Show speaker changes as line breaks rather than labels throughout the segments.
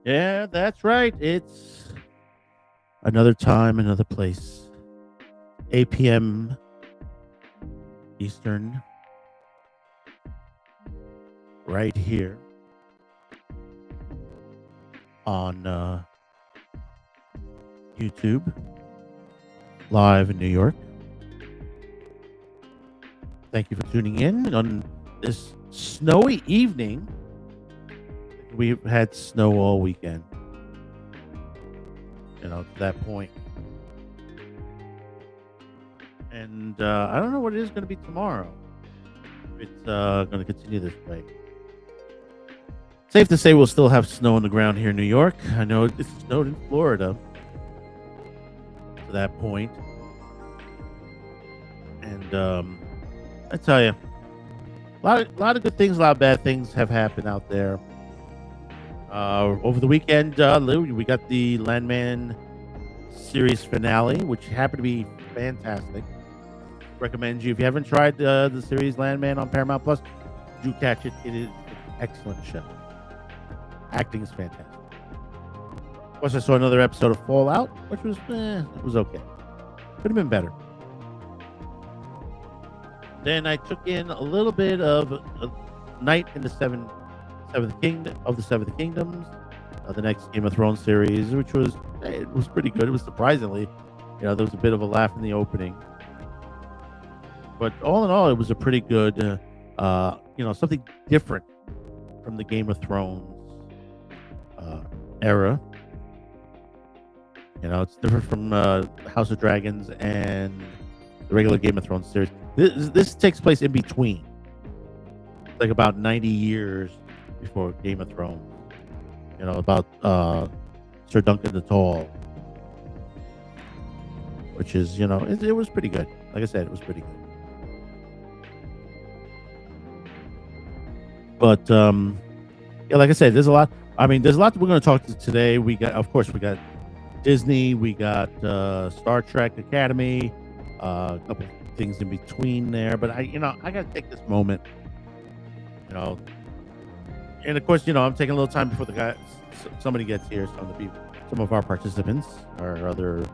Yeah, that's right. It's another time, another place. 8 p.m. Eastern, right here on YouTube, live in New York. Thank you for tuning in on this snowy evening. We've had snow all weekend, to that point. And I don't know what it is going to be tomorrow. It's going to continue this way. Safe to say we'll still have snow on the ground here in New York. I know it snowed in Florida to that point. And I tell you, a lot of good things, a lot of bad things have happened out there. Over the weekend, Lou, we got the Landman series finale, which happened to be fantastic. Recommend you, if you haven't tried the series Landman on Paramount Plus, do catch it. It is an excellent show. Acting is fantastic. Plus, I saw another episode of Fallout, which was it was okay. Could have been better. Then I took in a little bit of Night in the Seventh Kingdom of the Seventh Kingdoms, the next Game of Thrones series, which was it was pretty good. It was surprisingly, there was a bit of a laugh in the opening, but all in all, it was a pretty good, something different from the Game of Thrones era. It's different from House of Dragons and the regular Game of Thrones series. This takes place in between, like about 90 years before Game of Thrones. About Sir Duncan the Tall, which is, it was pretty good. Like I said, it was pretty good. But like I said, there's a lot. There's a lot that we're going to talk to today. We got Disney, we got Star Trek Academy, a couple things in between there. But I got to take this moment, and of course, I'm taking a little time before somebody gets here. Some of our participants, our other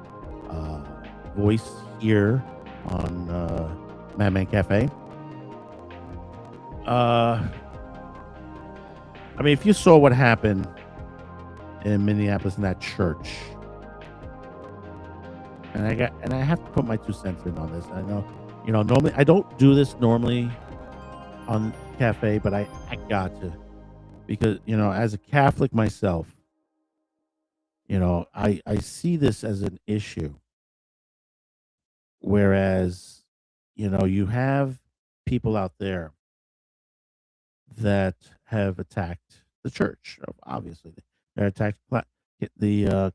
voice here on Madman Cafe. If you saw what happened in Minneapolis in that church, and I have to put my 2 cents in on this. I know, normally I don't do this normally on Cafe, but I got to, because as a Catholic myself, I see this as an issue. Whereas, you have people out there that have attacked the church. Obviously, they attacked the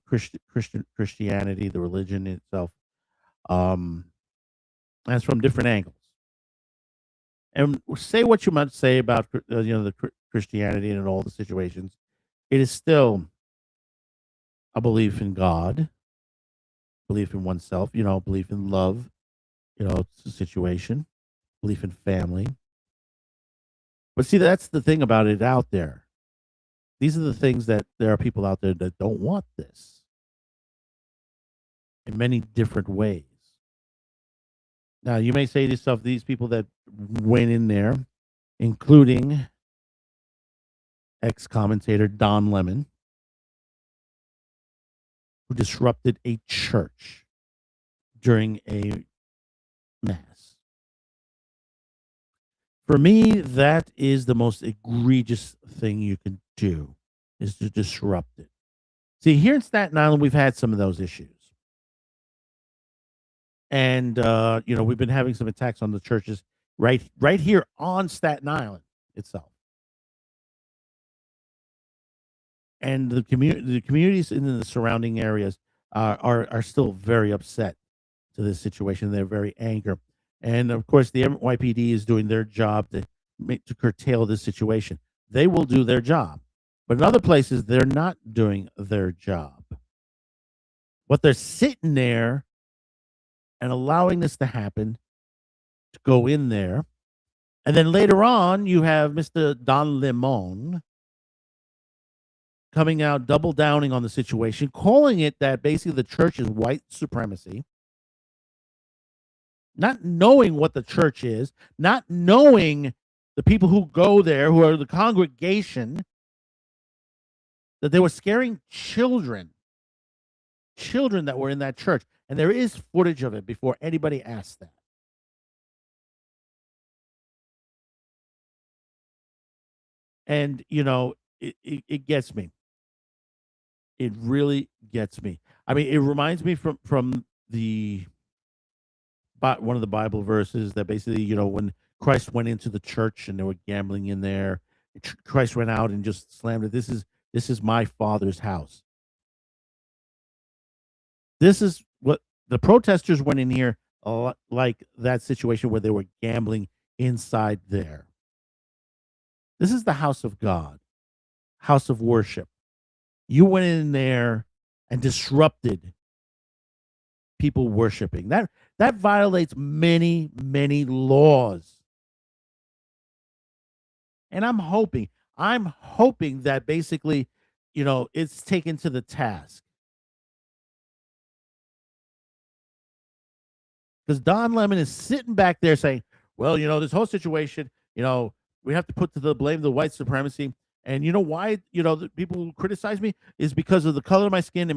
Christianity, the religion itself. That's from different angles. And say what you might say about the Christianity and all the situations, it is still a belief in God, belief in oneself, belief in love, it's a situation, belief in family. But see, that's the thing about it out there. These are the things that there are people out there that don't want this in many different ways. Now, you may say to yourself, these people that went in there, including ex-commentator Don Lemon, who disrupted a church during a mass. For me, that is the most egregious thing you can do, is to disrupt it. See, here in Staten Island, we've had some of those issues. And we've been having some attacks on the churches right here on Staten Island itself. And the communities in the surrounding areas are still very upset to this situation. They're very angry. And of course, the NYPD is doing their job to to curtail this situation. They will do their job. But in other places, they're not doing their job. But they're sitting there and allowing this to happen, to go in there. And then later on, you have Mr. Don Lemon coming out, double downing on the situation, calling it that basically the church is white supremacy, not knowing what the church is, not knowing the people who go there, who are the congregation, that they were scaring children that were in that church. And there is footage of it before anybody asked that. And, it gets me. It really gets me. I mean, it reminds me from one of the Bible verses that basically, when Christ went into the church and they were gambling in there, Christ went out and just slammed it. This is my Father's house. This is what the protesters went in here like that situation where they were gambling inside there. This is the house of God, house of worship. You went in there and disrupted people worshiping. That violates many, many laws. And I'm hoping that basically, it's taken to the task. Because Don Lemon is sitting back there saying, well, this whole situation, we have to put to the blame the white supremacy. And you know why, the people who criticize me is because of the color of my skin and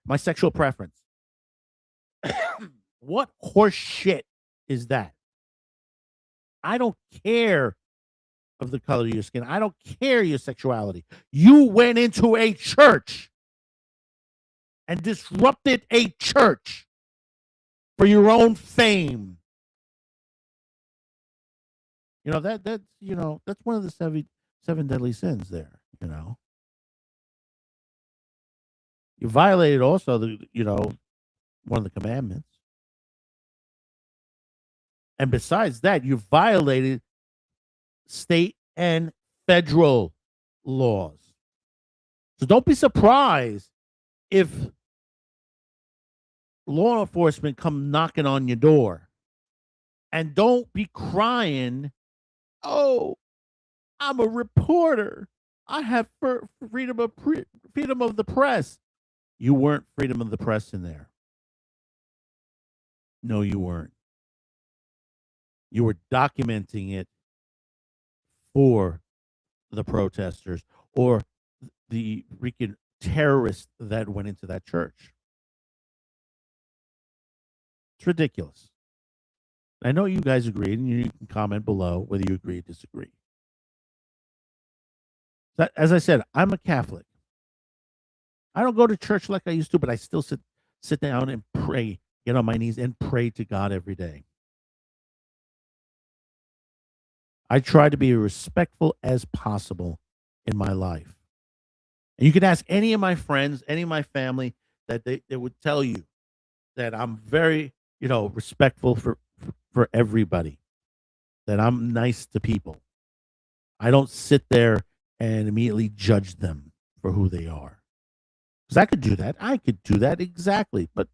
my sexual preference. What horse shit is that? I don't care of the color of your skin. I don't care your sexuality. You went into a church and disrupted a church for your own fame. That's one of the seven deadly sins there. You violated also one of the commandments. And besides that, you violated state and federal laws. So don't be surprised if law enforcement come knocking on your door. And don't be crying, oh, I'm a reporter. I have freedom of the press. You weren't freedom of the press in there. No, you weren't. You were documenting it for the protesters or the freaking terrorists that went into that church. It's ridiculous. I know you guys agreed, and you can comment below whether you agree or disagree. As I said, I'm a Catholic. I don't go to church like I used to, but I still sit down and pray, get on my knees and pray to God every day. I try to be as respectful as possible in my life. And you can ask any of my friends, any of my family, that they would tell you that I'm very, respectful for everybody, that I'm nice to people. I don't sit there and immediately judge them for who they are. Because I could do that. I could do that exactly, but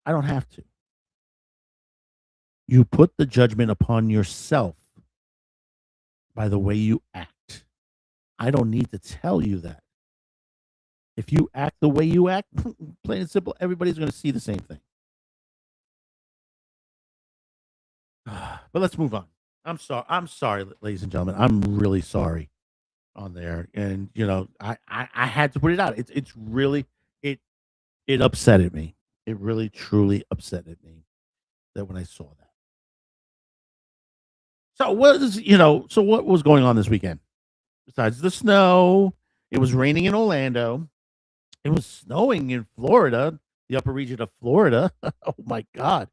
I don't have to. You put the judgment upon yourself by the way you act. I don't need to tell you that. If you act the way you act, plain and simple, everybody's going to see the same thing. But let's move on. I'm sorry, ladies and gentlemen. I'm really sorry on there. And I had to put it out. It's really it upsetted me. It really truly upsetted me that when I saw that. So what was going on this weekend? Besides the snow, it was raining in Orlando. It was snowing in Florida, the upper region of Florida. Oh my God.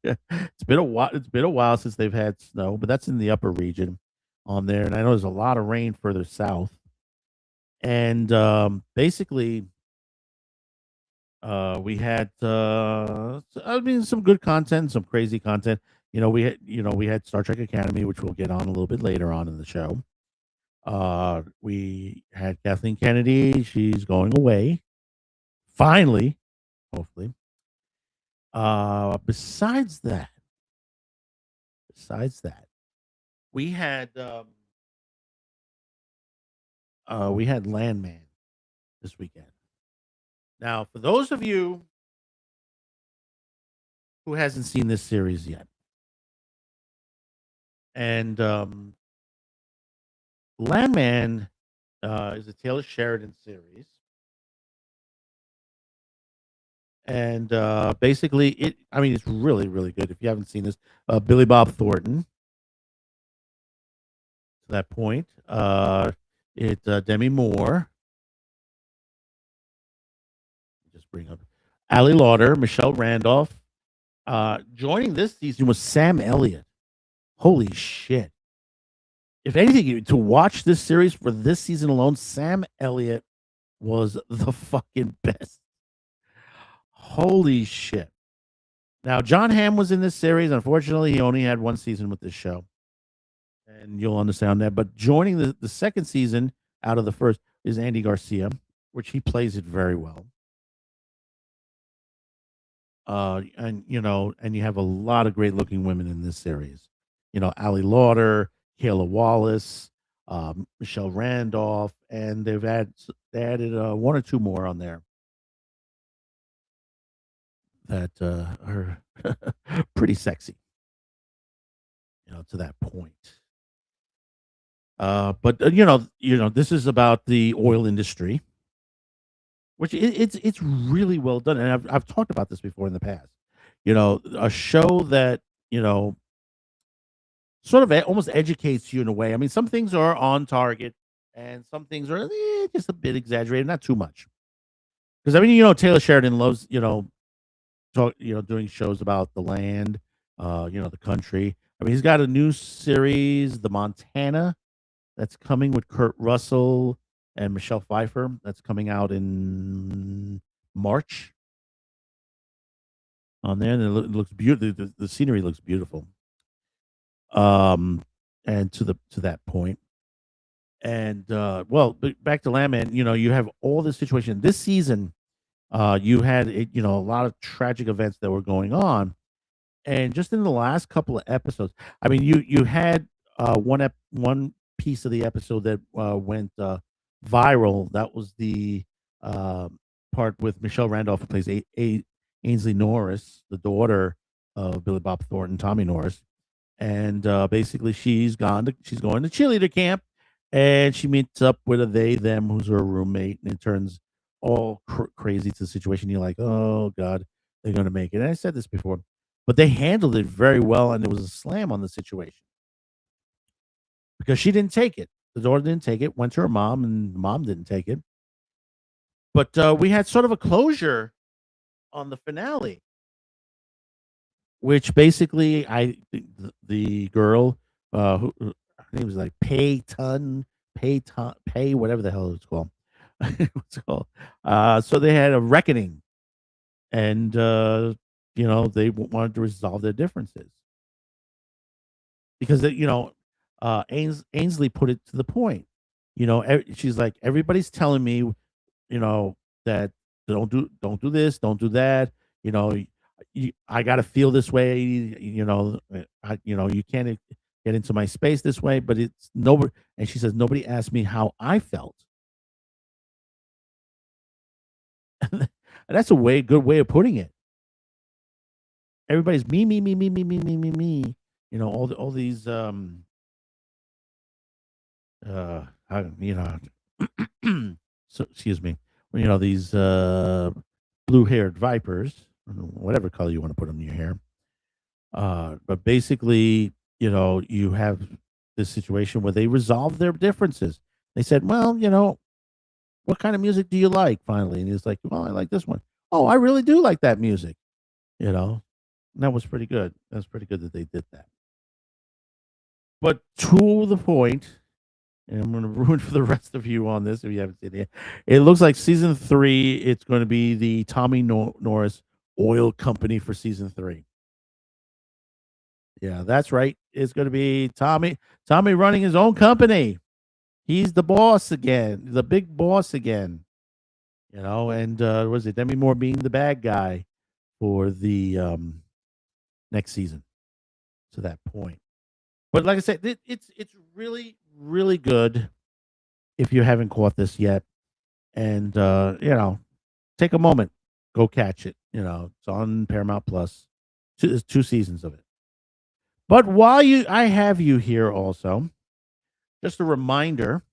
It's been a while. It's been a while since they've had snow, but that's in the upper region on there. And I know there's a lot of rain further south. And basically, we had some good content, some crazy content. we had Star Trek Academy, which we'll get on a little bit later on in the show. We had Kathleen Kennedy. She's going away finally, hopefully. Besides that, besides that, we had we had Landman this weekend. Now, for those of you who hasn't seen this series yet, and Landman is a Taylor Sheridan series, and basically, I mean, it's really, really good. If you haven't seen this, Billy Bob Thornton. To that point, it Demi Moore. Just bring up Ali Lauder, Michelle Randolph. Joining this season was Sam Elliott. Holy shit! If anything, to watch this series for this season alone, Sam Elliott was the fucking best. Holy shit! Now, John Hamm was in this series. Unfortunately, he only had one season with this show, and you'll understand that. But joining the second season out of the first is Andy Garcia, which he plays it very well. And you have a lot of great looking women in this series. Ali Lauder, Kayla Wallace, Michelle Randolph, and they added one or two more on there that are pretty sexy. To that point. But this is about the oil industry, which it's really well done, and I've talked about this before in the past. A show that sort of almost educates you in a way. I mean, some things are on target, and some things are just a bit exaggerated, not too much. Because I mean, Taylor Sheridan loves doing shows about the land, the country. I mean, he's got a new series, The Montana, that's coming with Kurt Russell and Michelle Pfeiffer. That's coming out in March on there, and it looks beautiful. The scenery looks beautiful. And to that point, and back to Landman. You have all this situation this season. You had a lot of tragic events that were going on, and just in the last couple of episodes, I mean, you had one piece of the episode that went viral. That was the part with Michelle Randolph, who plays Ainsley Norris, the daughter of Billy Bob Thornton, Tommy Norris, and basically she's going to cheerleader camp, and she meets up with a they them who's her roommate, and it turns all crazy to the situation. You're like, oh god, they're going to make it. And I said this before, but they handled it very well, and there was a slam on the situation because she didn't take it. The daughter didn't take it. Went to her mom, and the mom didn't take it. But we had sort of a closure on the finale, which basically the girl her name was like Pay, whatever the hell it's called. What's it called? So they had a reckoning, and they wanted to resolve their differences because Ainsley put it to the point. She's like, everybody's telling me, that don't do this, don't do that. I got to feel this way. You can't get into my space this way. But it's nobody. And she says nobody asked me how I felt. And that's a good way of putting it. Everybody's me. All these I, so excuse me. These blue-haired vipers, whatever color you want to put them in your hair. But basically, you have this situation where they resolve their differences. They said, well, what kind of music do you like finally? And he's like, well, I like this one. Oh, I really do like that music. And that was pretty good. That was pretty good that they did that. But to the point, and I'm going to ruin for the rest of you on this if you haven't seen it. It looks like season 3. It's going to be the Tommy Norris Oil Company for season 3. Yeah, that's right. It's going to be Tommy. Tommy running his own company. He's the boss again, the big boss again. And was it Demi Moore being the bad guy for the next season to that point? But like I said, it's really really good if you haven't caught this yet, and take a moment, go catch it. It's on Paramount Plus. There's 2 seasons of it. But while I have you here also, just a reminder,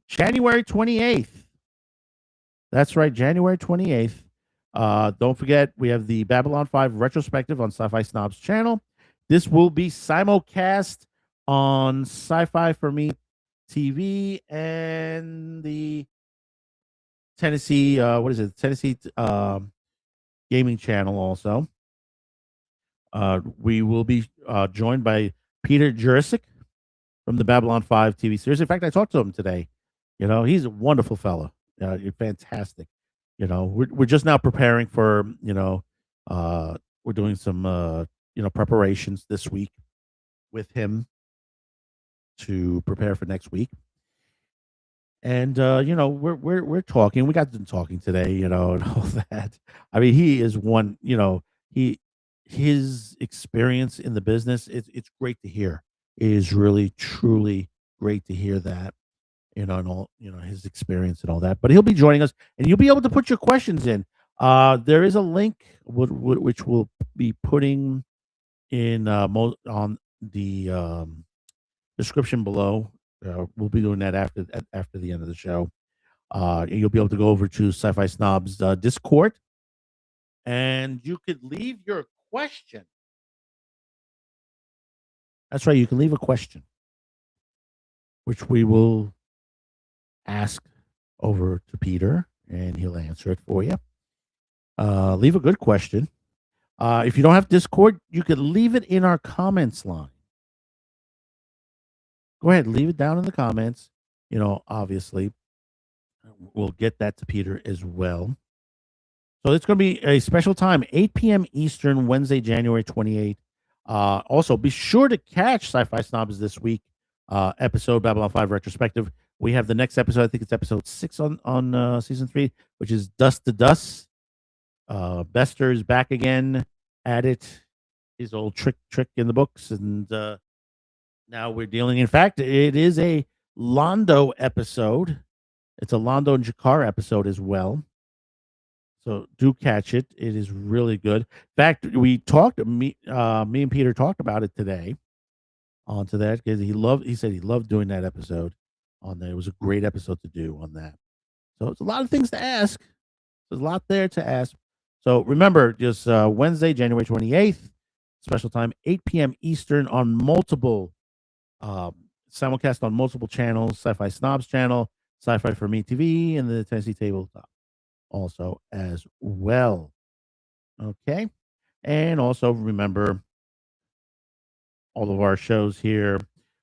January 28th. That's right, January 28th. Don't forget, we have the Babylon 5 retrospective on Sci-Fi Snobs channel. This will be simulcast on Sci-Fi for Me TV and the Tennessee, Tennessee gaming channel also. We will be joined by Peter Jurasik from the Babylon 5 TV series. In fact, I talked to him today. He's a wonderful fellow. You're fantastic. We're just now preparing for, we're doing some, preparations this week with him to prepare for next week. And we're talking. We got done talking today, and all that. I mean, he is one. His experience in the business. It's great to hear. It is really truly great to hear that. And all his experience and all that. But he'll be joining us, and you'll be able to put your questions in. There is a link which we'll be putting in on the description below. We'll be doing that after the end of the show. And you'll be able to go over to Sci-Fi Snobs Discord, and you could leave your question. That's right. You can leave a question, which we will ask over to Peter, and he'll answer it for you. Leave a good question. If you don't have Discord, you could leave it in our comments line. Go ahead, leave it down in the comments. Obviously, we'll get that to Peter as well. So it's going to be a special time, 8 p.m. Eastern, Wednesday, January 28th. Also, be sure to catch Sci-Fi Snobs this week episode, Babylon 5 retrospective. We have the next episode. I think it's episode 6 on season 3, which is Dust to Dust. Bester is back again at it. His old trick in the books, and now we're dealing. In fact, it is a Londo episode. It's a Londo and Jakar episode as well. So do catch it. It is really good. In fact, we talked. Me and Peter talked about it today. Onto that, because he said he loved doing that episode on there. It was a great episode to do on that. So it's a lot of things to ask. There's a lot there to ask. So remember, just Wednesday, January 28th, special time, 8 p.m. Eastern on multiple simulcast on multiple channels, Sci-Fi Snobs channel, Sci-Fi for Me TV, and the Tennessee Tabletop also as well. Okay. And also remember all of our shows here.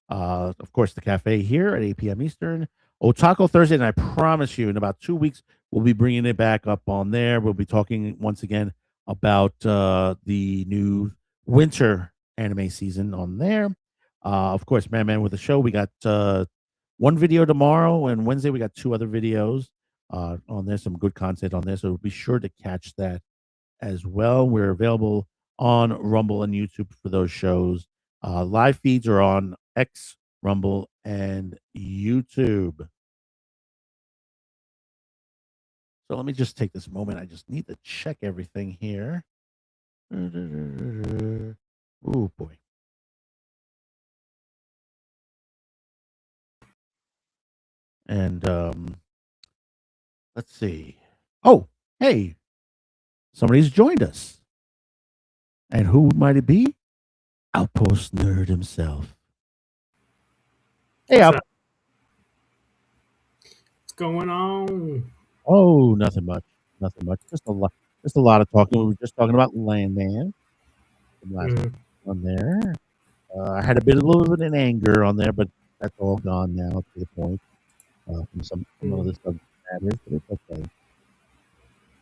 Of course, the cafe here at 8 p.m. Eastern. Otaku Thursday, and I promise you, in about 2 weeks, we'll be bringing it back up on there. We'll be talking once again about the new winter anime season on there. Of course, Man with the Show. We got one video tomorrow, and Wednesday we got 2 other videos on there. Some good content on there, so be sure to catch that as well. We're available on Rumble and YouTube for those shows. Live feeds are on X, Rumble, and YouTube. So let me just take this moment. I just need to check everything here. Oh boy. And let's see. Oh, hey, somebody's joined us. And who might it be? Outpost Nerd himself. Hey,
What's going on?
Oh, nothing much. Nothing much. Just a lot of talking. We were just talking about Landman. From last on there. I had a little bit of anger on there, but that's all gone now to the point. From some of the stuff matters, but it's okay.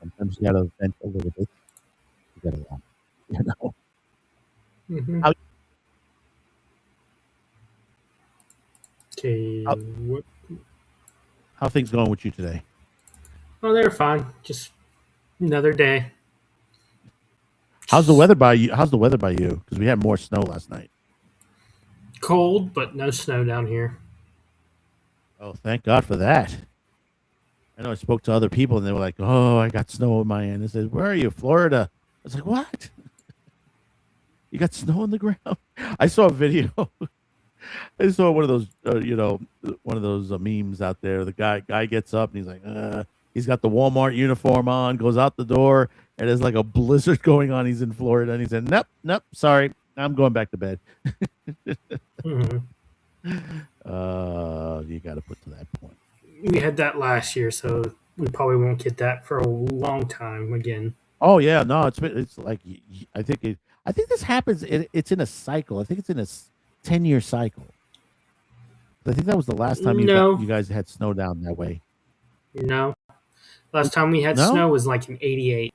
Sometimes you gotta vent a little bit. You gotta laugh, How,
Okay.
how
What?
how things going with you today?
Oh, they're fine. Just another day.
How's the
Just
weather by you? How's the weather by you? Because we had more snow last night.
cold, but no snow down here.
Oh, thank God for that. I know I spoke to other people and they were like, "Oh, I got snow in my end." I said, "Where are you, Florida?" I was like, "What? You got snow on the ground?" I saw a video. I saw one of those, one of those memes out there. The guy gets up and he's like, he's got the Walmart uniform on, goes out the door, and there's like a blizzard going on. He's in Florida, and he said, "Nope, nope, sorry, I'm going back to bed."
Mhm.
You got to put to that point.
We had that last year, so we probably won't get that for a long time again.
Oh yeah, no, it's like I think this happens. It's in a cycle. I think it's in a 10-year cycle. I think that was the last time
No,
you guys had snow down that way.
no. Last time we had
No,
snow was like in '88.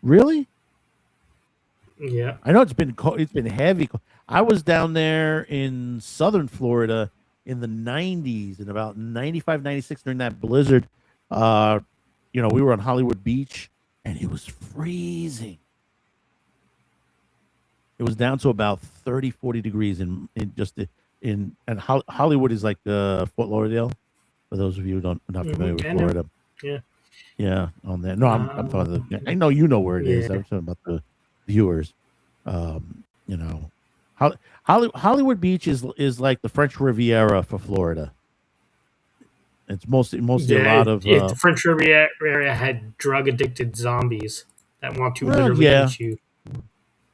really?
Yeah.
I know it's been it's been heavy. I was down there in southern Florida in the 90s, in about 95, 96 during that blizzard. Uh, we were on Hollywood Beach and it was freezing. It was down to about 30, 40 degrees in just in and Hollywood is like Fort Lauderdale. For those of you who don't not familiar with
I know.
Florida,
Yeah.
yeah, on there. No, I'm talking. I
Yeah.
know you know where it is.
Yeah.
I'm talking about the viewers. You know, Hollywood Beach is like the French Riviera for Florida. It's mostly a
Yeah,
lot of
the French Riviera area had drug addicted zombies that want to
well,
literally
yeah.
eat you.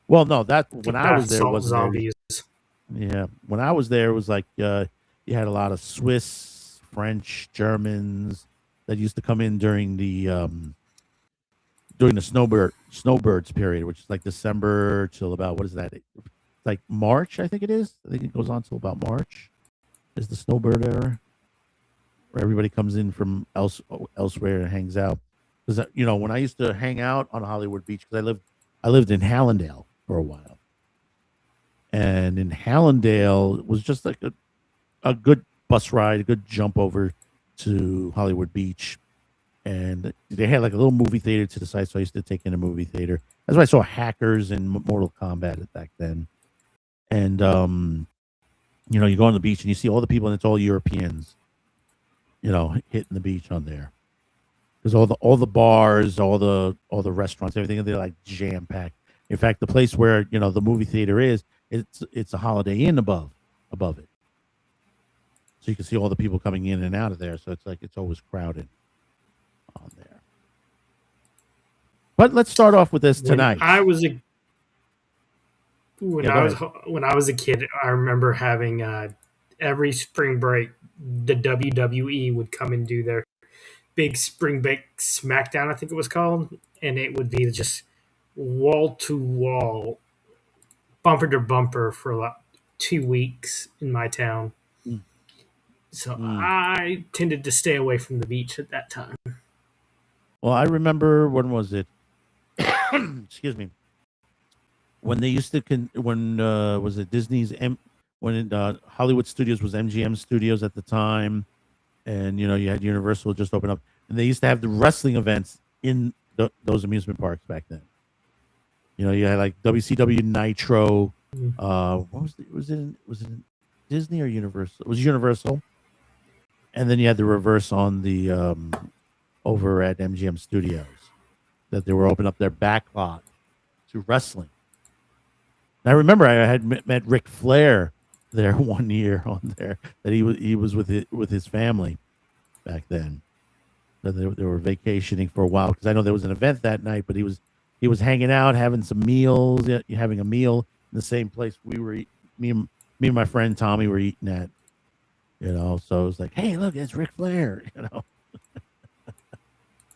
Well, no, that
The
when I was
bath
there
salt
wasn't there.
zombies.
Yeah, when I was there, it was like you had a lot of Swiss, French, Germans that used to come in during the snowbirds period, which is like December till about what is that? It's like March, I think it is. I think it goes on till about March. Is the snowbird era where everybody comes in from elsewhere and hangs out? Because when I used to hang out on Hollywood Beach, because I lived in Hallandale for a while, and in Hallandale it was just like a good bus ride, a good jump over to Hollywood Beach, and they had like a little movie theater to the side, so I used to take in a movie theater. That's why I saw Hackers and Mortal Kombat back then. And you go on the beach and you see all the people, and it's all Europeans, hitting the beach on there. Because all the bars, all the restaurants, everything, they're like jam packed. In fact, the place where the movie theater is, it's a Holiday Inn above it, so you can see all the people coming in and out of there. So it's like it's always crowded on there. But let's start off with this tonight.
When
Yeah,
I
go
was
ahead.
when I was a kid, I remember having every spring break, the WWE would come and do their big spring break SmackDown, I think it was called, and it would be just wall to wall, bumper to bumper for like 2 weeks in my town.
Mm,
So
mm.
I tended to stay away from the beach at that time.
Well, I remember when was it? Excuse me. When they used to when was it Disney's when Hollywood Studios was MGM Studios at the time, and you had Universal just open up, and they used to have the wrestling events in those amusement parks back then. You had like WCW Nitro.
Mm.
What was it Disney or Universal? It was Universal, and then you had the reverse on the over at MGM Studios that they were opening up their back lot to wrestling. And I remember I had met Ric Flair there one year on there that he was with his family back then. That they were vacationing for a while because I know there was an event that night, but he was hanging out, having some meals, having a meal in the same place we were. Me and my friend Tommy were eating at. So it was like, hey, look, it's Ric Flair.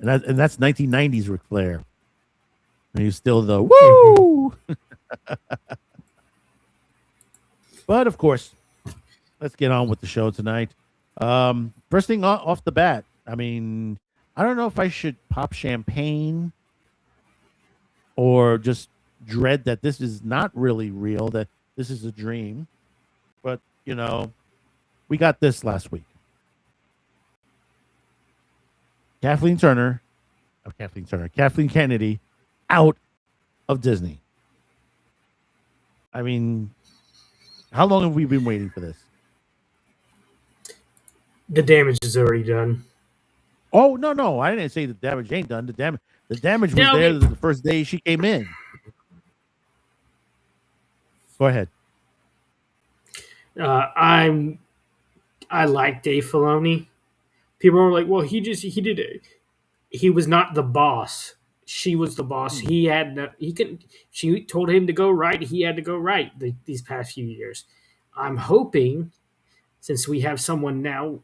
And that's 1990s Ric Flair. And he's still the woo. But of course, let's get on with the show tonight. First thing off the bat, I mean, I don't know if I should pop champagne or just dread that this is not really real, that this is a dream. But, we got this last week. Kathleen Kennedy out of Disney. I mean, how long have we been waiting for this?
The damage is already done.
Oh, no. I didn't say the damage ain't done. The damage was there the first day she came in. Go ahead.
I like Dave Filoni. People are like, well, he did it. He was not the boss. She was the boss. She told him to go right. He had to go right these past few years. I'm hoping, since we have someone now,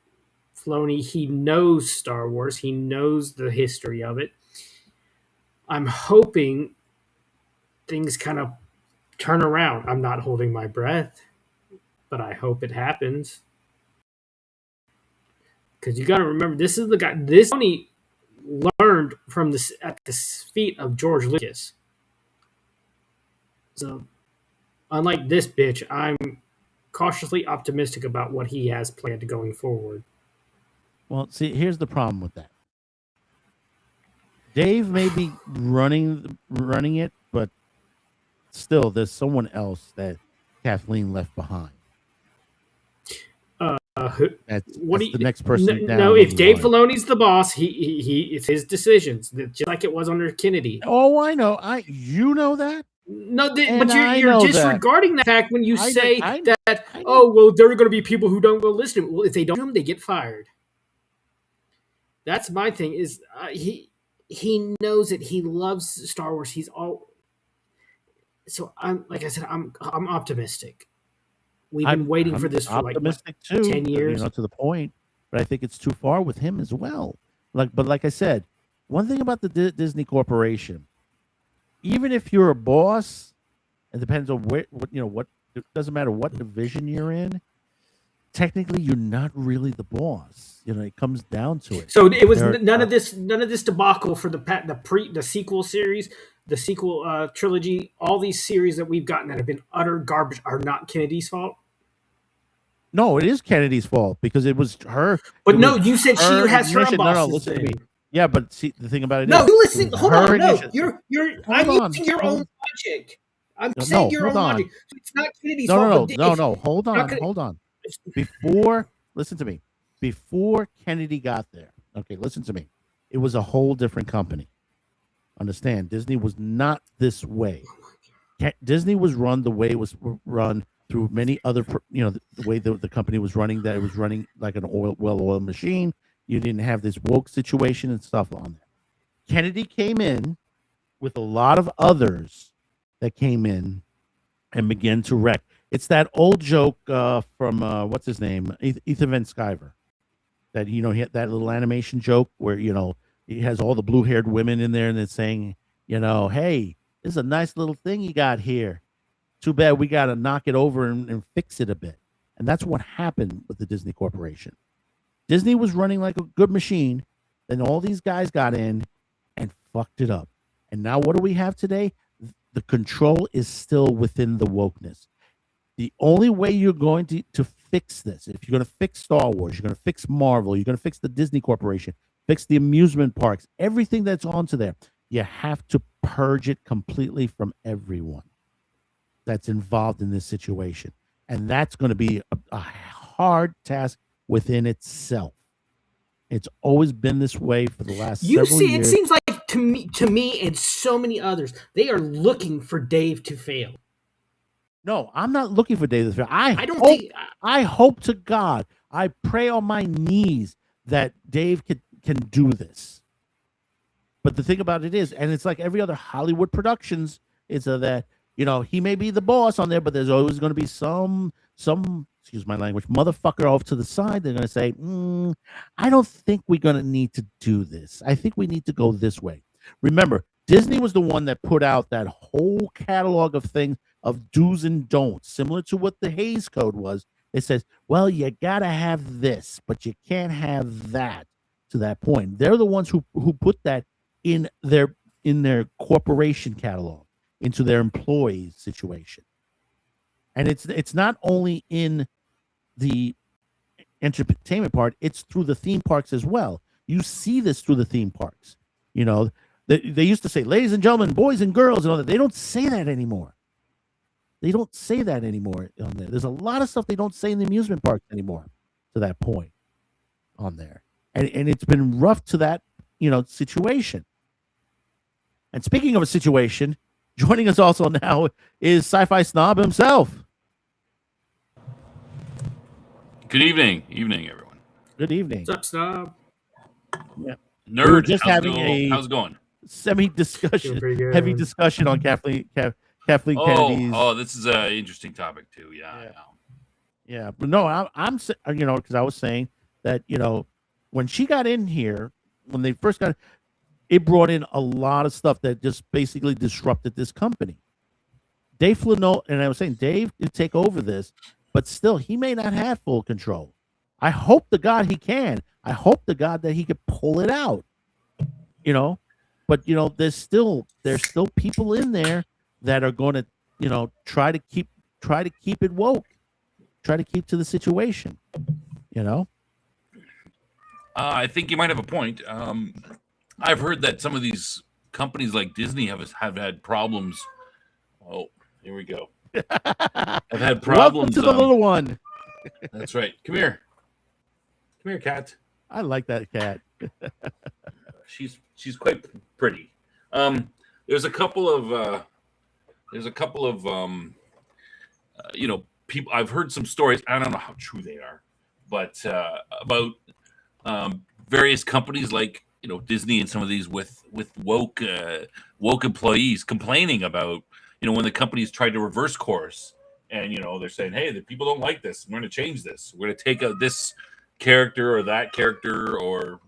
Filoni, he knows Star Wars. He knows the history of it. I'm hoping things kind of turn around. I'm not holding my breath, but I hope it happens. Because you got to remember, this is the guy. This Filoni learned from this at the feet of George Lucas. So, unlike this bitch, I'm cautiously optimistic about what he has planned going forward.
Well, see, here's the problem with that. Dave may be running it, but still, there's someone else that Kathleen left behind. That's the next person.
No, if Dave Filoni's the boss, he it's his decisions, just like it was under Kennedy.
Oh, I know. You know that.
No, but you're disregarding that fact when you say that. Oh, well, there are going to be people who don't go listen. Well, if they don't, they get fired. That's my thing. Is he knows it. He loves Star Wars. So I'm like I said, I'm optimistic. We've been waiting for this for like 10 years.
To the point, but I think it's too far with him as well. Like I said, one thing about the Disney Corporation, even if you're a boss, it depends on what it doesn't matter what division you're in. Technically, you're not really the boss. It comes down to it.
So it was none of this debacle for the sequel series, the sequel trilogy. All these series that we've gotten that have been utter garbage are not Kennedy's fault.
No, it is Kennedy's fault because it was her.
But no, you said she has her bosses.
No, listen to me. Yeah, but see, the thing about it
is... you listen. Hold on. No, I'm using your own logic. I'm saying your own logic. So it's not Kennedy's fault.
No. Hold on. Listen to me. Before Kennedy got there, okay, listen to me. It was a whole different company. Understand, Disney was not this way. Disney was run the way it was run through many other, the way the company was running, that it was running like an well-oiled machine. You didn't have this woke situation and stuff on there. Kennedy came in with a lot of others that came in and began to wreck. It's that old joke from, what's his name? Ethan Van Sciver. That, he had that little animation joke where, he has all the blue-haired women in there and it's saying, hey, this is a nice little thing you got here. Too bad we got to knock it over and fix it a bit. And that's what happened with the Disney Corporation. Disney was running like a good machine. Then all these guys got in and fucked it up. And now what do we have today? The control is still within the wokeness. The only way you're going to fix this, if you're going to fix Star Wars, you're going to fix Marvel, you're going to fix the Disney Corporation, fix the amusement parks, everything that's onto there, you have to purge it completely from everyone that's involved in this situation. And that's going to be a hard task within itself. It's always been this way for the last several years.
It seems like to me and so many others, they are looking for Dave to fail.
No, I'm not looking for Dave to fail. I hope to God, I pray on my knees that Dave can do this. But the thing about it is, and it's like every other Hollywood productions, is that he may be the boss on there, but there's always going to be some excuse my language, motherfucker off to the side. They're going to say, I don't think we're going to need to do this. I think we need to go this way. Remember, Disney was the one that put out that whole catalog of things, of do's and don'ts, similar to what the Hays Code was. It says, well, you got to have this, but you can't have that, to that point. They're the ones who put that in their corporation catalog. into their employees situation. And it's not only in the entertainment part, it's through the theme parks as well. You see this through the theme parks. You know, they used to say, ladies and gentlemen, boys and girls, and all that. They don't say that anymore. They don't say that anymore on there. There's a lot of stuff they don't say in the amusement parks anymore to that point on there. And it's been rough to that, situation. And speaking of a situation, joining us also now is Sci-Fi Snob himself.
Good evening, everyone.
Good evening.
What's up, Snob?
Yeah.
Nerd,
We were just having
how's it going?
Semi-discussion,
Doing pretty good.
heavy discussion on Kathleen Kennedy's.
Oh, this is an interesting topic too. Yeah.
Yeah, but no, I'm because I was saying that when she got in here, when they first got, it brought in a lot of stuff that just basically disrupted this company. Dave Filoni, and I was saying Dave could take over this, but still, he may not have full control. I hope to God he can. I hope to God that he could pull it out. But there's still people in there that are going to try to keep it woke, try to keep to the situation.
I think you might have a point. I've heard that some of these companies like Disney have had problems. Oh, here we go. I've had problems.
Welcome to the little one.
That's right. Come here, cat.
I like that cat.
She's quite pretty. There's a couple of people. I've heard some stories. I don't know how true they are, but about various companies like Disney and some of these with woke employees complaining about when the companies tried to reverse course, and they're saying, hey, the people don't like this. We're going to change this. We're going to take this character or that character, or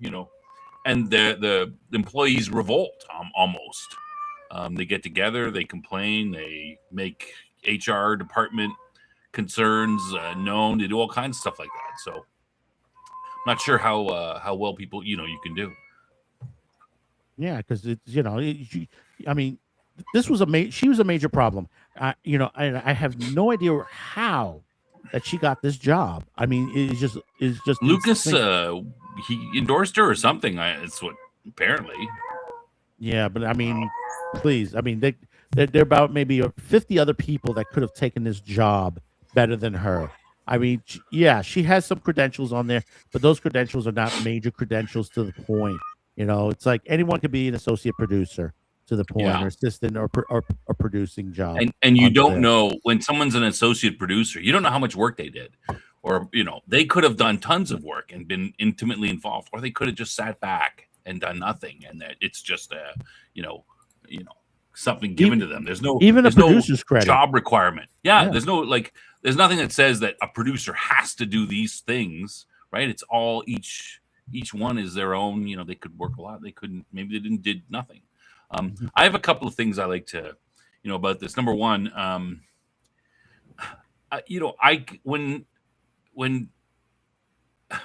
and the employees revolt almost. They get together, they complain, they make HR department concerns known. They do all kinds of stuff like that. So I'm not sure how well people you can do.
Yeah, because it's I mean, this was she was a major problem. I have no idea how that she got this job. I mean, it's just
Lucas. He endorsed her or something. It's what apparently.
Yeah, but I mean, please, I mean, they're about maybe 50 other people that could have taken this job better than her. I mean, she has some credentials on there, but those credentials are not major credentials to the point. It's like anyone could be an associate producer to the point, or assistant or producing job.
And you don't know when someone's an associate producer, you don't know how much work they did. Or, they could have done tons of work and been intimately involved, or they could have just sat back and done nothing. And that it's just something given to them. There's no
producer's credit.
Job requirement. Yeah. There's nothing that says that a producer has to do these things, right? It's all each one is their own. They could work a lot. They couldn't. Maybe they did nothing. I have a couple of things I like to, about this. Number one,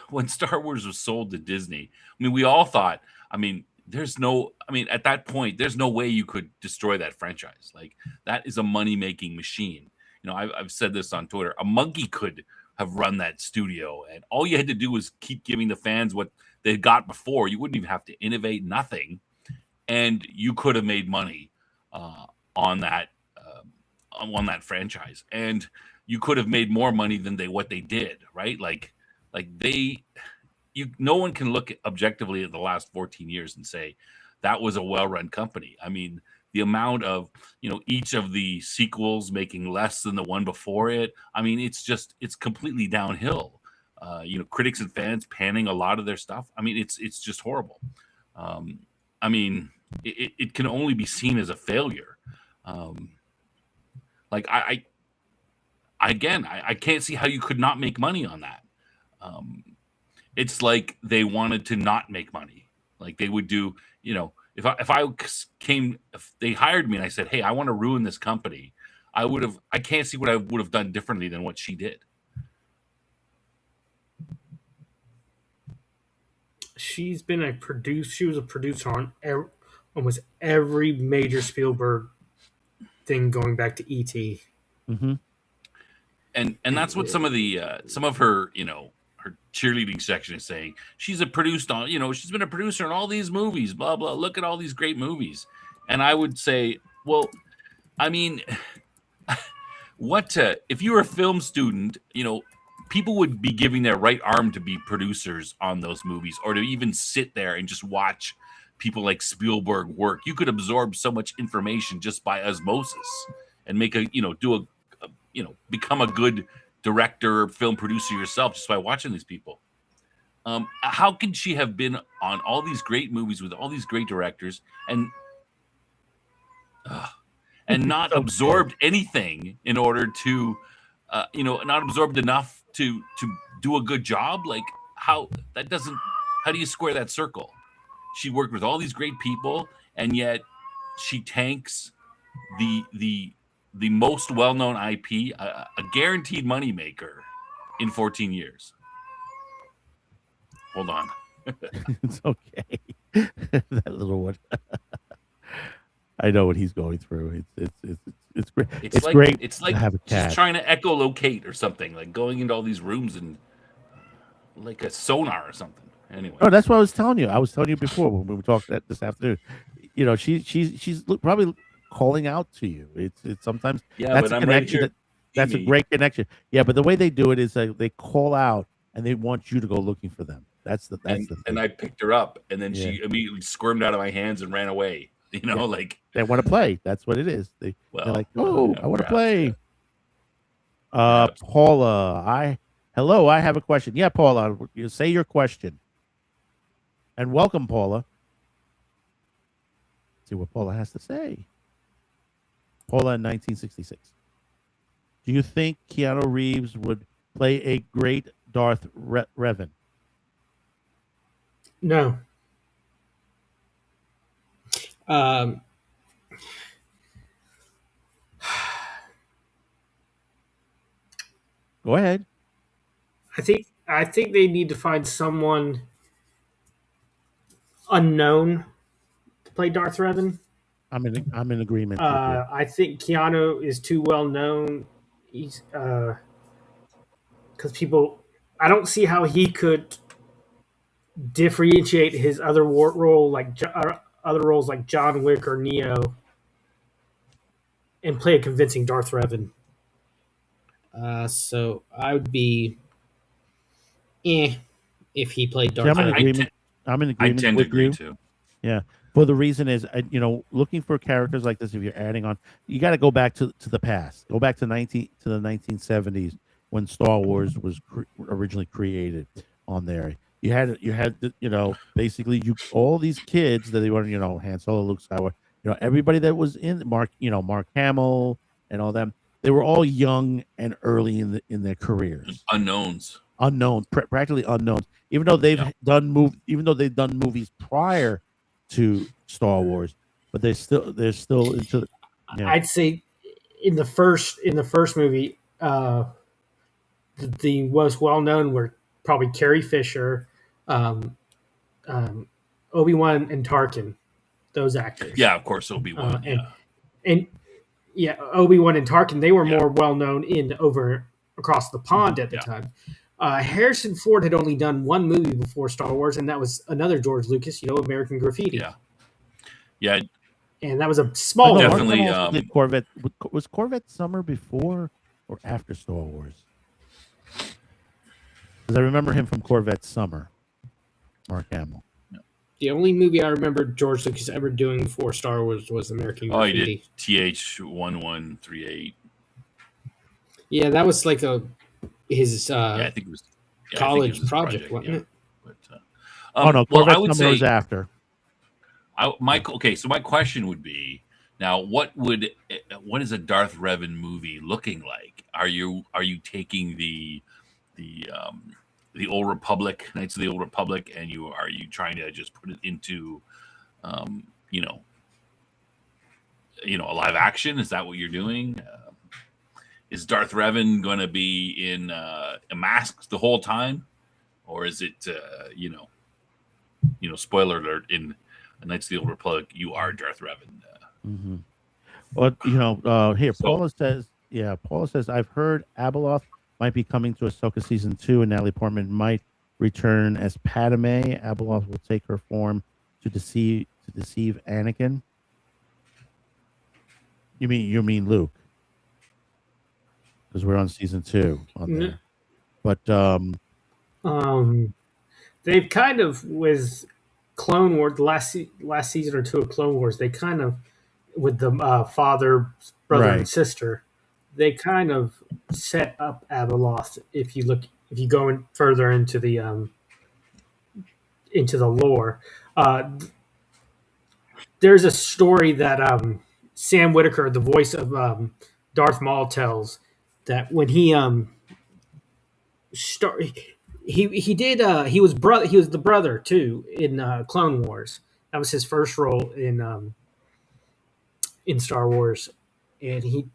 when Star Wars was sold to Disney, I mean, we all thought, at that point, there's no way you could destroy that franchise. Like, that is a money-making machine. I've said this on Twitter. A monkey could have run that studio, and all you had to do was keep giving the fans what they got before. You wouldn't even have to innovate, nothing, and you could have made money on that franchise. And you could have made more money than what they did, right? No one can look objectively at the last 14 years and say that was a well-run company. I mean, the amount of, each of the sequels making less than the one before it. I mean, it's completely downhill. Critics and fans panning a lot of their stuff. I mean, it's just horrible. I mean, it can only be seen as a failure. I can't see how you could not make money on that. It's like they wanted to not make money. Like they would do, if they hired me and I said, hey, I want to ruin this company, I can't see what I would have done differently than what she did.
She was a producer on almost every major Spielberg thing going back to ET.
Mm-hmm.
And that's what some of her, her cheerleading section is saying. She's she's been a producer in all these movies, blah blah. Look at all these great movies. And I would say, well, I mean, if you were a film student, people would be giving their right arm to be producers on those movies, or to even sit there and just watch people like Spielberg work. You could absorb so much information just by osmosis and make become a good director, film producer yourself just by watching these people. How could she have been on all these great movies with all these great directors and not absorbed anything in order to, not absorbed enough to do a good job? Like, how do you square that circle? She worked with all these great people, and yet she tanks the most well-known IP, a guaranteed moneymaker, in 14 years. Hold on.
It's okay. That little one. I know what he's going through. It's great. It's
like,
great.
It's like
to have a cat.
She's trying to echolocate or something, like going into all these rooms and like a sonar or something. Anyway.
Oh, that's what I was telling you. I was telling you before when we were talking this afternoon. She's probably calling out to you. It's sometimes that's a connection. That's a great connection. Yeah, but the way they do it is they call out and they want you to go looking for them. That's the thing.
And I picked her up, and then she immediately squirmed out of my hands and ran away. Like
they want to play. That's what it is. They're like, oh, I want to play. Paula, hello. I have a question. Yeah, Paula, you say your question. And welcome, Paula. Let's see what Paula has to say. Paula in 1966. Do you think Keanu Reeves would play a great Darth Revan?
No.
Go ahead.
I think they need to find someone unknown to play Darth Revan.
I'm in agreement.
I think Keanu is too well known. He's because people. I don't see how he could differentiate his other role, other roles like John Wick or Neo, and play a convincing Darth Revan. So I would be, if he played Darth Revan.
I'm in agreement. I tend to agree too. Yeah. Well, the reason is, looking for characters like this, if you're adding on, you got to go back to the past. Go back to the 1970s when Star Wars was originally created on there. You had basically all these kids that they were, Han Solo, Luke Skywalker, everybody that was in Mark Hamill and all them. They were all young and early in their careers. Practically unknowns. Even though they've done movies prior to Star Wars, but they're still into.
I'd say in the first movie, the most well known were probably Carrie Fisher, Obi-Wan and Tarkin, those actors.
Yeah, of course, Obi-Wan.
And Obi-Wan and Tarkin, they were more well known across the pond at the time. Harrison Ford had only done one movie before Star Wars, and that was another George Lucas, American Graffiti.
Yeah.
And that was a small
definitely.
Corvette was Corvette Summer before or after Star Wars? Because I remember him from Corvette Summer. Mark Hamill.
The only movie I remember George Lucas ever doing for Star Wars was American Graffiti.
Oh, he did TH-1138.
Yeah, that was like his
I think it was
college project, wasn't it?
But, Corvette Summer was after.
Okay, so my question would be, now what is a Darth Revan movie looking like? Are you taking the Old Republic, Knights of the Old Republic, and are you trying to just put it into a live action? Is that what you're doing? Is Darth Revan going to be in a mask the whole time, or is it spoiler alert, in Knights of the Old Republic, you are Darth Revan?
But here
So
Paula says I've heard Abeloth might be coming to Ahsoka season 2, and Natalie Portman might return as Padme. Abeloth will take her form to deceive Anakin. You mean Luke? Because we're on season 2 on
N-
there. But
They've kind of with Clone Wars last season or two of Clone Wars. They kind of with the father, brother, and
right,
sister. They kind of set up Abeloth. If you go further into the lore, uh, there's a story that Sam Whitaker, the voice of Darth Maul, tells that when start he did he was the brother too in Clone Wars. That was his first role in Star Wars, and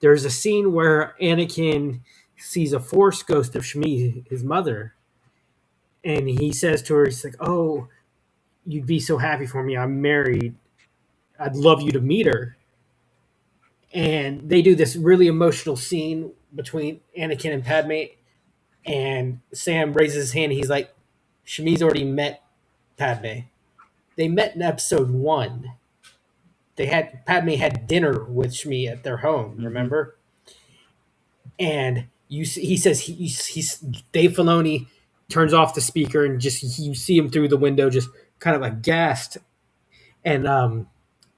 there's a scene where Anakin sees a Force ghost of Shmi, his mother, and he says to her, he's like, "Oh, you'd be so happy for me. I'm married. I'd love you to meet her." And they do this really emotional scene between Anakin and Padme, and Sam raises his hand. And he's like, "Shmi's already met Padme. They met in episode 1. Padme had dinner with Shmi at their home.
Mhm.
Remember?" And he says he's Dave Filoni turns off the speaker and just you see him through the window, just kind of aghast. And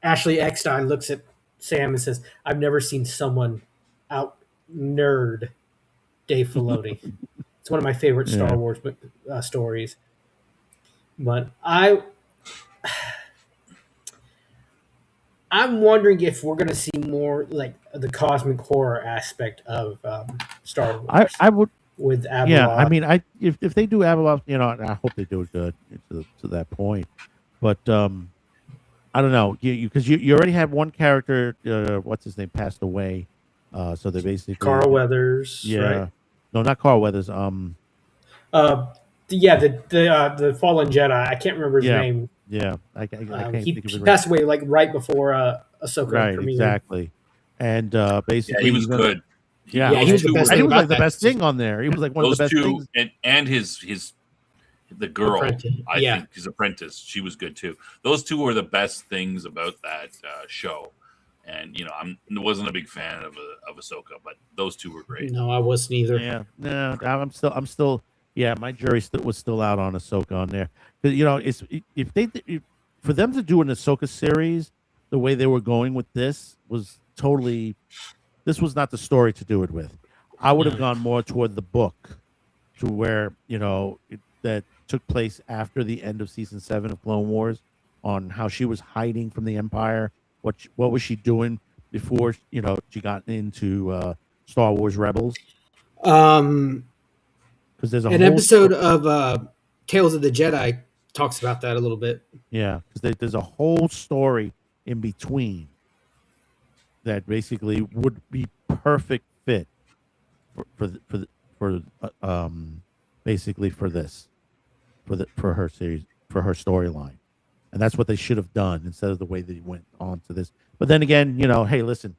Ashley Eckstein looks at Sam and says, "I've never seen someone out nerd Dave Filoni." It's one of my favorite
Yeah.
Star Wars stories. But I'm wondering if we're going to see more like the cosmic horror aspect of Star Wars
I would.
with
Yeah, I
Abeloth.
mean, if they do Abeloth, I hope they do it good to that point. But I don't know, because you already have one character. What's his name passed away. So they basically,
Carl Weathers, right?
yeah, no, not Carl Weathers.
Uh, yeah, the Fallen Jedi. I can't remember his
Yeah,
name.
yeah, I can't think of
He
his name.
passed away like right before Ahsoka
Right,
premiered.
exactly. And
yeah, he
basically,
was good.
yeah,
Yeah, he
Those
was the
two
best
were
and he
thing
was
about
like the
that.
best thing on there. He was like one of the
those
best
two
things.
and his the girl.
Apprentice.
I
Yeah.
think his apprentice. She was good too. Those two were the best things about that show. And I wasn't a big fan of Ahsoka, but those two were great.
No, I wasn't either.
Yeah, no, I'm still, yeah, my jury was still out on Ahsoka on there. Because for them to do an Ahsoka series the way they were going with this this was not the story to do it with. I would have
No.
gone more toward the book, to where that took place after the end of season 7 of Clone Wars, on how she was hiding from the Empire. What was she doing before she got into Star Wars Rebels?
Um,
Because there's a
an
whole
episode of Tales of the Jedi talks about that a little bit.
yeah, because there's a whole story in between that basically would be perfect fit for basically for her series, for her storyline. And that's what they should have done instead of the way they went on to this. But then again, hey, listen,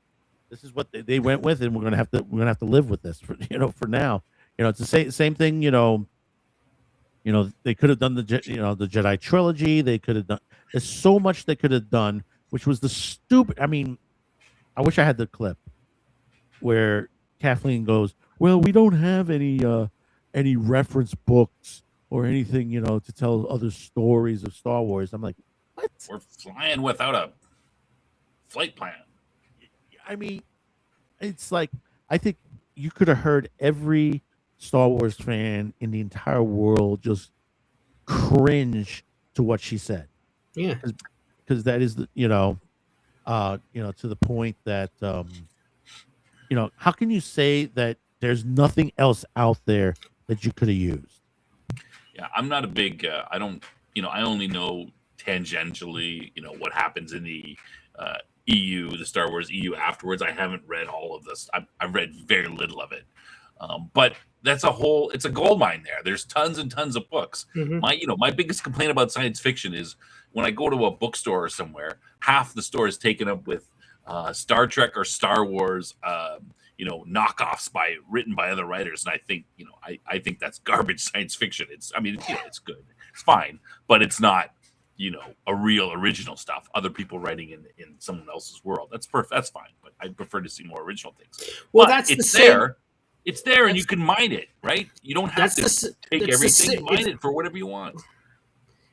this is what they went with, and we're gonna have to live with this for for now. It's the same thing. They could have done the Jedi trilogy. They could have done. There's so much they could have done, which was the stupid. I mean, I wish I had the clip where Kathleen goes, "Well, we don't have any reference books or anything, to tell other stories of Star Wars." I'm like, what?
We're flying without a flight plan.
I mean, it's like, I think you could have heard every Star Wars fan in the entire world just cringe to what she said,
Yeah.
because that is to the point that how can you say that there's nothing else out there that you could have used?
Yeah, I'm not a big. I don't. I only know tangentially. What happens in the EU, the Star Wars EU afterwards. I haven't read all of this. I've read very little of it. But that's it's a gold mine there. There's tons and tons of books.
Mhm.
My biggest complaint about science fiction is when I go to a bookstore or somewhere, half the store is taken up with Star Trek or Star Wars, knockoffs written by other writers. And I think, I think that's garbage science fiction. It's good, it's fine, but it's not, a real original stuff. Other people writing in someone else's world. That's perfect. That's fine. But I prefer to see more original things.
Well,
but
that's
it's
the
there.
same.
It's there, and you can mine it, right? You don't have to take everything, mine it for whatever you want.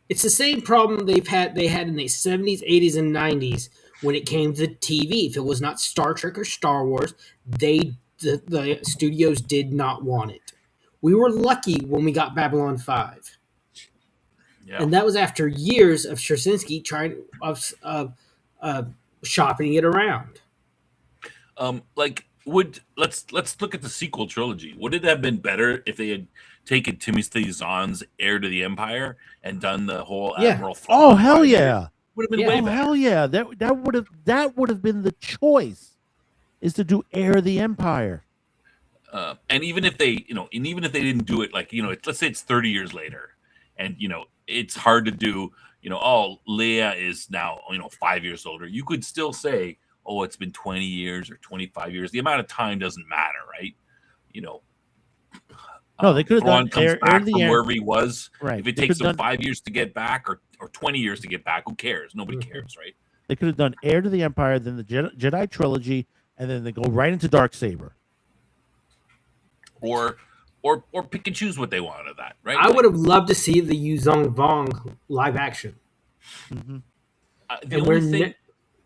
It's the same problem they had in the 70s, 80s, and 90s when it came to TV. If it was not Star Trek or Star Wars, the studios did not want it. We were lucky when we got Babylon 5. Yeah. And that was after years of Straczynski trying shopping it around.
Let's look at the sequel trilogy. Would it have been better if they had taken Timothy Zahn's Heir to the Empire and done the whole Admiral Thrawn?
Oh hell yeah!
Would have been way better.
Hell yeah! That would have been the choice, is to do Heir to the Empire.
And even if they, didn't do it, let's say it's 30 years later, and it's hard to do. Leia is now 5 years older. You could still say, oh, it's been 20 years or 25 years. The amount of time doesn't matter, right?
No, they could have done
comes back from wherever he was.
Right.
If it takes them 5 years to get back or 20 years to get back, who cares? Nobody cares, right?
They could have done Heir to the Empire, then the Jedi trilogy, and then they go right into Darksaber.
Or pick and choose what they want out of that, right?
I would have loved to see the Yuzong Vong live action.
Mm-hmm.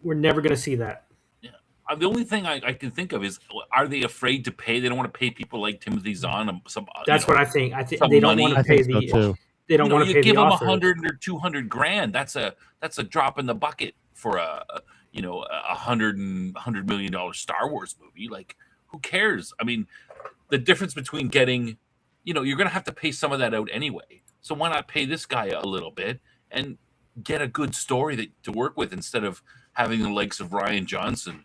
We're never going to see that.
Yeah. The only thing I can think of is, are they afraid to pay? They don't want to pay people like Timothy Zahn some.
That's what I think. I think they don't want to pay the. They don't want to pay
give
the
them
authors.
100 or 200 grand. That's a drop in the bucket for a $100 million Star Wars movie. Like, who cares? I mean, the difference between getting, you're going to have to pay some of that out anyway. So why not pay this guy a little bit and get a good story to work with, instead of having the likes of Rian Johnson,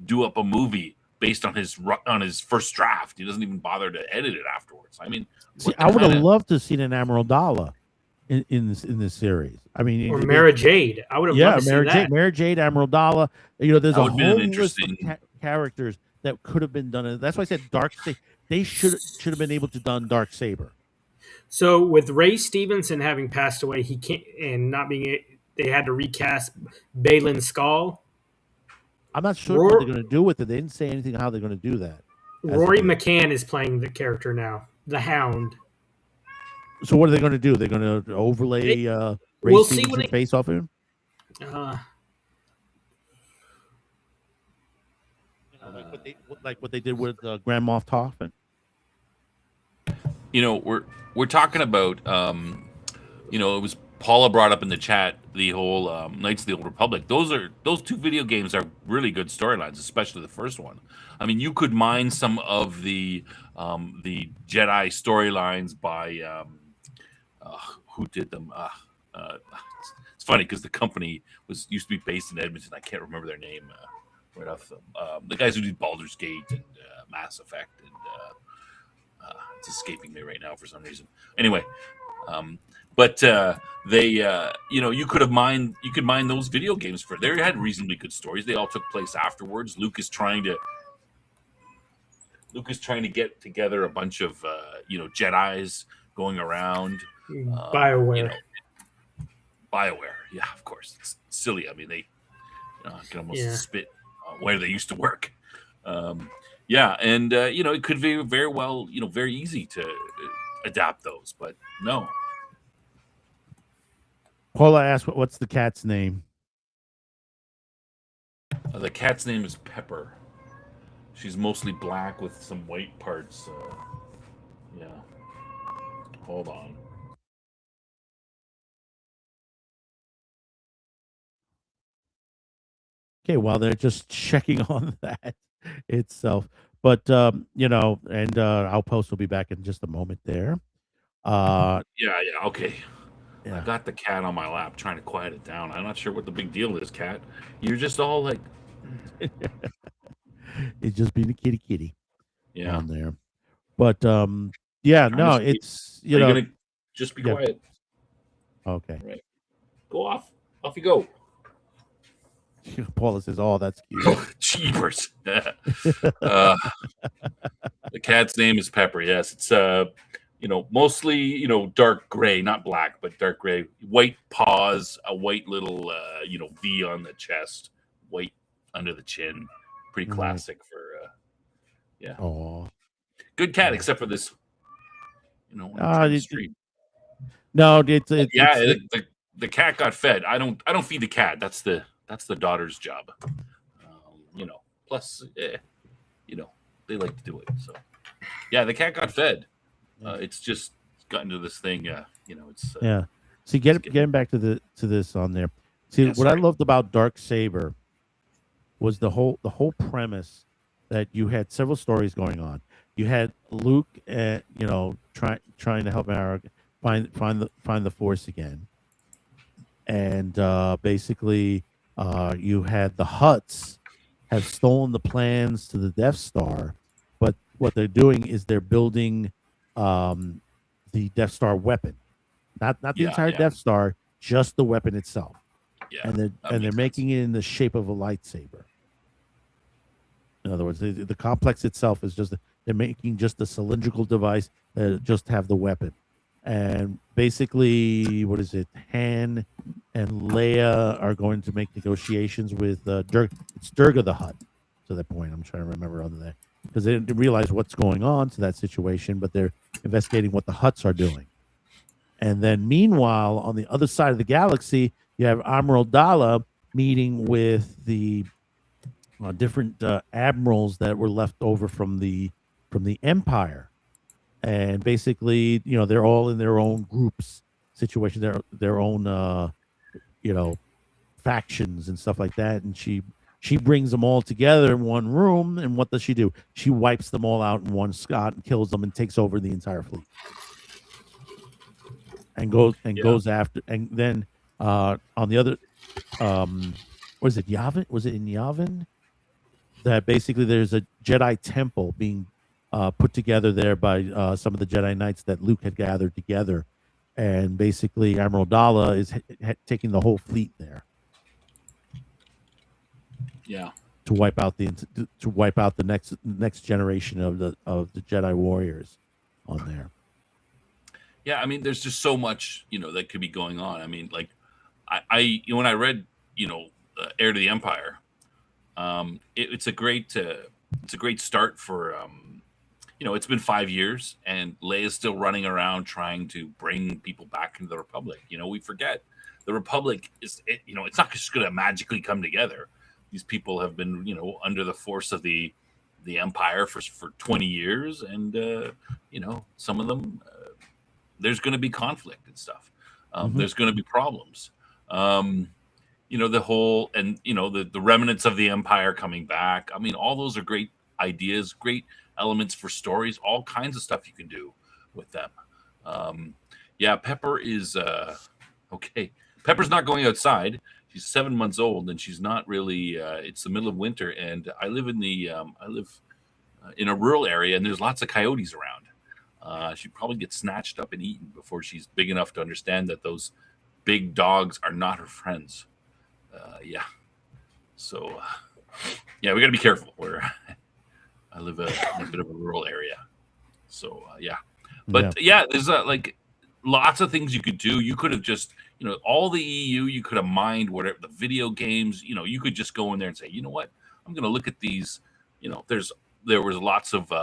do up a movie based on his first draft. He doesn't even bother to edit it afterwards. I mean,
I would have loved to have seen an Admiral Daala in this series. I mean,
or Mara Jade. I would have loved to see that.
Mara Jade, Admiral Daala. There's a whole list of characters that could have been done. That's why I said Darksaber. They should have been able to done Darksaber.
So with Ray Stevenson having passed away, he can't, and not being, they had to recast Baylan Skoll.
I'm not sure what they're going to do with it. They didn't say anything how they're going to do that.
Rory McCann is playing the character now, the Hound.
So what are they going to do? They're going to overlay Ray Stevenson's face off of him? Like what they did with Grand Moff Tarkin.
We're talking about it was Paula brought up in the chat the whole Knights of the Old Republic. Those two video games are really good storylines, especially the first one. I mean, you could mine some of the Jedi storylines by who did them. It's funny because the company used to be based in Edmonton. I can't remember their name right off the guys who did Baldur's Gate and Mass Effect, and it's escaping me right now for some reason. Anyway. But they, you could mine those video games they had reasonably good stories. They all took place afterwards. Luke is trying to get together a bunch of, Jedis going around.
BioWare.
BioWare. Yeah, of course. It's silly. I mean, they can almost spit where they used to work. And, it could be very well, very easy to adapt those, but no.
Paula asked, "What's the cat's name?"
The cat's name is Pepper. She's mostly black with some white parts. Hold on.
Okay, while they're just checking on that itself, but Our Post will be back in just a moment there.
Okay.
Yeah.
I got the cat on my lap trying to quiet it down. I'm not sure what the big deal is, cat. You're just all like...
It's just being a kitty
down
there. But, it's,
You're going to just be quiet.
Okay.
Right. Go off. Off you go.
Paula says, "Oh, that's cute."
Cheapers. The cat's name is Pepper. Yes, it's mostly dark gray, not black, but dark gray. White paws, a white little V on the chest, white under the chin. Pretty classic for yeah.
Oh,
Good cat, except for this. On the street.
No, it's
the cat got fed. I don't feed the cat. That's the daughter's job. Plus, they like to do it. So, yeah, the cat got fed. It's just gotten to this thing. It's
yeah. See, getting back to this on there. See, what I loved about Dark Saber was the whole premise that you had several stories going on. You had Luke, trying to help Mara find the Force again, and basically, you had the Hutts have stolen the plans to the Death Star, but what they're doing is they're building the Death Star weapon, not the entire Death Star, just the weapon itself.
Yeah,
and they're making it in the shape of a lightsaber. In other words, the complex itself is just they're making just a cylindrical device that just have the weapon. And basically, what is it? Han and Leia are going to make negotiations with it's Durga the Hutt. To that point, I'm trying to remember on there because they didn't realize what's going on to that situation, but they're investigating what the Hutts are doing. And then, meanwhile, on the other side of the galaxy, you have Admiral Dala meeting with the different admirals that were left over from the Empire. And basically, they're all in their own groups, situation, their own, factions and stuff like that. And she brings them all together in one room. And what does she do? She wipes them all out in one shot and kills them and takes over the entire fleet. And goes after. And then on the other, was it Yavin? Was it in Yavin? That basically there's a Jedi temple being put together there by some of the Jedi Knights that Luke had gathered together, and basically Admiral Dala is taking the whole fleet there.
Yeah,
to wipe out the next generation of the Jedi warriors on there.
Yeah, I mean, there's just so much that could be going on. I mean, like I when I read Heir to the Empire, it's a great start for. It's been 5 years, and Leia's still running around trying to bring people back into the Republic. We forget the Republic is, it's not just going to magically come together. These people have been, under the force of the Empire for 20 years, and some of them, there's going to be conflict and stuff. There's going to be problems. The whole and the remnants of the Empire coming back. I mean, all those are great ideas, great elements for stories, all kinds of stuff you can do with them. Pepper is okay. Pepper's not going outside. She's 7 months old, and she's not really. It's the middle of winter, and I live in in a rural area, and there's lots of coyotes around. She'd probably get snatched up and eaten before she's big enough to understand that those big dogs are not her friends. So we got to be careful. I live in a bit of a rural area, so But there's lots of things you could do. You could have just all the EU. You could have mined whatever the video games. You could just go in there and say, you know what, I'm going to look at these. There was lots of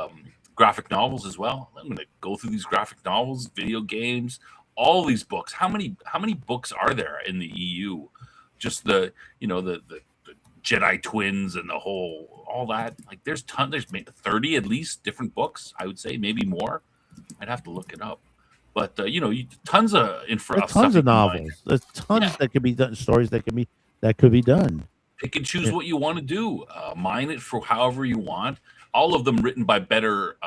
graphic novels as well. I'm going to go through these graphic novels, video games, all these books. How many books are there in the EU? Just the Jedi twins and all that. Like there's maybe 30 at least different books. I would say maybe more. I'd have to look it up. But tons of
tons of novels. There's tons that could be done. Stories that could be done.
Pick and choose what you want to do. Mine it for however you want. All of them written by better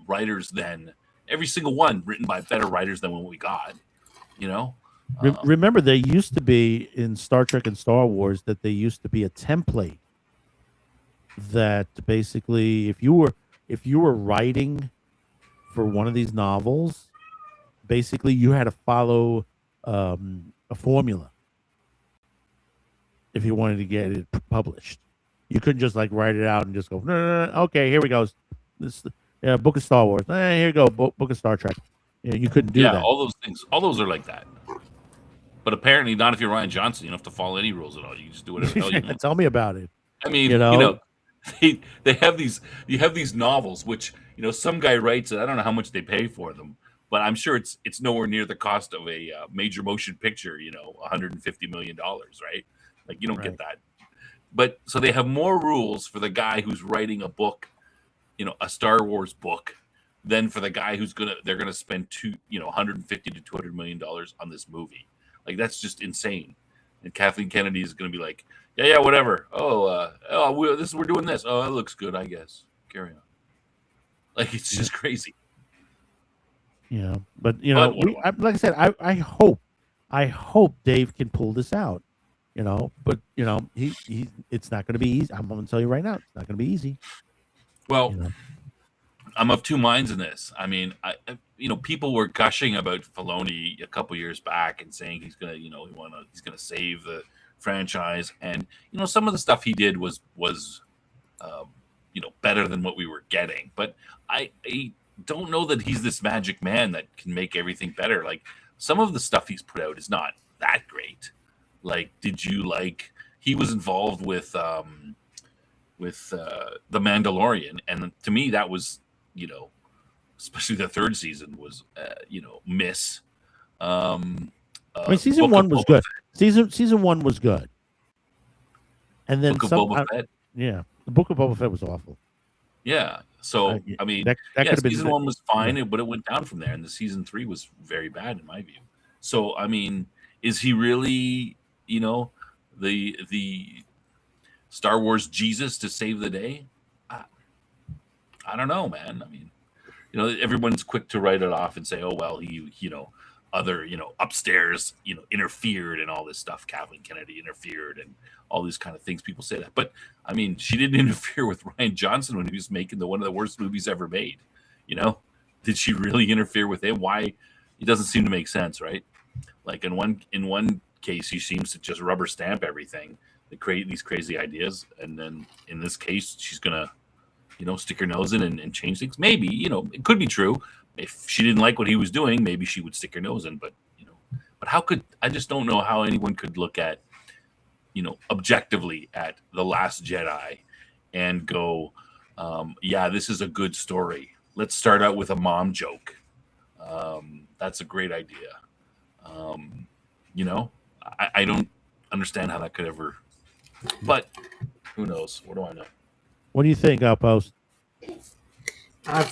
writers than every single one written by better writers than what we got.
Remember, there used to be in Star Trek and Star Wars that there used to be a template that basically, if you were writing for one of these novels, basically you had to follow a formula. if you wanted to get it published. You couldn't just like write it out and just go, no. Okay, here we go. This book of Star Wars. Here you go, book of Star Trek. You couldn't do that.
All those things, all those are like that. But apparently, not if you're Ryan Johnson. You don't have to follow any rules at all. You can just do whatever the hell you want.
Tell me about it.
I mean, they have these. You have these novels, which some guy writes. I don't know how much they pay for them, but I'm sure it's nowhere near the cost of a major motion picture. $150 million, right? Like you don't get that. But so they have more rules for the guy who's writing a book, a Star Wars book, than for the guy they're gonna spend $150 to $200 million on this movie. Like that's just insane. And Kathleen Kennedy is gonna be like, yeah, whatever. We're doing this. Oh, that looks good, I guess. Carry on. Like it's just crazy.
Yeah, but like I said, I hope Dave can pull this out. But he it's not going to be easy. I'm going to tell you right now, it's not going to be easy.
Well, I'm of two minds in this. I mean, people were gushing about Filoni a couple years back and saying he's going to, he's going to save the franchise, and some of the stuff he did was better than what we were getting. But I don't know that he's this magic man that can make everything better. Like some of the stuff he's put out is not that great. Like, did you like? He was involved with the Mandalorian, and to me that was especially the third season was miss.
Season one was good. Season one was good, and then
Book of Boba Fett.
Yeah, the Book of Boba Fett was awful.
Yeah, so I mean,
that could have been
season one was fine, but it went down from there, and the season 3 was very bad in my view. So I mean, is he really the Star Wars Jesus to save the day? I don't know, man. I mean, everyone's quick to write it off and say, oh well, he other upstairs interfered and all this stuff. Kathleen Kennedy interfered and all these kind of things. People say that, but I mean, she didn't interfere with Ryan Johnson when he was making one of the worst movies ever made. Did she really interfere with him? Why? It doesn't seem to make sense, right? Like in one case, he seems to just rubber stamp everything. They create these crazy ideas, and then in this case, she's gonna stick her nose in and change things. Maybe it could be true. If she didn't like what he was doing, maybe she would stick her nose in. But but I just don't know how anyone could look at objectively at The Last Jedi and go, yeah, this is a good story. Let's start out with a mom joke. That's a great idea. I don't understand how that could ever, but who knows? What do I know?
What do you think, Outpost?
I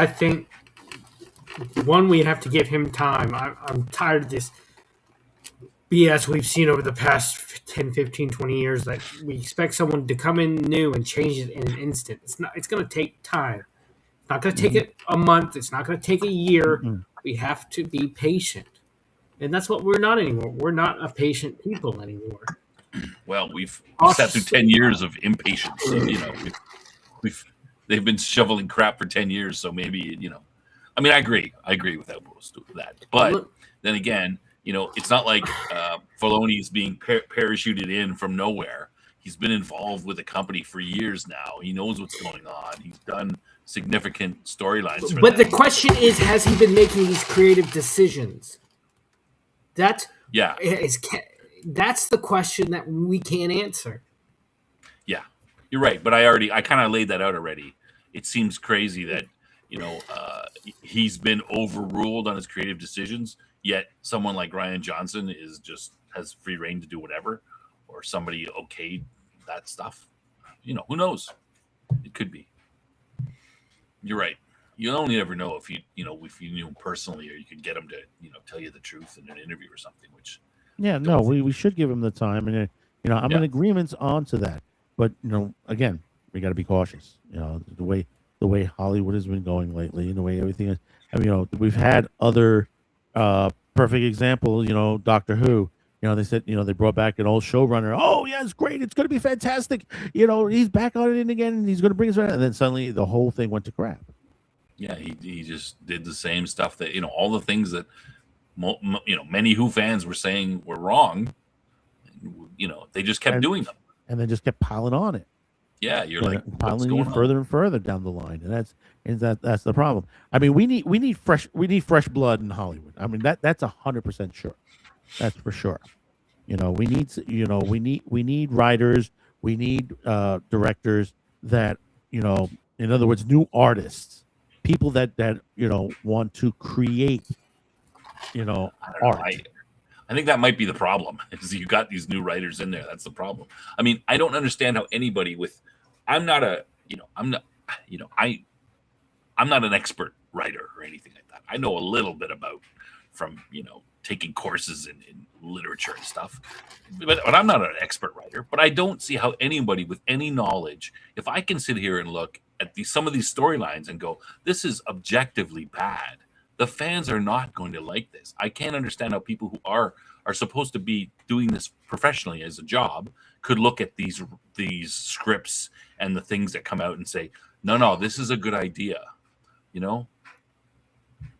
think we have to give him time. I'm tired of this BS we've seen over the past 10, 15, 20 years. That we expect someone to come in new and change it in an instant. It's going to take time. It's not going to take it a month. It's not going to take a year. Mm-hmm. We have to be patient. And that's what we're not anymore. We're not a patient people anymore.
Well, we've sat through 10 years of impatience. They've been shoveling crap for 10 years. So maybe, I mean, I agree with that. But then again, it's not like Filoni is being parachuted in from nowhere. He's been involved with the company for years now. He knows what's going on. He's done significant storylines.
But the question is, has he been making these creative decisions? That's the question that we can't answer.
Yeah, you're right. But I kind of laid that out already. It seems crazy that he's been overruled on his creative decisions, yet someone like Ryan Johnson has free reign to do whatever, or somebody okayed that stuff. Who knows? It could be. You're right. You only ever know if you knew him personally, or you could get him to tell you the truth in an interview or something. Which
we should give him the time, and I'm in agreement onto that. But again, we got to be cautious. The way Hollywood has been going lately, and the way everything is. I mean, we've had other perfect examples. Doctor Who. They said they brought back an old showrunner. Oh yeah, it's great. It's going to be fantastic. He's back on it again, and he's going to bring us back. And then suddenly the whole thing went to crap.
Yeah, he just did the same stuff that all the things that many Who fans were saying were wrong. they just kept
And-
doing them.
and then just kept piling on it.
Yeah, you're like, what's
piling
going
it
on?
further and further down the line, and that's the problem. I mean, we need fresh blood in Hollywood. I mean, that's 100% sure. That's for sure. We need writers, we need directors that, in other words, new artists, people that want to create,
I don't know.
art.
I think that might be the problem. Is you got these new writers in there. That's the problem. I mean, I don't understand how anybody I'm not an expert writer or anything like that. I know a little bit from taking courses in literature and stuff, but I'm not an expert writer. But I don't see how anybody with any knowledge, if I can sit here and look at some of these storylines and go, this is objectively bad, the fans are not going to like this. I can't understand how people who are supposed to be doing this professionally as a job could look at these scripts and the things that come out and say, no, this is a good idea.
Well,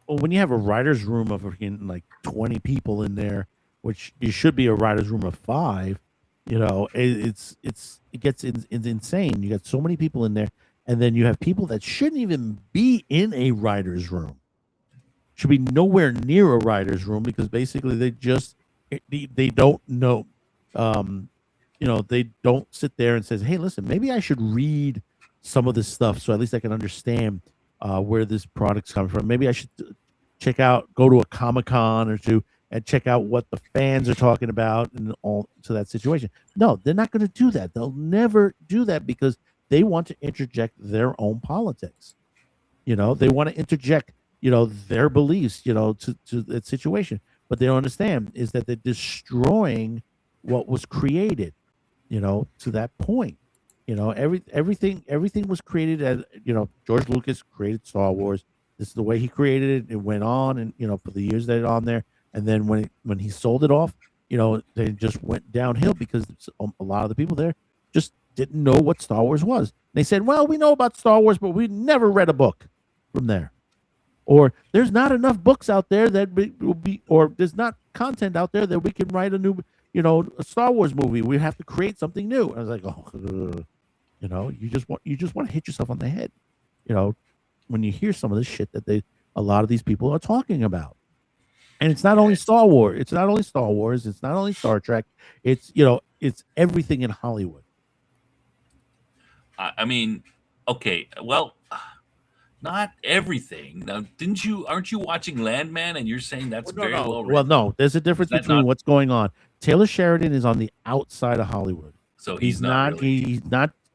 when you have a writer's room of like 20 people in there, which you should be a writer's room of 5, it gets it's insane. You got so many people in there, and then you have people that shouldn't even be in a writer's room. Should be nowhere near a writer's room, because basically they don't know. They don't sit there and says, hey, listen, maybe I should read some of this stuff so at least I can understand where this product's coming from. Maybe I should go to a Comic-Con or two and check out what the fans are talking about and all to that situation. No, they're not going to do that. They'll never do that, because they want to interject their own politics. They want to interject, their beliefs, to that situation. What they don't understand is that they're destroying what was created, to that point. Everything was created as, George Lucas created Star Wars. This is the way he created it. It went on, and for the years that it's on there. And then when he sold it off, they just went downhill, because a lot of the people there just didn't know what Star Wars was. They said, well, we know about Star Wars, but we never read a book from there. Or there's not enough books out there that will be, or there's not content out there that we can write a new, a Star Wars movie. We have to create something new. I was like, you just want to hit yourself on the head, when you hear some of this shit that a lot of these people are talking about. And it's not only Star Wars. It's not only Star Wars. It's not only Star Trek. It's it's everything in Hollywood.
I mean, okay, well, not everything. Now, aren't you watching Landman, and you're saying that's very well written?
Well, no, there's a difference between what's going on. Taylor Sheridan is on the outside of Hollywood.
So he's not really...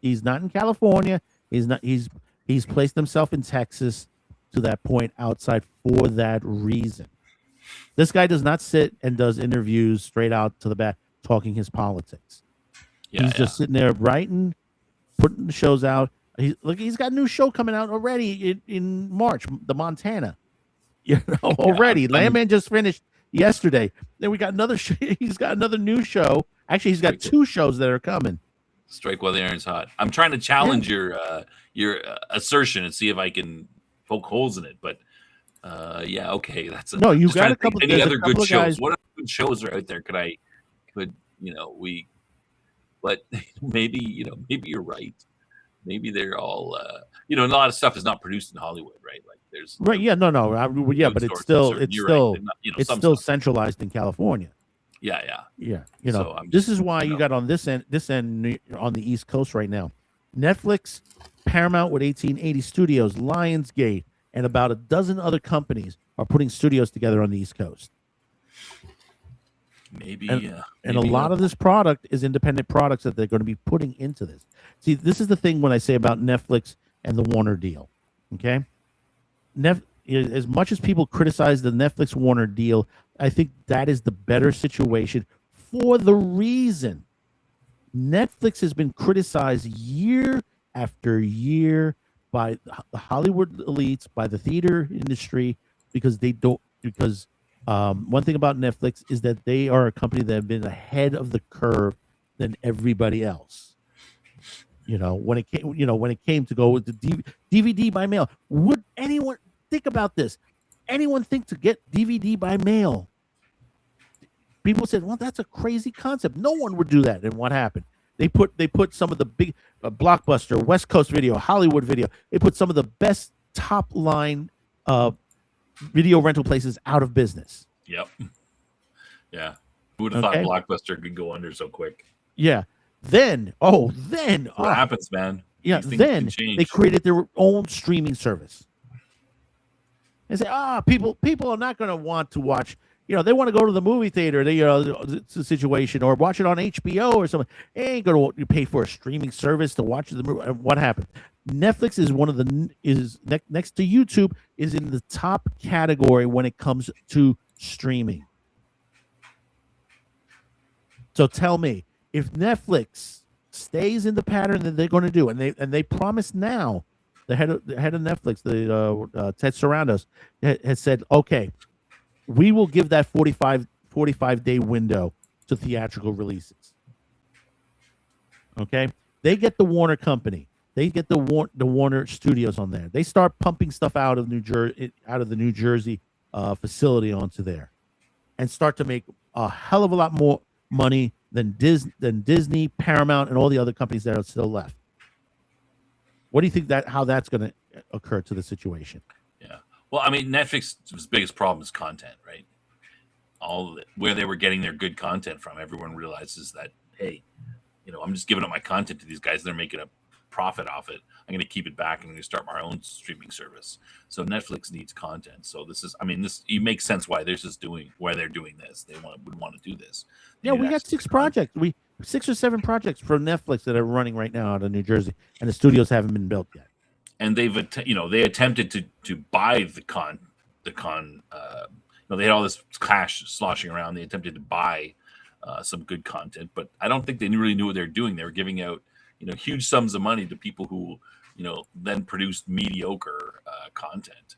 he's not in California. He's placed himself in Texas to that point outside for that reason. This guy does not sit and does interviews straight out to the back talking his politics. He's just sitting there writing, putting the shows out. He's got a new show coming out already in March, the Montana. Already. Landman just finished yesterday. Then we got another. He's got another new show. Actually, he's got 2 shows that are coming.
Strike while the iron's hot. I'm trying to challenge your assertion and see if I can poke holes in it. But okay, that's
no. You got a couple.
Any other good shows? What other good shows are out there? But maybe you're right. Maybe they're all, a lot of stuff is not produced in Hollywood, right? Like there's
right. Yeah, no. But it's still centralized in California.
Yeah.
So this is why you got on this end on the East Coast right now. Netflix, Paramount with 1880 Studios, Lionsgate, and about a dozen other companies are putting studios together on the East Coast.
Maybe,
and a lot of this product is independent products that they're going to be putting into this. See, this is the thing when I say about Netflix and the Warner deal. Okay, as much as people criticize the Netflix Warner deal, I think that is the better situation for the reason Netflix has been criticized year after year by the Hollywood elites, by the theater industry, because one thing about Netflix is that they are a company that have been ahead of the curve than everybody else. When it came to go with the DVD by mail, would anyone think about this? Anyone think to get DVD by mail? people said, well, that's a crazy concept. No one would do that. And what happened? They put some of the big Blockbuster, West Coast Video, Hollywood Video. They put some of the best top line video rental places out of business.
Yep. Yeah. Who would have thought Blockbuster could go under so quick?
Yeah. Then
what happens, man?
Yeah. Then they created their own streaming service. They say, people are not going to want to watch. They want to go to the movie theater. It's a situation, or watch it on HBO or something. They ain't going to pay for a streaming service to watch the movie. What happened? Netflix is next to YouTube is in the top category when it comes to streaming. So tell me, if Netflix stays in the pattern that they're going to do, and they promise now, the head of Netflix, Ted Sarandos, has said, okay, we will give that 45-day window to theatrical releases. Okay, they get the Warner Company, they get the Warner Studios on there. They start pumping stuff out of the New Jersey facility onto there, and start to make a hell of a lot more money than Disney, Paramount, and all the other companies that are still left. What do you think how that's going to occur to the situation?
Yeah. Well, I mean, Netflix's biggest problem is content, right? Where they were getting their good content from, everyone realizes that, hey, I'm just giving up my content to these guys. They're making a profit off it. I'm going to keep it back. I'm going to start my own streaming service. So Netflix needs content. So it makes sense why they're doing this. They would want to do this.
Yeah, we got 6 projects. 6 or 7 projects from Netflix that are running right now out of New Jersey, and the studios haven't been built yet.
And they attempted to buy the con. They had all this cash sloshing around. They attempted to buy some good content, but I don't think they really knew what they were doing. They were giving out huge sums of money to people who then produced mediocre content.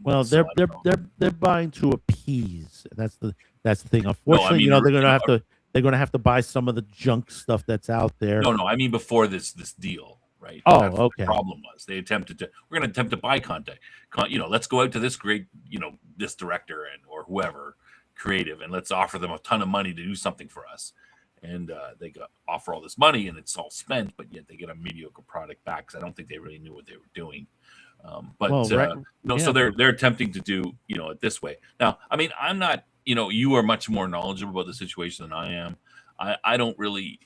Well, they're buying to appease. That's the thing. Unfortunately, they're going to have to buy some of the junk stuff that's out there.
No, I mean before this deal, right?
Oh,
that's
okay.
The problem was we're going to attempt to buy content. Let's go out to this great, this director or whoever creative, and let's offer them a ton of money to do something for us. And they offer all this money, and it's all spent, but yet they get a mediocre product back because I don't think they really knew what they were doing. So they're attempting to do it this way. Now, I mean, I'm not. You are much more knowledgeable about the situation than I am. I don't really,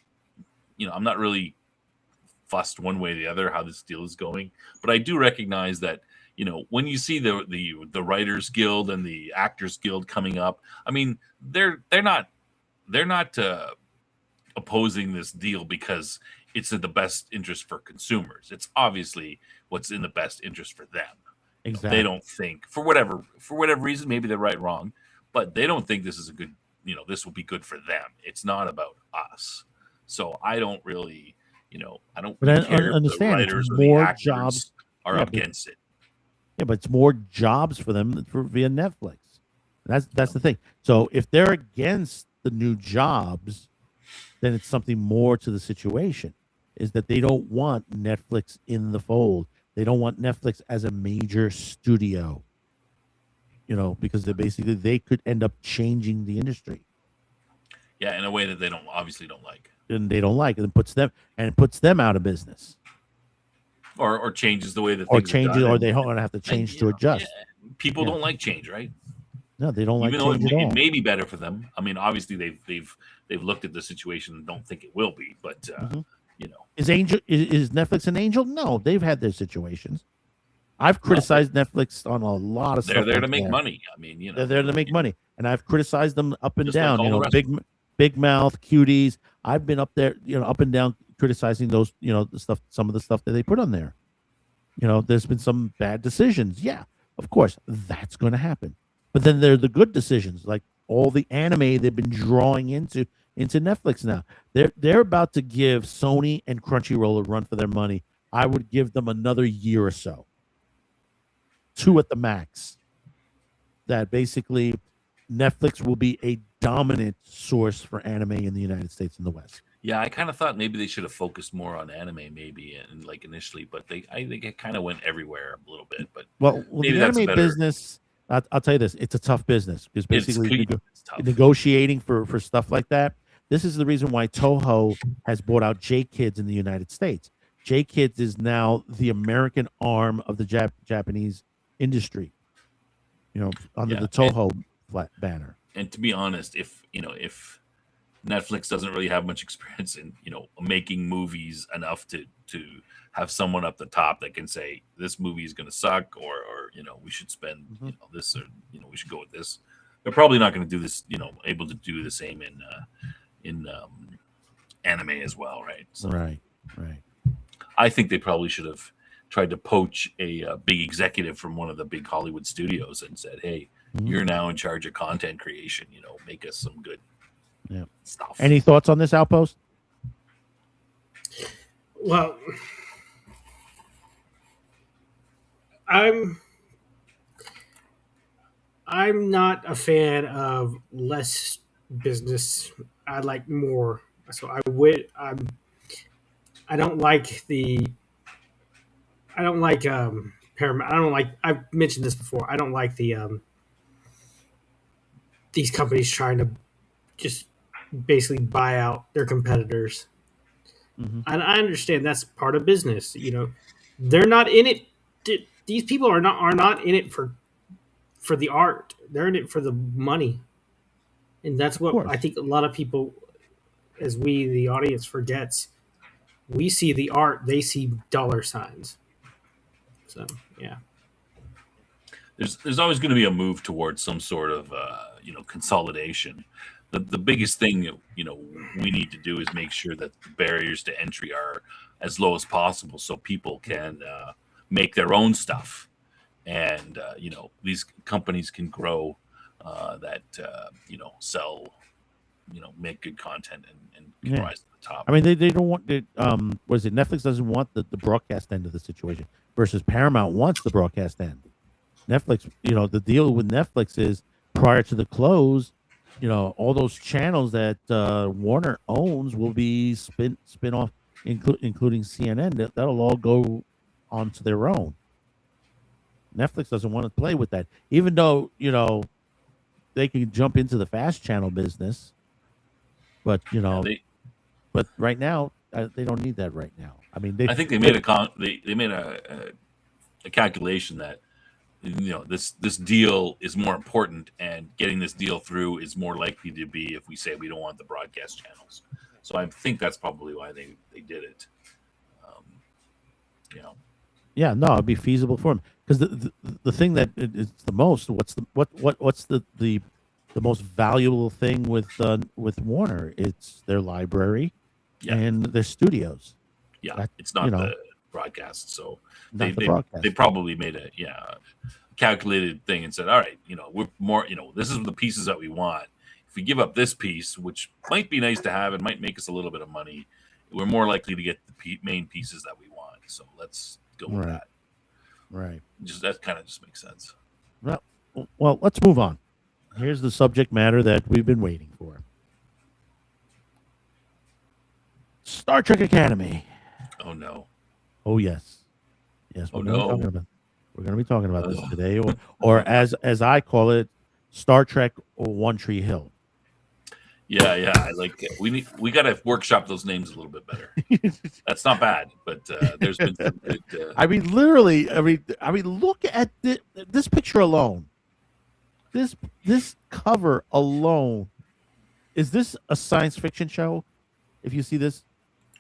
I'm not really fussed one way or the other how this deal is going, but I do recognize that when you see the Writers Guild and the Actors Guild coming up, I mean they're not opposing this deal because it's in the best interest for consumers. It's obviously what's in the best interest for them.
Exactly.
They don't think for whatever reason, maybe they're right, wrong, but they don't think this is a good, this will be good for them. It's not about us. So I don't really, I don't
care
if the writers or the actors are against it.
Yeah, but it's more jobs for them via Netflix. That's the thing. So if they're against the new jobs, then it's something more to the situation, is that they don't want Netflix in the fold. They don't want Netflix as a major studio, because they could end up changing the industry.
Yeah, in a way that they obviously don't like.
And they don't like it, and puts them out of business.
Or changes the way that
things are done. Or they have to change to adjust.
Yeah, people don't like change, right?
No, they don't
Even
like change at all.
It may be better for them. I mean, obviously they've looked at the situation and don't think it will be, but
Is Netflix an angel? No, they've had their situations. I've criticized Netflix on a lot of stuff.
They're there to make money. I mean,
they're there to make money, and I've criticized them up and down.
Like
big mouth, cuties. I've been up there, up and down, criticizing those, the stuff, some of the stuff that they put on there. There's been some bad decisions. Yeah, of course, that's going to happen. But then there are the good decisions, like all the anime they've been drawing into Netflix now. They're about to give Sony and Crunchyroll a run for their money. I would give them another year or so, 2 at the max. That basically Netflix will be a dominant source for anime in the United States and the West.
Yeah, I kind of thought maybe they should have focused more on anime, maybe, and like initially, but I think it kind of went everywhere a little bit. But
well the anime business I'll tell you this: it's a tough business because basically
It's tough.
negotiating for stuff like that. This is the reason why Toho has bought out J Kids in the United States. J Kids is now the American arm of the Japanese industry. Under
Yeah,
the Toho flat banner.
And to be honest, if Netflix doesn't really have much experience in making movies enough to have someone up the top that can say this movie is going to suck, or we should spend this, or we should go with this, they're probably not going to do this. Able to do the same in anime as well, right? So
Right.
I think they probably should have tried to poach a big executive from one of the big Hollywood studios and said, "Hey, you're now in charge of content creation. Make us some good stuff."
Any thoughts on this, Outpost?
Well, I'm not a fan of less business. I like more. So I don't like Paramount. I don't like. I've mentioned this before. I don't like these companies trying to just basically buy out their competitors.
Mm-hmm.
And I understand that's part of business. They're not in it. These people are not in it for the art. They're in it for the money, and that's what I think a lot of people, as we the audience, forgets. We see the art; they see dollar signs. So yeah.
There's always going to be a move towards some sort of consolidation. The biggest thing we need to do is make sure that the barriers to entry are as low as possible, so people can make their own stuff, and these companies can grow, that sell, make good content and rise to the top.
I mean, they don't want it. Was it Netflix doesn't want the broadcast end of the situation versus Paramount wants the broadcast end. Netflix, the deal with Netflix is prior to the close, all those channels that Warner owns will be spin off, including CNN. That'll all go onto their own. Netflix doesn't want to play with that, even though they can jump into the fast channel business, but but right now they don't need that right now. I mean,
I think they made a calculation that this deal is more important, and getting this deal through is more likely to be if we say we don't want the broadcast channels. So I think that's probably why they did it.
Yeah, no, it'd be feasible for them because the thing that is the most what's the most valuable thing with Warner? It's their library and their studios.
Yeah, it's not the broadcast. So they
broadcast.
probably made a calculated thing and said, all right, we're more, this is the pieces that we want. If we give up this piece, which might be nice to have, it might make us a little bit of money, we're more likely to get the main pieces that we want. So let's go with that.
Right.
That kind of just makes sense.
Well, let's move on. Here's the subject matter that we've been waiting for. Star Trek Academy.
Oh no.
Oh yes. Yes.
Oh no.
We're going to be talking about this today, or as I call it, Star Trek One Tree Hill.
Yeah. I like it. We got to workshop those names a little bit better. That's not bad, but there's been some good.
I mean, literally. I mean, look at this picture alone. This cover alone. Is this a science fiction show? If you see this,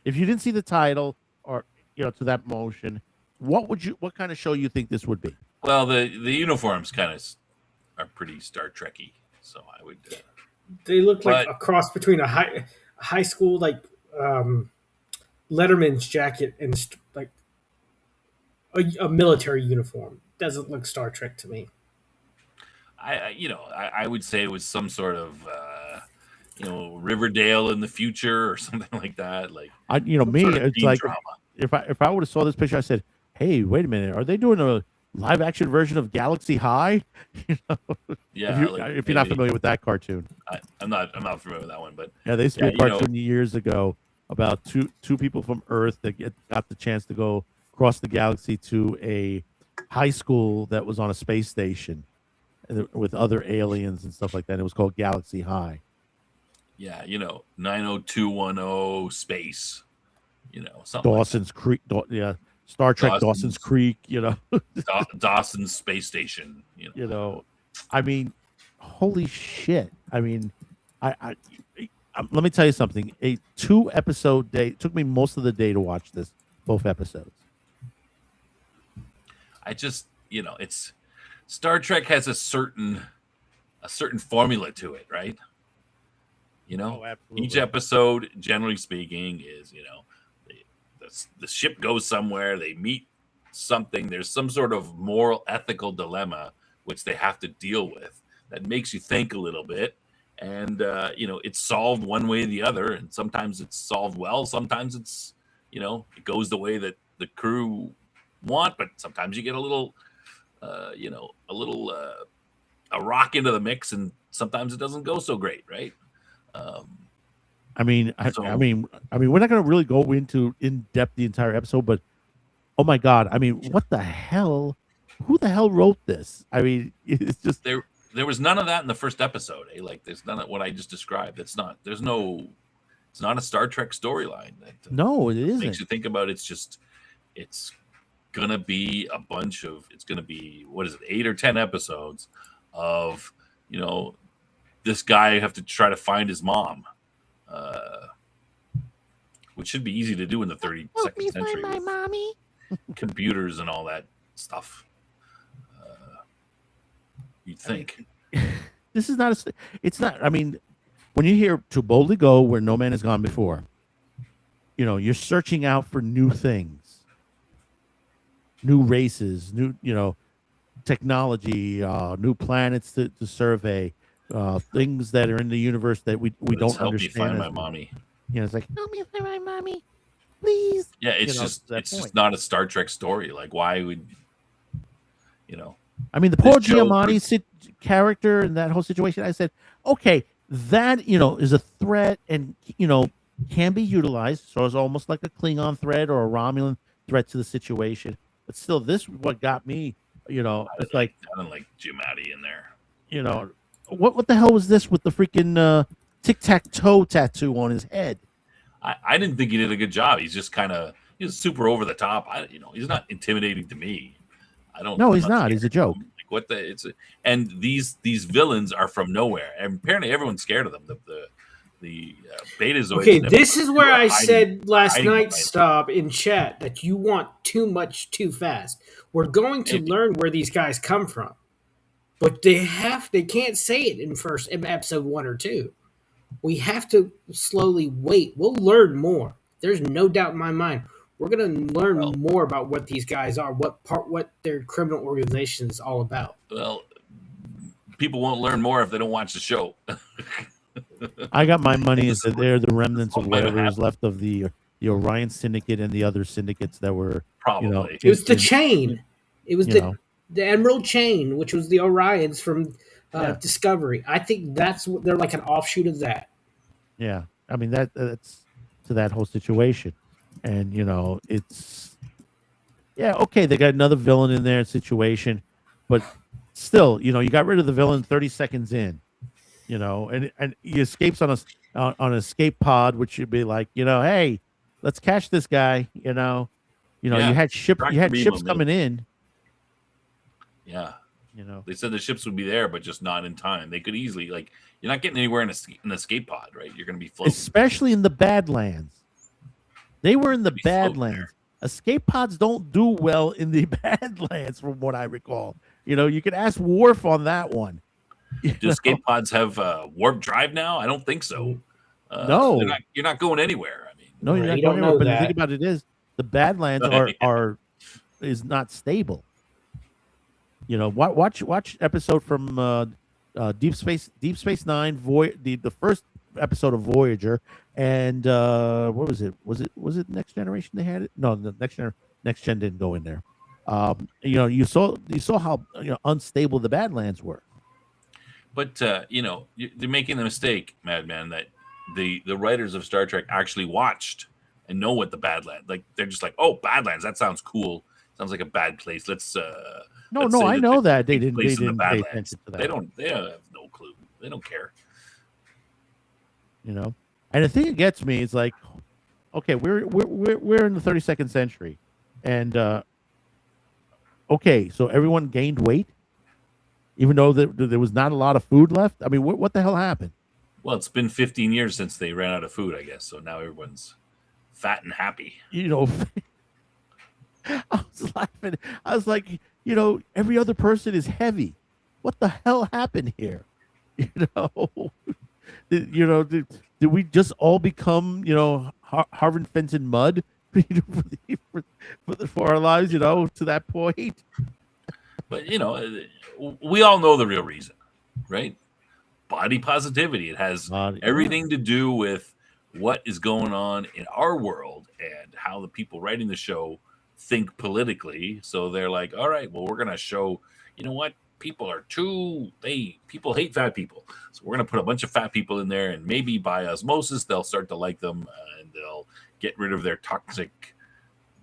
if you didn't see the title or to that motion, what kind of show you think this would be?
Well, the uniforms kind of are pretty Star Trekky, so I would.
They look like a cross between a high school Letterman's jacket and like a military uniform. Doesn't look Star Trek to me.
I would say it was some sort of Riverdale in the future or something like that. Like
it's like
drama.
if I would have saw this picture, I said, "Hey, wait a minute, are they doing a live action version of Galaxy High?"
Yeah,
if you're not familiar with that cartoon,
I'm not familiar with that one, but
yeah, they used to be a cartoon years ago about two people from Earth that got the chance to go across the galaxy to a high school that was on a space station, with other aliens and stuff like that. It was called Galaxy High.
Yeah, 90210 space. Something
Dawson's Creek. Yeah, Star Trek Dawson's Creek.
Dawson's space station.
I mean, holy shit. I mean, let me tell you something. A 2-episode day took me most of the day to watch both episodes.
I just, it's Star Trek has a certain formula to it, right? Each episode, generally speaking, is the ship goes somewhere, they meet something, there's some sort of moral, ethical dilemma which they have to deal with that makes you think a little bit, and it's solved one way or the other, and sometimes it's solved well, sometimes it's it goes the way that the crew want, but sometimes you get a little a rock into the mix, and sometimes it doesn't go so great, right?
I mean, we're not going to really go into in depth the entire episode, but oh my god, I mean, what the hell? Who the hell wrote this? I mean, it's just
there was none of that in the first episode. Like, there's none of what I just described. It's not a Star Trek storyline.
No, it isn't.
Makes you think about it's gonna be it's gonna be, what is it, 8 or 10 episodes of this guy have to try to find his mom, which should be easy to do in the 32nd century with
mommy.
computers and all that stuff. You'd think.
This is not it's not. I mean, when you hear "To Boldly Go Where No Man Has Gone Before," you're searching out for new things, new races, new technology, new planets to survey, things that are in the universe that we don't understand.
Help me find my mommy.
It's like, help me find my mommy, please.
Yeah, it's just not a Star Trek story. Like, why would
I mean, the Paul Giamatti character in that whole situation, I said, okay, that, is a threat and, can be utilized. So it's almost like a Klingon threat or a Romulan threat to the situation. But still, this is what got me, it's like.
I don't like Giamatti in there.
What the hell was this with the freaking tic-tac-toe tattoo on his head?
I didn't think he did a good job. He's just he's super over the top. He's not intimidating to me.
No, he's not. He's a joke.
Like and these villains are from nowhere, and apparently everyone's scared of them. The Betazoids.
Okay, this is where I said last night, Stop, in chat, that you want too much too fast. We're going to learn where these guys come from, but they can't say it in episode 1 or 2. We have to slowly wait. We'll learn more. There's no doubt in my mind. We're going to learn more about what these guys are, what their criminal organization is all about.
Well, people won't learn more if they don't watch the show.
I got my money is that they're the remnants of whatever is left of the Orion Syndicate and the other syndicates that were
probably.
It was the chain. It was the Emerald Chain, which was the Orions from Discovery. I think they're like an offshoot of that.
Yeah, I mean that's to that whole situation. And it's okay. They got another villain in their situation, but still, you got rid of the villain 30 seconds in, and he escapes on an escape pod, which should be like, hey, let's catch this guy. You had ships coming in.
Yeah, they said the ships would be there, but just not in time. They could easily you're not getting anywhere in an escape pod, right? You're going to be floating,
especially in the Badlands. They were in the Badlands. Escape pods don't do well in the Badlands, from what I recall. You could ask Worf on that one.
Do escape pods have warp drive now? I don't think so.
No,
you're not going anywhere. I mean,
no, you're not going anywhere. But the thing about it is, the Badlands is not stable. Watch episode from Deep Space Nine, the first episode of Voyager, and what was it? Was it Next Generation? They had it. No, the Next Gen didn't go in there. You saw how unstable the Badlands were.
But they're making the mistake, Madman, that the writers of Star Trek actually watched and know what the Badlands, like they're just like, oh, Badlands, that sounds cool. Sounds like a bad place. Let's
No,
Let's
no,
say
I
that
know that they
takes
didn't. They
place in the
didn't pay
Badlands.
attention to that.
They have no clue. They don't care.
You know, and the thing that gets me is like, okay, we're in the 32nd century, and okay, so everyone gained weight, even though there was not a lot of food left. I mean, what the hell happened?
Well, it's been 15 years since they ran out of food, I guess. So now everyone's fat and happy.
You know, I was laughing. I was like, you know, every other person is heavy. What the hell happened here? You know, did we just all become, you know, Harvard Fenton mud for our lives, you know, to that point?
But, you know, we all know the real reason, right? Body positivity. It has everything to do with what is going on in our world and how the people writing the show think politically. So they're like, all right, well, we're going to show, you know what? People hate fat people. So we're going to put a bunch of fat people in there, and maybe by osmosis, they'll start to like them and they'll get rid of their toxic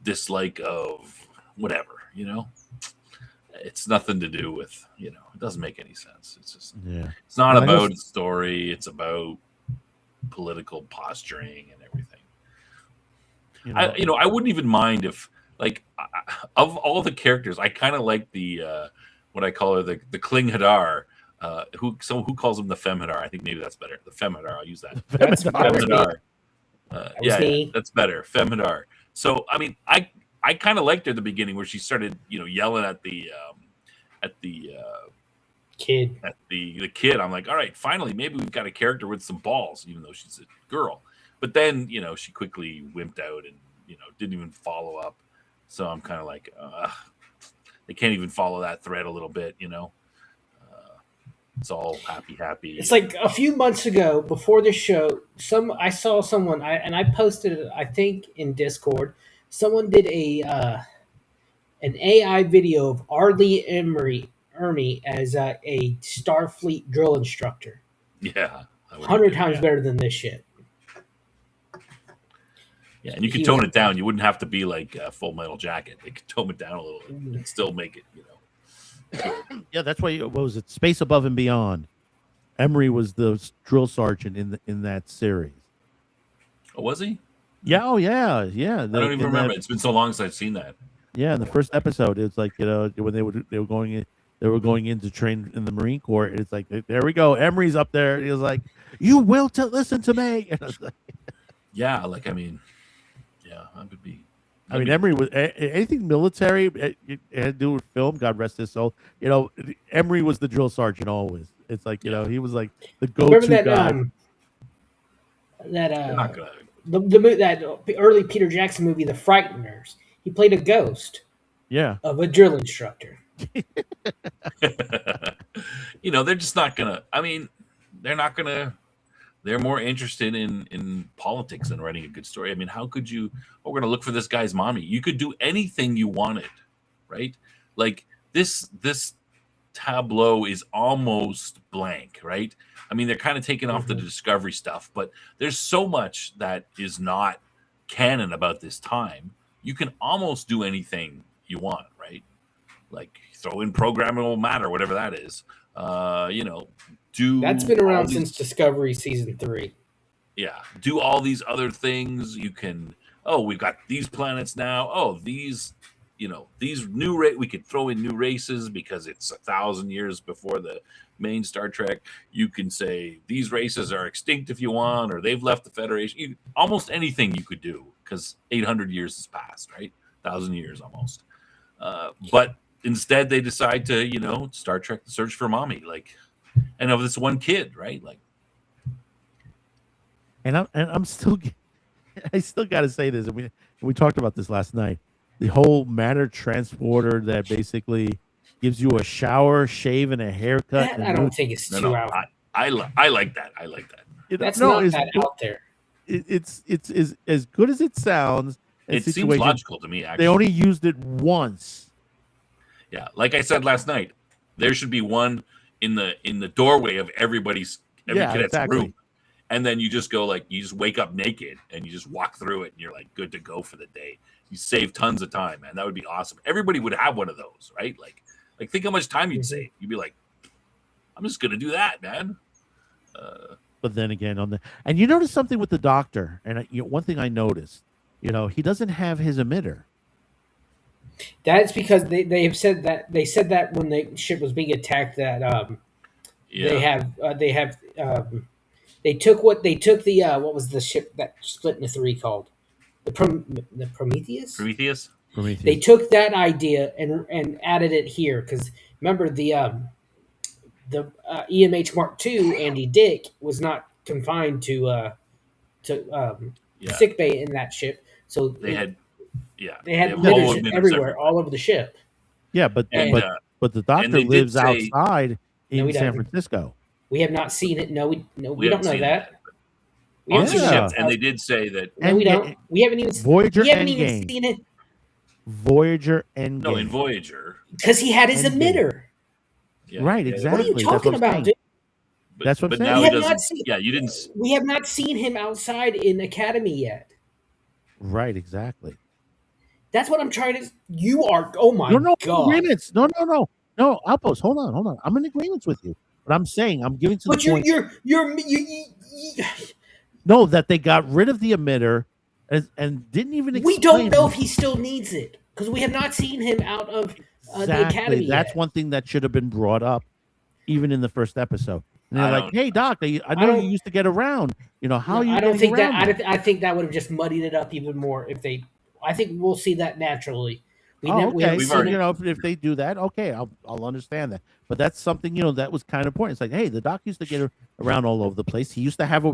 dislike of whatever, you know? It's nothing to do with, you know, it doesn't make any sense. It's just, it's not about a story. It's about political posturing and everything. I wouldn't even mind if, like, of all the characters, I kind of like the, what I call her, the Kling Hadar, who calls him the Fem Hadar. I think maybe that's better. The Fem Hadar. I'll use that.
That's
Fem Hadar. Yeah, that's better. Fem Hadar. So, I mean, I kind of liked her at the beginning where she started, you know, yelling at the
kid.
At the kid. I'm like, all right, finally, maybe we've got a character with some balls, even though she's a girl. But then, you know, she quickly wimped out and, you know, didn't even follow up. So I'm kind of like, they can't even follow that thread a little bit, you know. It's all happy.
It's like a few months ago, before the show, I saw someone, and I posted it, I think, in Discord. Someone did an AI video of Arlie Ermy as a Starfleet drill instructor.
Yeah,
100 times better than this shit.
Yeah, and you could tone it down. You wouldn't have to be like Full Metal Jacket. They could tone it down a little and still make it, you know.
Yeah, that's why. What was it? Space Above and Beyond. Emery was the drill sergeant in that series.
Oh, was he?
Yeah. Oh, yeah.
I don't even remember. It's been so long since I've seen that.
Yeah, in the first episode, it's like, you know, when they were going in to train in the Marine Corps. It's like, there we go. Emery's up there. He was like, "You will listen to me." And I was like,
yeah, like, I mean, yeah, that would be.
I mean, Emery was anything military. It had to do with film. God rest his soul. You know, Emery was the drill sergeant always. It's like, you know, he was like the go-to guy.
That early Peter Jackson movie, The Frighteners. He played a ghost.
Yeah.
Of a drill instructor.
You know, they're just not gonna. I mean, they're not gonna. They're more interested in politics than writing a good story. I mean, how could you? Oh, we're gonna look for this guy's mommy. You could do anything you wanted, right? Like this tableau is almost blank, right? I mean, they're kind of taking off the Discovery stuff, but there's so much that is not canon about this time. You can almost do anything you want, right? Like throw in programmable matter, whatever that is. You know.
That's been around since Discovery season 3.
Yeah, do all these other things. You can. Oh, we've got these planets now. Oh, these, you know, these new we could throw in new races because it's 1,000 years before the main Star Trek. You can say these races are extinct if you want, or they've left the Federation. Almost anything you could do because 800 years has passed, right? 1,000 years almost. But instead, they decide to, you know, Star Trek: The Search for Mommy, like. And of this one kid, right? Like,
and I'm still, I still got to say this. And we talked about this last night. The whole matter transporter that basically gives you a shower, shave, and a haircut.
I don't think it's too out.
I like that. I like that.
That's not that out there.
It's as good as it sounds.
It seems logical to me. Actually,
they only used it once.
Yeah, like I said last night, there should be one in the doorway of every cadet's room, and then you just go like you just wake up naked and you just walk through it and you're like good to go for the day. You save tons of time, man. That would be awesome. Everybody would have one of those, right? Like Like, think how much time you'd
Mhm.
save. You'd be like, I'm just gonna do that, man.
But then again, and you notice something with the Doctor, and one thing I noticed, he doesn't have his emitter.
That's because they said that when the ship was being attacked that
Yeah,
they took the what was the ship that split into three called the Prometheus.
Prometheus.
They
Prometheus.
took that idea and added it here because remember the EMH Mark II Andy Dick was not confined to
Yeah,
sick bay in that ship, so
they had. Yeah,
they had
have
litters
all emitters
everywhere, all over the ship.
Yeah, but
And
And
but the Doctor
they did
lives
say-
outside
No,
in
he
San
doesn't.
Francisco.
we have not seen it. No, we don't
haven't
know
seen
that.
it
We
on
haven't
the
seen
Yeah.
ship, and they did say that.
No, we
Endgame-
don't. We haven't even.
Voyager
we haven't
Endgame.
even seen it
Voyager Endgame.
No, in Voyager.
because he had his
Endgame.
emitter.
Yeah,
Right,
yeah,
exactly.
What are you
That's
talking
what I'm
about,
saying.
dude?
But,
That's what I'm
but
saying.
now
We
he
have not
doesn't.
seen-
Yeah, you didn't.
We have not seen him outside in Academy yet.
Right, exactly.
That's what I'm trying to. You are. Oh my
No,
god!
agreements. No. Outpost. Hold on. I'm in agreements with you. But I'm saying I'm giving to
But
the point. No, that they got rid of the emitter and didn't even
we
explain.
don't know if he still needs it because we have not seen him out of the
Exactly.
Academy
That's
yet.
one thing that should have been brought up, even in the first episode. And they're
I
like,
don't-
"Hey, Doc, I
I
know
don't-
you used to get around. How are you
I don't
getting
think
around
that.
now?"
I think that would have just muddied it up even more if they. I think we'll see that naturally. We
Oh,
we
okay.
haven't
We've
seen
already-
it.
If they do that, okay, I'll understand that. But that's something that was kind of important. It's like, hey, the Doc used to get around all over the place. He used to have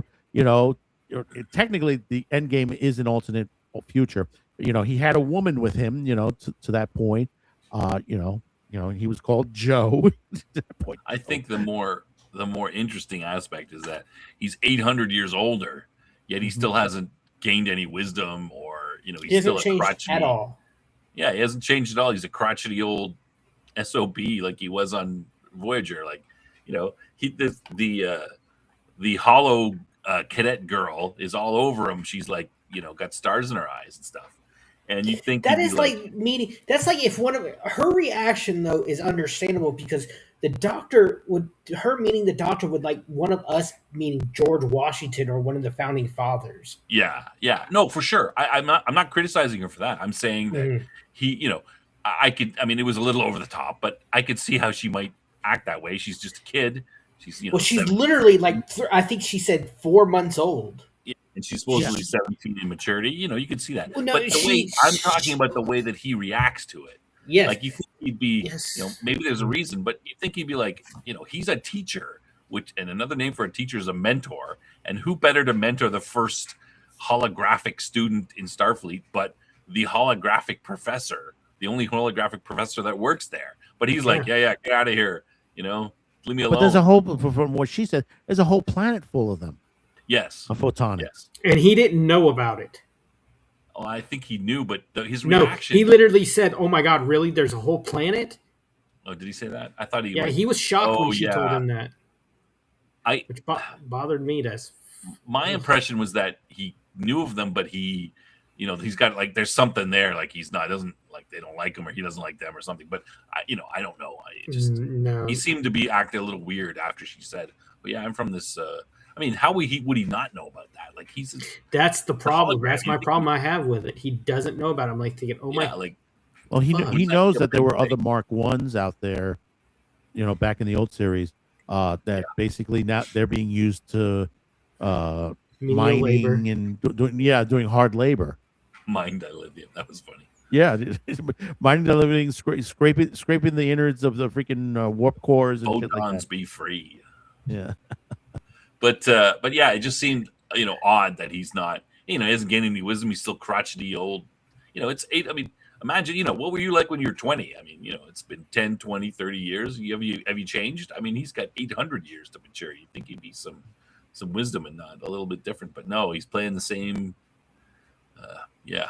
technically the end game is an alternate future. He had a woman with him. To that point, he was called Joe. To that point.
I think the more interesting aspect is that he's 800 years older, yet he
Mhm.
still hasn't gained any wisdom, or
He
he's
hasn't
still a
changed
crotchety.
at all.
Yeah, he hasn't changed at all. He's a crotchety old SOB like he was on Voyager. Like, the hollow cadet girl is all over him. She's like, got stars in her eyes and stuff. And you think
That
he'd
is
be
like meaning. That's like if one of her reaction though is understandable because the Doctor would like one of us, meaning George Washington or one of the founding fathers.
yeah, no, for sure. I'm not criticizing her for that. I'm saying that
Mhm.
he, I mean, it was a little over the top, but I could see how she might act that way. She's just a kid. She's,
Well, she's
17,
literally like I think she said 4 months old.
and she's supposedly 17 in maturity. You could see that.
Well, no,
but the way I'm talking about the way that he reacts to it.
Yes,
Like, you think he'd be,
Yes.
maybe there's a reason, but you think he'd be like, he's a teacher, and another name for a teacher is a mentor. And who better to mentor the first holographic student in Starfleet, but the holographic professor, the only holographic professor that works there. But he's like, yeah, get out of here. Leave me alone.
But there's a whole, from what she said, there's a whole planet full of them.
Yes.
Of photonics.
Yes.
And he didn't know about it.
Oh, I think he knew, but his
No,
reaction.
he literally said, "Oh my God, really? There's a whole planet?"
Oh, did he say that? I thought he.
Yeah,
went,
he was shocked
Oh,
when she told
yeah.
him that, which bothered me.
My impression was that he knew of them, but he, he's got like there's something there, like doesn't like they don't like him or he doesn't like them or something. But I don't know.
No.
He seemed to be acting a little weird after she said, "Well, yeah, I'm from this." I mean, how would he not know about that? Like
That's the problem.
hologram.
That's my problem I have with it. He doesn't know about it. I'm like thinking, oh my.
yeah, like
Well, he
Fuck.
knows that there were other Mark Ones out there, back in the old series, that basically now they're being used to
menial
mining
labor.
and doing hard labor.
mind I live in. That was funny.
Yeah, mining the living, scraping the innards of the freaking warp cores and shit like
Photons
that.
be free.
Yeah,
But yeah, it just seemed odd that he's not. He hasn't gained any wisdom. He's still crotchety old. It's 8. I mean, imagine. What were you like when you were 20? I mean, it's been 10, 20, 30 years. Have you changed? I mean, he's got 800 years to mature. You'd think he'd be some wisdom and not a little bit different. But no, he's playing the same. Yeah,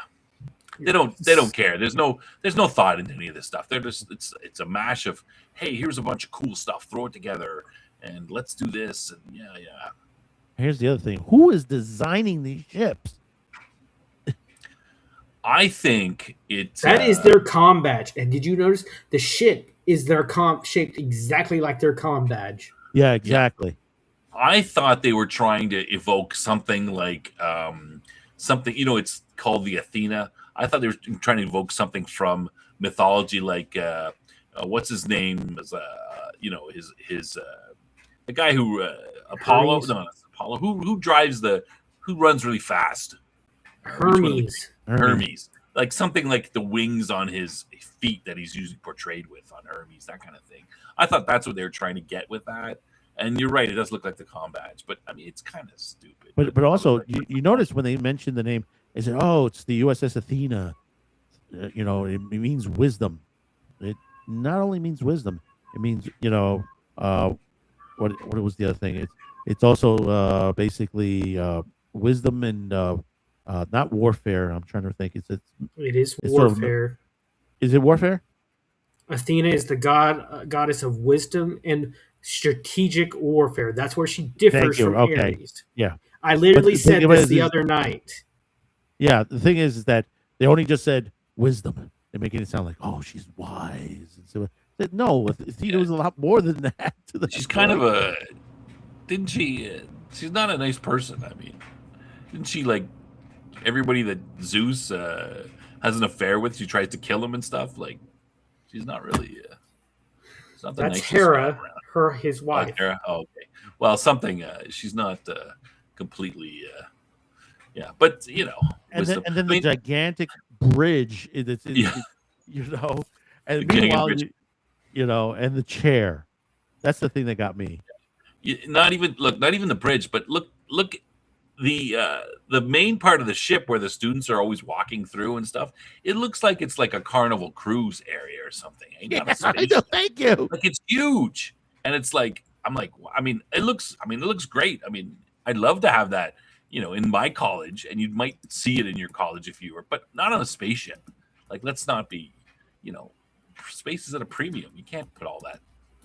they don't care. There's no thought into any of this stuff. They're just it's a mash of, hey, here's a bunch of cool stuff. Throw it together and let's do this. And yeah.
Here's the other thing: who is designing these ships?
I think
That is their combat. And did you notice the ship
is their comp shaped exactly like their comm badge.
Yeah, exactly.
I thought they were trying to evoke something like something, it's called the Athena. I thought they were trying to evoke something from mythology, like what's his name? His the guy who Apollo.
Hermes.
No, not Apollo. Who runs really fast? Which one of the
Hermes.
Hermes? Like something like the wings on his feet that he's usually portrayed with on Hermes, that kind of thing. I thought that's what they were trying to get with that. And you're right, it does look like the comm badge, but I mean, it's kind of stupid.
But also, you notice when they mentioned the name, they said, "Oh, it's the USS Athena." It means wisdom. It not only means wisdom, it means what was the other thing? It's also basically wisdom and not warfare. I'm trying to think.
It is
it's sort of-
warfare.
is it warfare?
Athena is the goddess of wisdom and strategic warfare. That's where she differs
Thank you.
from
Okay.
Ares.
Yeah.
I literally
the
said
thing
this
is-
the other night.
Yeah, the thing is that they only just said wisdom. They're making it sound like, oh, she's wise. And so no, Athena was a lot more than that.
She's kind of a, didn't she? She's not a nice person. I mean, didn't she like everybody that Zeus has an affair with? She tries to kill him and stuff. Like, she's not really. She's not the
That's
nicest
Hera,
guy around.
his wife.
Hera? Oh, okay. Well, something. She's not completely. Yeah, but
and then,
wisdom.
and then
I
the
mean,
gigantic bridge.
Yeah.
And
The gigantic
meanwhile,
bridge.
and the chair. That's the thing that got me.
not even the bridge, but look the main part of the ship where the students are always walking through and stuff. It looks like it's like a Carnival Cruise area or something. Ain't not a
I
spaceship.
know, thank you.
Like, it's huge, and it's like it looks great. I mean, I'd love to have that, in my college, and you might see it in your college if you were, but not on a spaceship. Like, let's not be, space is at a premium. You can't put all that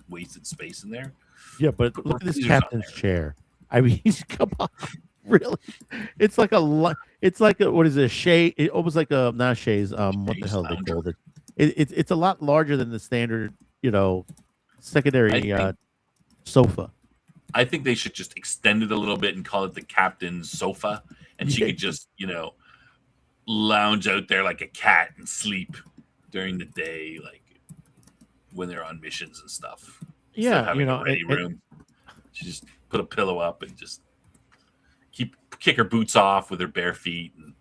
wasted space in there.
Yeah, but look at this
These are not
captain's
there.
chair. I mean, come on, really? It's like what is it? A chaise? It almost like a not a chaise. What the
Chaise
hell they
lounger.
called it? It's a lot larger than the standard, secondary
I think-
sofa.
I think they should just extend it a little bit and call it the captain's sofa, and she
Yeah.
could just, lounge out there like a cat and sleep during the day, like when they're on missions and stuff. Instead of
Yeah,
having a ready room. She just put a pillow up and just kick her boots off with her bare feet, and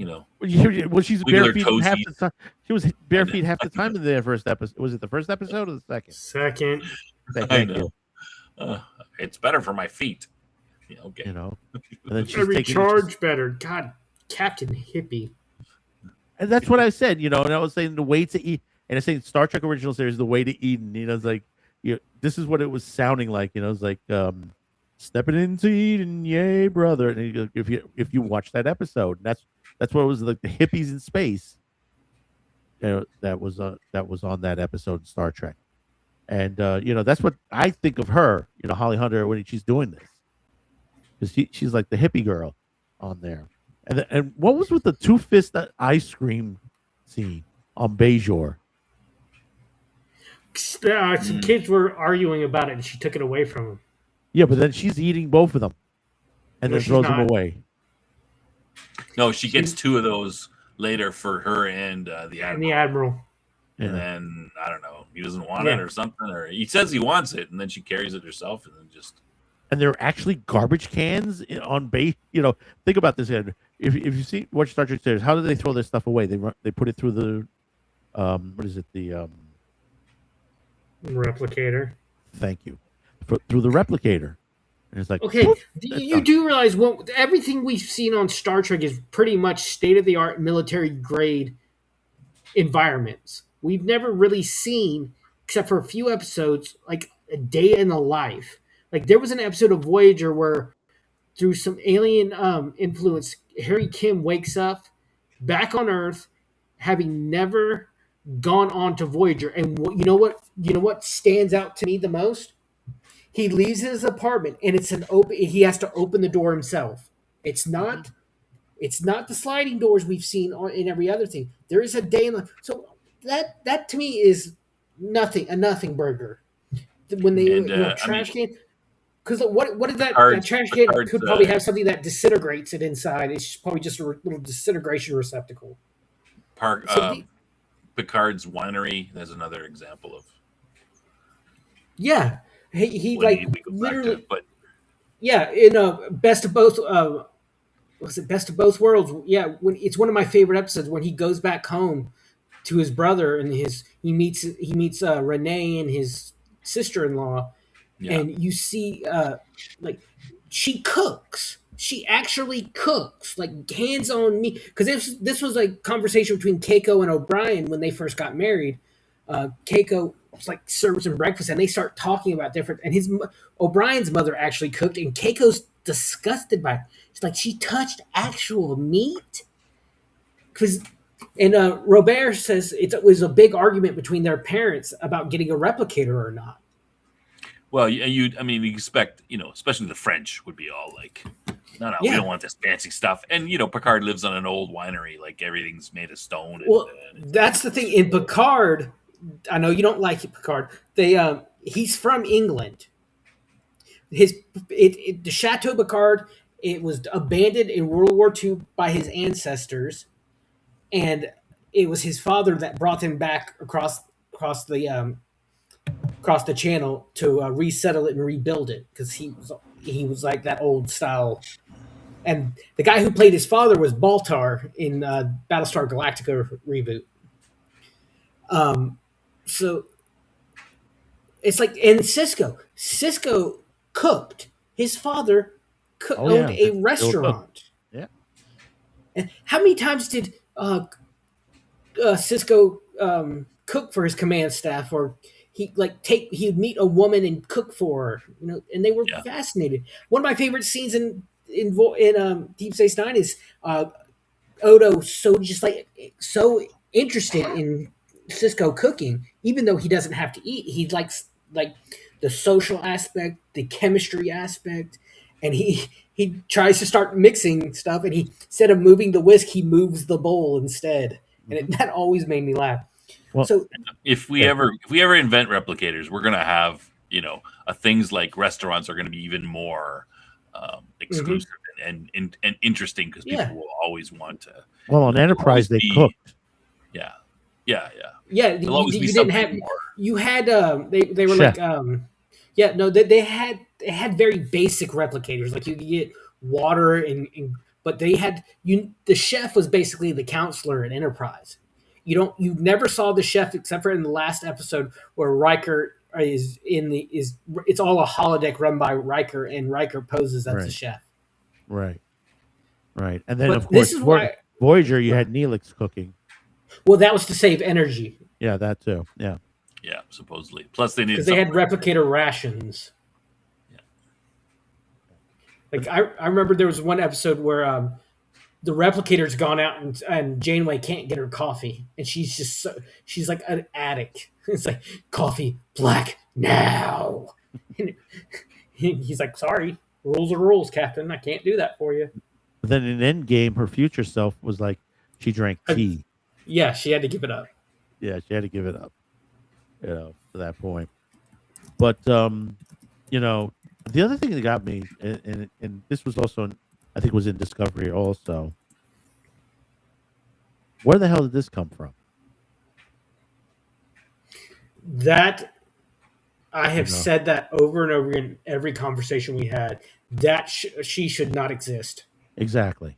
well, she's
Wiggle her
bare feet half
toesies.
the time. She was bare
know.
feet half the time in the first episode. Was it the first episode or the second?
Second.
Thank
I
you.
know. It's better for my feet. Yeah, okay.
And then she's
I
taking,
recharge better. God, Captain Hippie.
and that's what I said. And I was saying the way to eat, and I saying Star Trek original series, the way to Eden. It's like, this is what it was sounding like. It's like stepping into Eden, yay, brother. And if you watch that episode, that's what it was like, the hippies in space. That was on that episode in Star Trek. And that's what I think of her, Holly Hunter, when she's doing this, because she's like the hippie girl on there. And what was with the two-fist ice cream scene on Bajor?
Some kids were arguing about it, and she took it away from him.
Yeah, but then she's eating both of them, and
No,
then
she's
throws them
not.
away.
No, she gets two of those later for her and the
And
admiral.
the Admiral.
And then I don't know, he doesn't want it or something, or he says he wants it, and then she carries it herself, and then just
And there are actually garbage cans on base. Think about this, Ed. If you watch Star Trek series, how do they throw their stuff away? They put it through the what is it? The
Replicator.
thank you, through the replicator. And it's like,
Okay,
whoop,
you do realize everything we've seen on Star Trek is pretty much state-of-the-art military grade environments. We've never really seen, except for a few episodes, like a day in the life. Like, there was an episode of Voyager where, through some alien influence, Harry Kim wakes up back on Earth, having never gone on to Voyager. And you know what stands out to me the most? He leaves his apartment, and it's an open. He has to open the door himself. It's not the sliding doors we've seen in every other thing. There is a day in life. So that to me is a nothing burger. When they
And
trash can. Because what is that? That
Picard's,
trash can
Picard's,
could probably have something that disintegrates it inside. It's probably just a little disintegration receptacle.
Park,
So
Picard's winery. There's another example of
yeah, he
when
like
we go back to
literally
it, but
yeah. In Best of Both, was it Best of Both Worlds? Yeah, when it's one of my favorite episodes when he goes back home to his brother and he meets Renee and his sister in law,
yeah,
and you see like she cooks. She actually cooks, like hands on me. Because this was a conversation between Keiko and O'Brien when they first got married. Keiko was like serves him breakfast, and they start talking about different. And O'Brien's mother actually cooked, and Keiko's disgusted by it. It's like she touched actual meat. Because and Robert says it was a big argument between their parents about getting a replicator or not.
well, I mean, you expect, especially the French would be all like, no, we
Yeah.
don't want this fancy stuff. And Picard lives on an old winery, like everything's made of stone.
Well, that's the thing in Picard. I know you don't like it, Picard. He's from England. The Chateau Picard. It was abandoned in World War II by his ancestors, and it was his father that brought him back across the channel to resettle it and rebuild it because he was like that old style. And the guy who played his father was Baltar in Battlestar Galactica reboot. So it's like, and Cisco cooked. His father owned a restaurant.
Yeah.
And how many times did Cisco cook for his command staff, or he'd meet a woman and cook for her, and they were fascinated. One of my favorite scenes in Deep Space Nine is Odo so interested in Cisco cooking, even though he doesn't have to eat. He likes the social aspect, the chemistry aspect, and he tries to start mixing stuff. And instead of moving the whisk, he moves the bowl instead, and that always made me laugh.
Well,
so
if we ever invent replicators, we're gonna have things like restaurants are gonna be even more exclusive and interesting because people will always want to.
Well, on Enterprise they cooked.
Yeah.
Yeah, you didn't have more. You had they were Chef. They had very basic replicators, like you could get water but they had the chef was basically the counselor in Enterprise. You never saw the chef except for in the last episode where Riker it's all a holodeck run by Riker, and Riker poses as the chef.
Right. And then of course Voyager you had Neelix cooking.
Well, that was to save energy.
Yeah, that too. Yeah,
supposedly. Plus they needed
because they had replicator rations.
Yeah.
Like I remember there was one episode where the replicator's gone out and Janeway can't get her coffee, and she's like an addict. It's like coffee black now. And he's like, sorry, rules are rules, Captain. I can't do that for you.
But then in Endgame, her future self was like she drank tea.
Yeah, she had to give it up.
Yeah, she had to give it up. To that point. But the other thing that got me, and this was also, I think, was in Discovery also. Where the hell did this come from?
That I have said that over and over in every conversation we had. That she should not exist.
Exactly.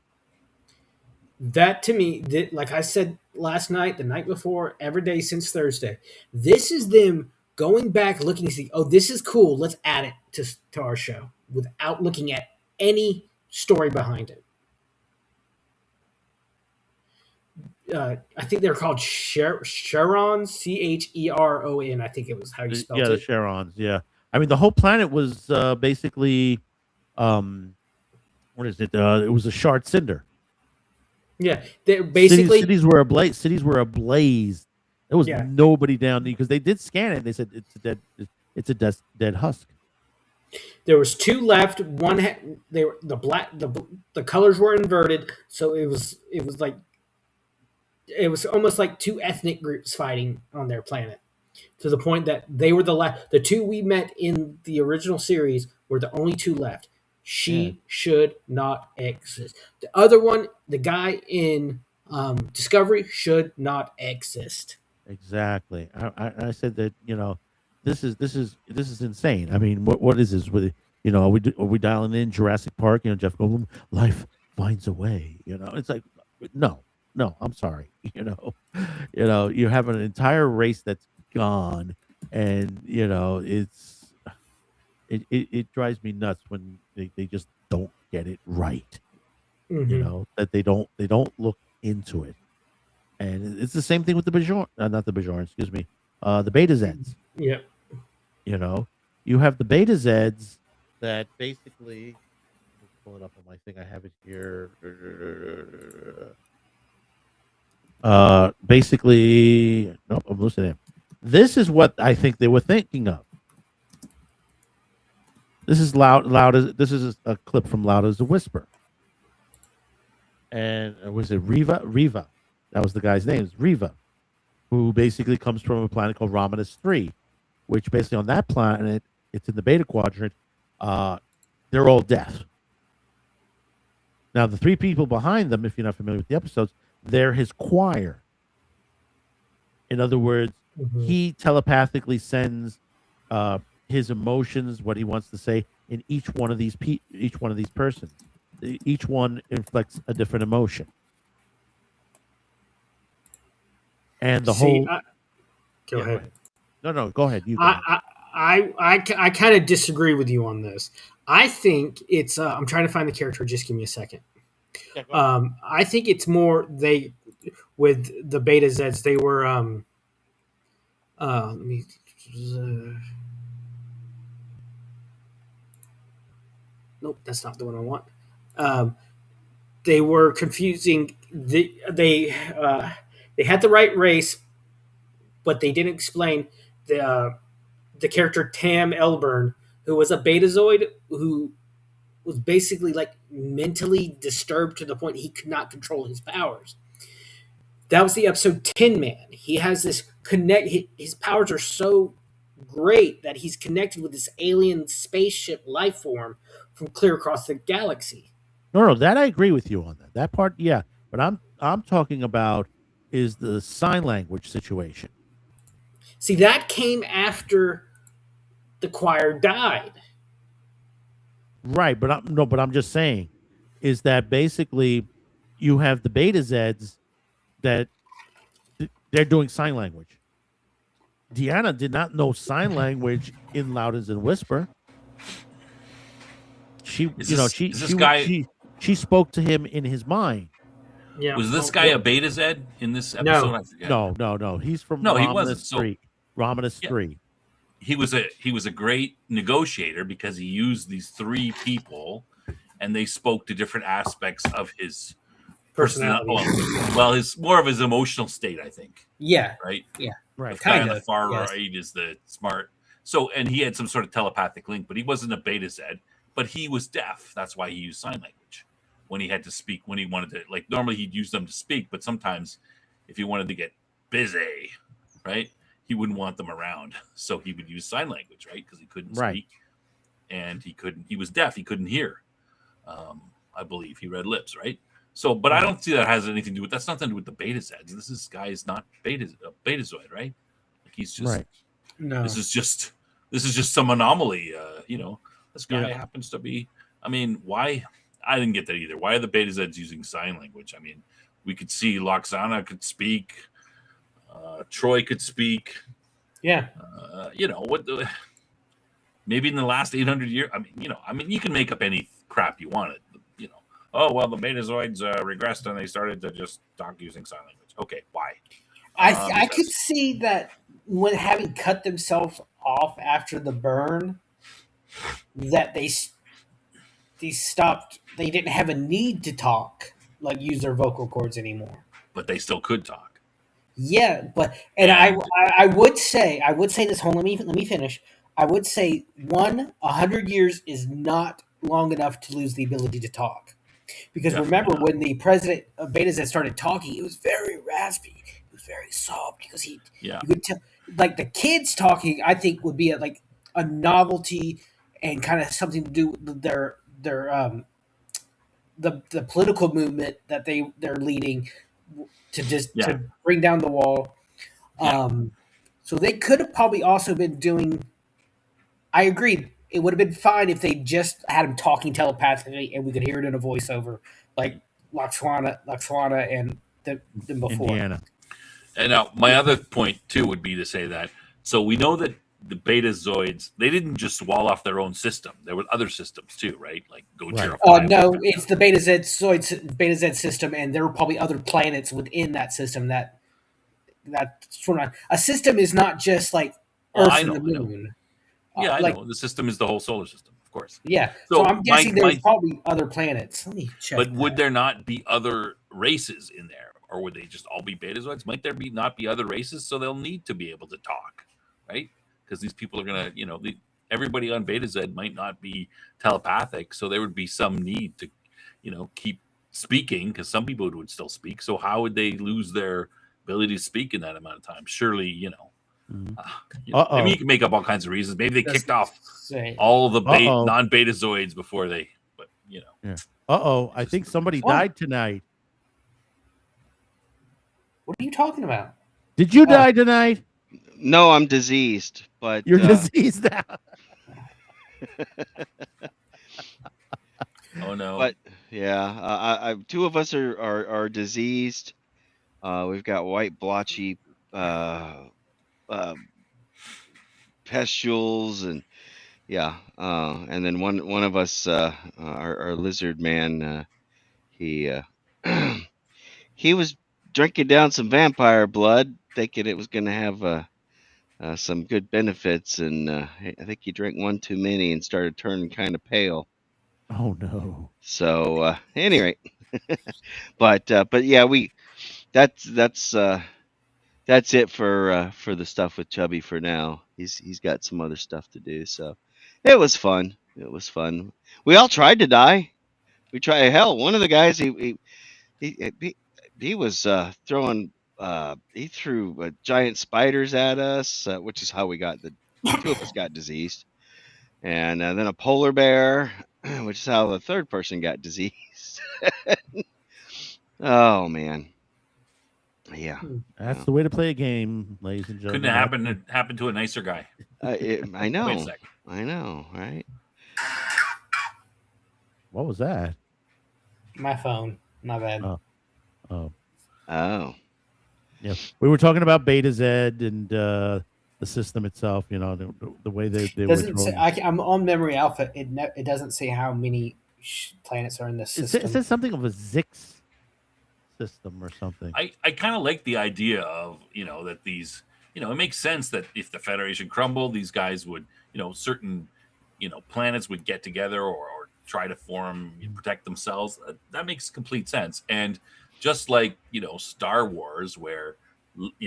That to me, like I said last night, the night before, every day since Thursday, this is them going back, looking to see, oh, this is cool. Let's add it to our show without looking at any story behind it. I think they're called Cherons, Cheron. I think it was how you spelled it.
Yeah, the Cherons. Yeah, I mean the whole planet was basically, what is it? It was a shard cinder.
Yeah, they're basically
cities were ablaze. There was nobody down there because they did scan it. They said it's a dead husk.
There was two left. One they were the colors were inverted, so it was almost like two ethnic groups fighting on their planet. to the point that they were the two we met in the original series were the only two left. She should not exist. The other one, the guy in Discovery, should not exist.
Exactly. I said that, this is insane. I mean, what is this? Are we dialing in Jurassic Park? Jeff Goldblum, life finds a way. It's like, no, no. I'm sorry. You have an entire race that's gone, and it drives me nuts when they just don't get it right. That they don't look into it. And it's the same thing with the Bajoran, not the Bajoran, excuse me, the Beta Zeds.
Yeah.
You have the Beta Zeds that basically, let's pull it up on my thing. I have it here. Basically, nope, I'm losing it. This is what I think they were thinking of. This is This is a clip from Loud as a Whisper. And was it Riva? Riva. That was the guy's name, is Riva, who basically comes from a planet called Romanus 3, which basically on that planet, it's in the Beta Quadrant, they're all deaf. Now, the three people behind them, if you're not familiar with the episodes, they're his choir. In other words, he telepathically sends his emotions, what he wants to say, in each one of these persons. Each one inflects a different emotion. And the whole.
Go ahead.
No, go ahead. You.
I kind of disagree with you on this. I think it's. I'm trying to find the character. Just give me a second. Yeah, I think it's more with the Beta Zeds. They were. Let me. Nope, that's not the one I want. They were confusing. They had the right race, but they didn't explain the character Tam Elburn, who was a Betazoid who was basically like mentally disturbed to the point he could not control his powers. That was the episode Tin Man. He has this his powers are so great that he's connected with this alien spaceship life form from clear across the galaxy.
No, that I agree with you on that. That part, yeah. But I'm talking about is the sign language situation.
See, that came after the choir died.
Right, but I'm just saying is that basically you have the Beta Zeds that they're doing sign language. Deanna did not know sign language in Loud as a Whisper. She spoke to him in his mind.
Yeah. Was this guy a Beta Zed in this episode?
No. He's from Romanus 3. Romanus 3.
He was a great negotiator because he used these three people, and they spoke to different aspects of his personality. Well, his more of his emotional state, I think.
Yeah.
Right.
Yeah.
Right. The guy on the far right is the smart. So, and he had some sort of telepathic link, but he wasn't a Beta Zed. But he was deaf. That's why he used sign language when he had to speak. When he wanted to, like, normally he'd use them to speak, but sometimes if he wanted to get busy, right, he wouldn't want them around, so he would use sign language, right, because he couldn't speak, and he was deaf. He couldn't hear. I believe he read lips, right? So, but I don't see that has anything to do with. That's nothing to do with the Beta Zeds. This guy is not Betazoid, right? Like he's just
right.
No. This is just some anomaly, This guy happens to be. I mean, why? I didn't get that either. Why are the Beta Zeds using sign language? I mean, we could see Loxana could speak. Troy could speak.
Yeah.
Maybe in the last 800 years. I mean, you can make up any crap you want. Oh well, the Betazoids regressed and they started to just talk using sign language. Okay, why?
I could see that when having cut themselves off after the burn, that they stopped. They didn't have a need to talk, like use their vocal cords anymore.
But they still could talk.
Yeah, but I would say this. Hold on, let me finish. I would say 100 years is not long enough to lose the ability to talk, because remember when the president of Beta Z started talking, it was very raspy. It was was very soft because you could tell, like the kids talking. I think would be a novelty and kind of something to do with their the political movement that they're leading to to bring down the wall. So they could have probably also been doing. I agree. It would have been fine if they just had him talking telepathically and we could hear it in a voiceover, like Laxwana and them before.
Indiana.
And now my other point too would be to say that so we know that the Betazoids, they didn't just wall off their own system. There were other systems too, right? Like Gojira.
No, it's the Beta Z system, and there were probably other planets within that system that sort of a system is not just like Earth and the Moon.
Yeah, I know. The system is the whole solar system, of course.
Yeah. So I'm guessing there's probably other planets. Let me check.
But would there not be other races in there? Or would they just all be Betazoids? Might there not be other races? So they'll need to be able to talk, right? Because these people are going to, everybody on Beta Z might not be telepathic. So there would be some need to, keep speaking because some people would still speak. So how would they lose their ability to speak in that amount of time? Surely, maybe you can make up all kinds of reasons. Maybe they kicked off all the non-Betazoids before they, but
Yeah. I think somebody died tonight.
What are you talking about?
Did you die tonight?
No, I'm diseased, but
you're diseased now.
Oh no!
But yeah, two of us are diseased. We've got white blotchy pustules, and and then one of us, our lizard man, he was drinking down some vampire blood, thinking it was going to have some good benefits, and I think he drank one too many and started turning kind of pale.
Oh no!
So anyway, but yeah, that's it for the stuff with Chubby for now. He's got some other stuff to do. So it was fun. We all tried to die. We tried. Hell, one of the guys he was throwing. He threw giant spiders at us, which is how we got the two of us got diseased, and then a polar bear, which is how the third person got diseased. Oh man, yeah,
that's the way to play a game, ladies and gentlemen.
Couldn't happen to a nicer guy.
I know.
Wait a second.
I know, right?
What was that?
My phone. My bad.
Oh.
Yeah,
we were talking about Beta Z and the system itself. The way they
doesn't say, I'm on Memory Alpha. It doesn't say how many planets are in this system.
It says something of a Zix system or something.
I kind of like the idea of that these it makes sense that if the Federation crumbled, these guys would certain planets would get together or try to form protect themselves. That makes complete sense. And just like Star Wars, where we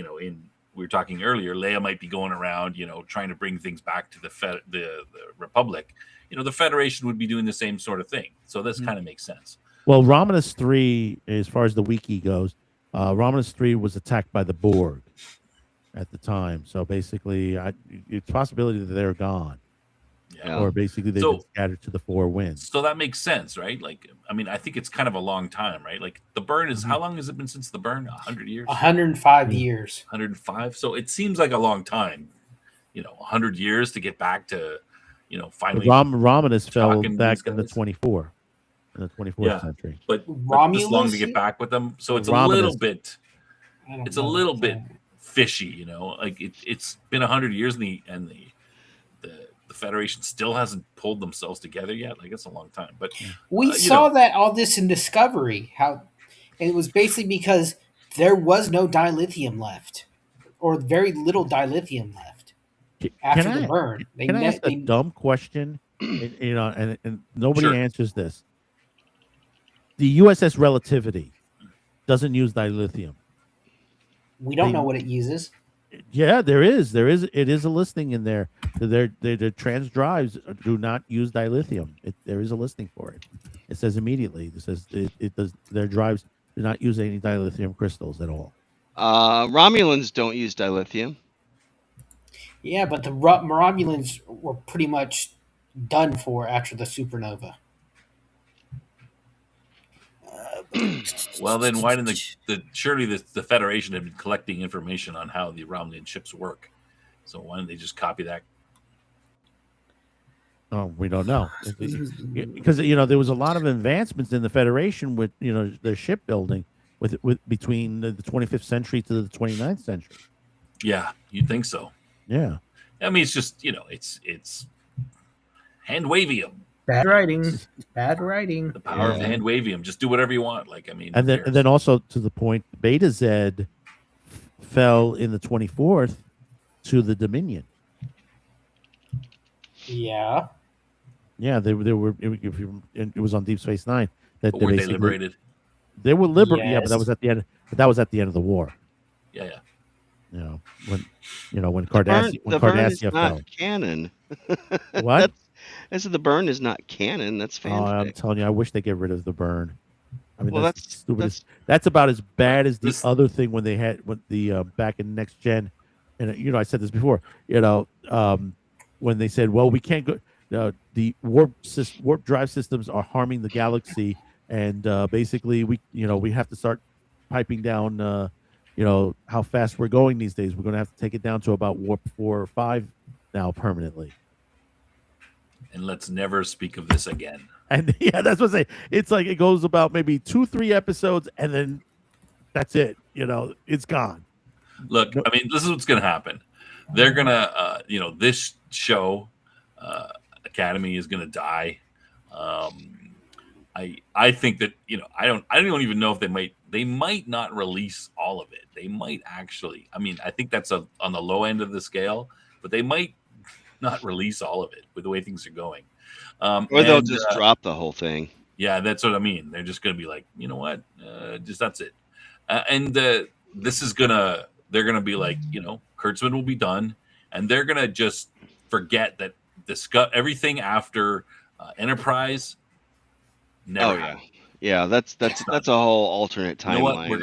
were talking earlier, Leia might be going around trying to bring things back to the Republic. The Federation would be doing the same sort of thing. So this kind of makes sense.
Well, Romulus 3, as far as the wiki goes, Romulus 3 was attacked by the Borg at the time. So basically, it's a possibility that they're gone.
Yeah.
Or basically they've been scattered to the four winds.
So that makes sense, right? Like, I think it's kind of a long time, right? Like the burn is, how long has it been since the burn? 100 years?
105 years.
105. So it seems like a long time, 100 years to get back to, finally.
Romulus fell back in the 24th century.
But this long to get back with them. So it's a little bit fishy, like it's been 100 years and the Federation still hasn't pulled themselves together yet. Like it's a long time, but
we saw that all this in Discovery, and it was basically because there was no dilithium left, or very little dilithium left after the burn.
Can I ask a dumb question? And nobody answers this. The USS Relativity doesn't use dilithium.
We don't know what it uses.
Yeah, there is. It is a listing in there. Their trans drives do not use dilithium. There is a listing for it. It says immediately. It says it does. Their drives do not use any dilithium crystals at all.
Romulans don't use dilithium.
Yeah, but the Romulans were pretty much done for after the supernova.
Well, then why didn't surely the Federation had been collecting information on how the Romulan ships work? So why didn't they just copy that?
Oh, we don't know because there was a lot of advancements in the Federation with their shipbuilding with between the 25th century to the 29th century.
Yeah, you'd think so.
Yeah,
I mean, it's just it's hand wavium.
Bad writing. Bad writing.
The power of hand wavium. Just do whatever you want. Like, I mean,
and then also to the point, Beta Z fell in the 24th to the Dominion.
Yeah.
Yeah, they were. It was on Deep Space Nine that
were they liberated?
They were liberated.
Yes.
Yeah, but that was at the end. But that was at the end of the war.
Yeah.
When Cardassia
not
fell.
Canon.
What?
I said the burn is not canon. That's fanfic.
Oh, I'm telling you, I wish they get rid of the burn. I mean,
Well,
that's the stupidest. That's about as bad as the
This-
other thing when they had the back in Next Gen, and I said this before. When they said, "Well, we can't go." The warp drive systems are harming the galaxy, and basically we have to start piping down. How fast we're going these days. We're going to have to take it down to about warp 4 or 5 now permanently.
And let's never speak of this again.
And yeah, that's what I say. It's like it goes about maybe 2-3 episodes, and then that's it. It's gone.
Look, I mean, this is what's going to happen. They're gonna, this show, Academy, is going to die. I think that I don't even know if they might not release all of it. They might actually. I mean, I think that's on the low end of the scale, but they might not release all of it with the way things are going.
Or they'll just drop the whole thing.
Yeah, that's what I mean. They're just going to be like, you know what, just that's it. They're gonna be like, Kurtzman will be done, and they're gonna just forget that everything after Enterprise. Never happened.
Yeah, that's a whole alternate timeline.
You know what? We're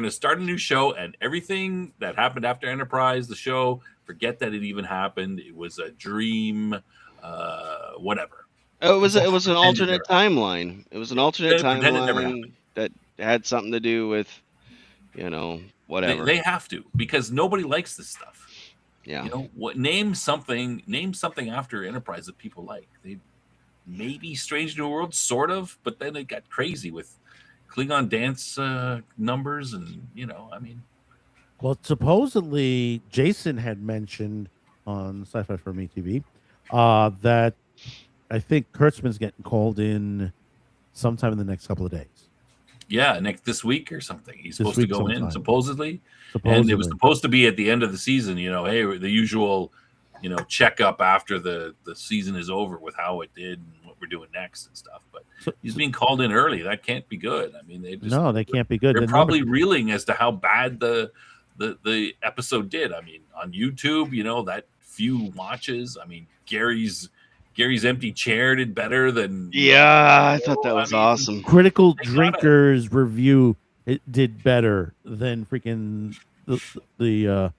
gonna start a new show, and everything that happened after Enterprise, the show, forget that it even happened. It was a dream, whatever.
It was an alternate timeline. It was an alternate timeline that had something to do with, whatever.
They have to, because nobody likes this stuff.
Yeah.
Name something after Enterprise that people like. They maybe Strange New World, sort of, but then it got crazy with Klingon dance numbers, and I mean.
Well, supposedly Jason had mentioned on Sci-Fi for Me TV that I think Kurtzman's getting called in sometime in the next couple of days.
Yeah, this week or something. He's supposed to go in, supposedly.
Supposedly.
And it was supposed to be at the end of the season, hey, the usual, checkup after the season is over with how it did and what we're doing next and stuff. But he's being called in early. That can't be good. I mean, they can't be good. They're probably reeling as to how bad the episode did. I mean, on YouTube, that few watches. I mean, Gary's empty chair did better than.
Yeah, I thought that was awesome.
Critical Drinkers review it did better than freaking the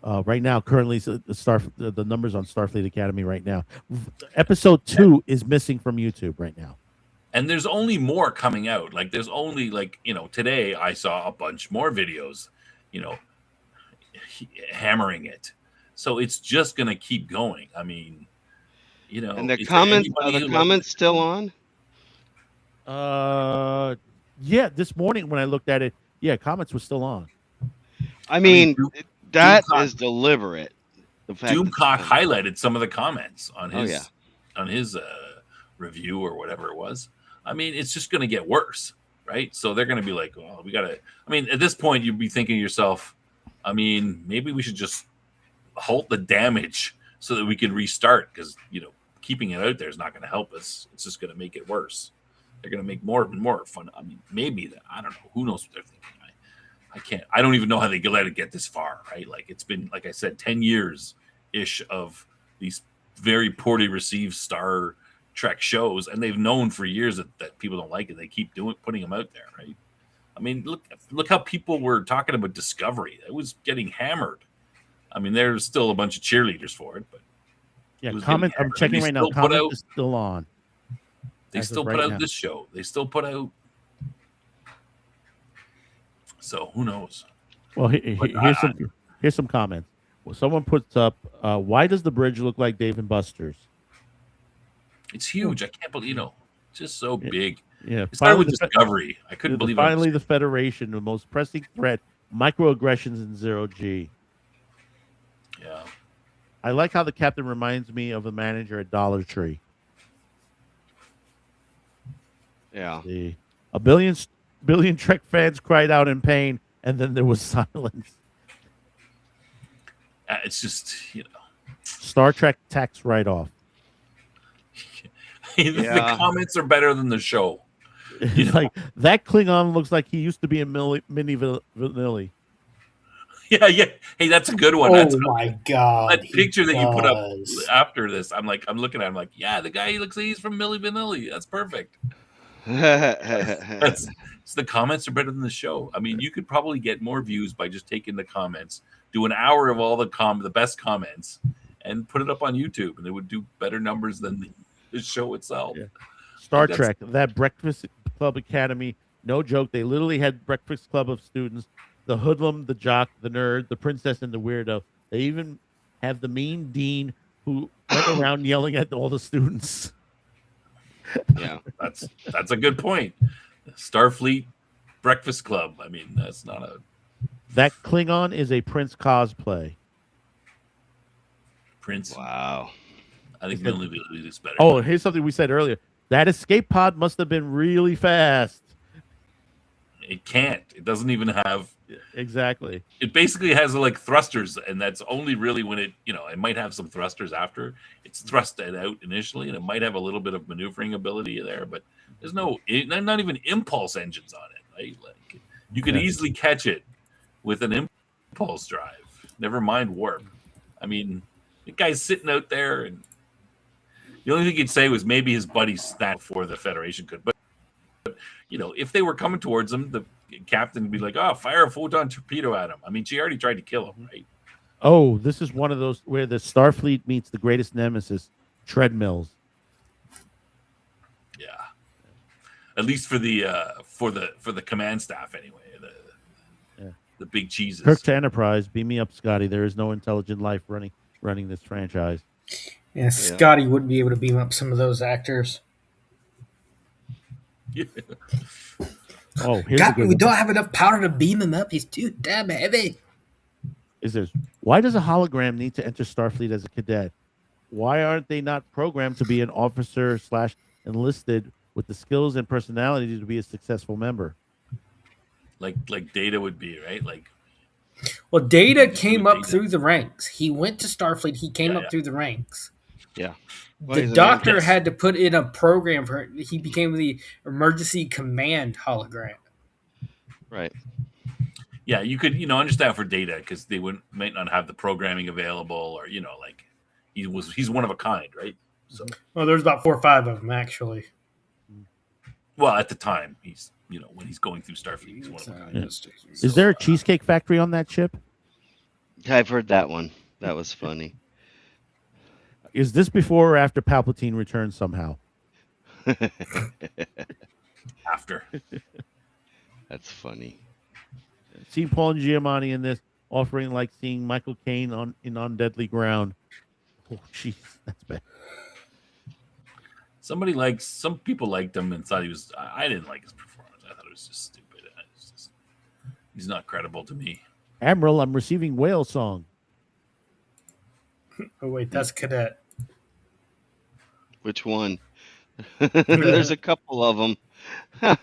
right now. Currently, the numbers on Starfleet Academy right now. Episode 2 is missing from YouTube right now.
And there's only more coming out. Like there's only today I saw a bunch more videos, hammering it. So it's just gonna keep going. I mean.
And the comments still on?
Yeah, this morning when I looked at it, comments were still on.
I mean that is deliberate.
Doomcock highlighted some of the comments on his review or whatever it was. I mean, it's just going to get worse, right? So they're going to be like, "Well, we got to." I mean, at this point, you'd be thinking to yourself, I mean, maybe we should just halt the damage so that we can restart, because keeping it out there is not going to help us. It's just going to make it worse. They're going to make more and more fun. I mean, maybe that. I don't know. Who knows what they're thinking? I can't. I don't even know how they let it get this far, right? Like it's been, like I said, 10 years ish of these very poorly received Star Trek shows, and they've known for years that people don't like it. They keep putting them out there, right? I mean, look how people were talking about Discovery. It was getting hammered. I mean, there's still a bunch of cheerleaders for it, but
Yeah,
it was
comment.
getting
I'm
hammered.
checking
They
right now.
still put
Comment
out-
is still on.
They
as of
still
right
put out
now.
this show. They still put out. So who knows?
Well,
But
here's some comments. Well, someone puts up, why does the bridge look like Dave and Buster's?
It's huge. I can't believe just so big.
Yeah,
It started with
the Fe-
Discovery. I couldn't believe
finally
it.
the Federation, the most pressing threat, microaggressions in 0G.
Yeah.
I like how the captain reminds me of the manager at Dollar Tree.
Yeah.
A billion Trek fans cried out in pain, and then there was silence.
It's just
Star Trek tax write-off.
the
Yeah.
comments are better than the show.
It's like that Klingon looks like he used to be in Mini Vanilli.
Yeah. Hey, that's a good one.
Oh
That's
my god!
that picture that you put up
does.
after this. I'm looking at him like, yeah, the guy he looks like he's from Milli Vanilli. That's perfect. That's the comments are better than the show. I mean, you could probably get more views by just taking the comments, do an hour of all the best comments, and put it up on YouTube, and it would do better numbers than the show itself.
Yeah. Star
That's-
Trek, that Breakfast Club Academy, no joke. They literally had Breakfast Club of students, the hoodlum, the jock, the nerd, the princess, and the weirdo. They even have the mean dean who went around yelling at all the students.
Yeah.
That's a good point. Starfleet Breakfast Club. I mean, that's not a
That Klingon is a Prince cosplay.
Prince.
Wow.
I think Milli Vanilli is better.
Oh, here's something we said earlier. That escape pod must have been really fast.
It can't. It doesn't even have.
Exactly.
It basically has like thrusters, and that's only really when it might have some thrusters after it's thrusted out initially, and it might have a little bit of maneuvering ability there, but there's not even impulse engines on it. Right? Like you could
Yeah.
easily catch it with an impulse drive. Never mind warp. I mean, the guy's sitting out there, and the only thing he'd say was maybe his buddy snapped before the Federation could, but if they were coming towards him, the captain would be like, "Oh, fire a photon torpedo at him." I mean, she already tried to kill him, right?
Oh, this is one of those where the Starfleet meets the greatest nemesis, treadmills.
Yeah. At least for the command staff, anyway. The big cheeses.
Kirk to Enterprise, beam me up, Scotty. There is no intelligent life running this franchise.
Yeah, Scotty wouldn't be able to beam up some of those actors.
Yeah.
Oh, here's a good
We
one.
don't have enough powder to beam him up. He's too damn heavy.
Is this why does a hologram need to enter Starfleet as a cadet? Why aren't they not programmed to be an officer / enlisted with the skills and personality to be a successful member?
Like Data would be, right? Like,
Well, Data came up
Data.
through the ranks. He went to Starfleet. He came
Yeah,
up
yeah.
through the ranks.
Yeah. Well,
The
he's an
doctor
yes.
had to put in a program for. He became the emergency command hologram.
Right.
yeah, you could understand for Data because they might not have the programming available, or like he's one of a kind, right? So
Well, there's about 4 or 5 of them actually.
well, at the time he's when he's going through Starfleet, he's one of a kind.
Is there a cheesecake factory on that ship?
I've heard that one. That was funny.
Is this before or after Palpatine returns somehow?
After.
That's funny.
See Paul and Giamatti in this, offering like seeing Michael Caine on Deadly Ground. Oh, jeez, that's bad.
Some people liked him and thought he was. I didn't like his performance. I thought it was just stupid. He's not credible to me.
Admiral, I'm receiving whale song.
Oh wait, that's Cadet.
Which one? There's a couple of them.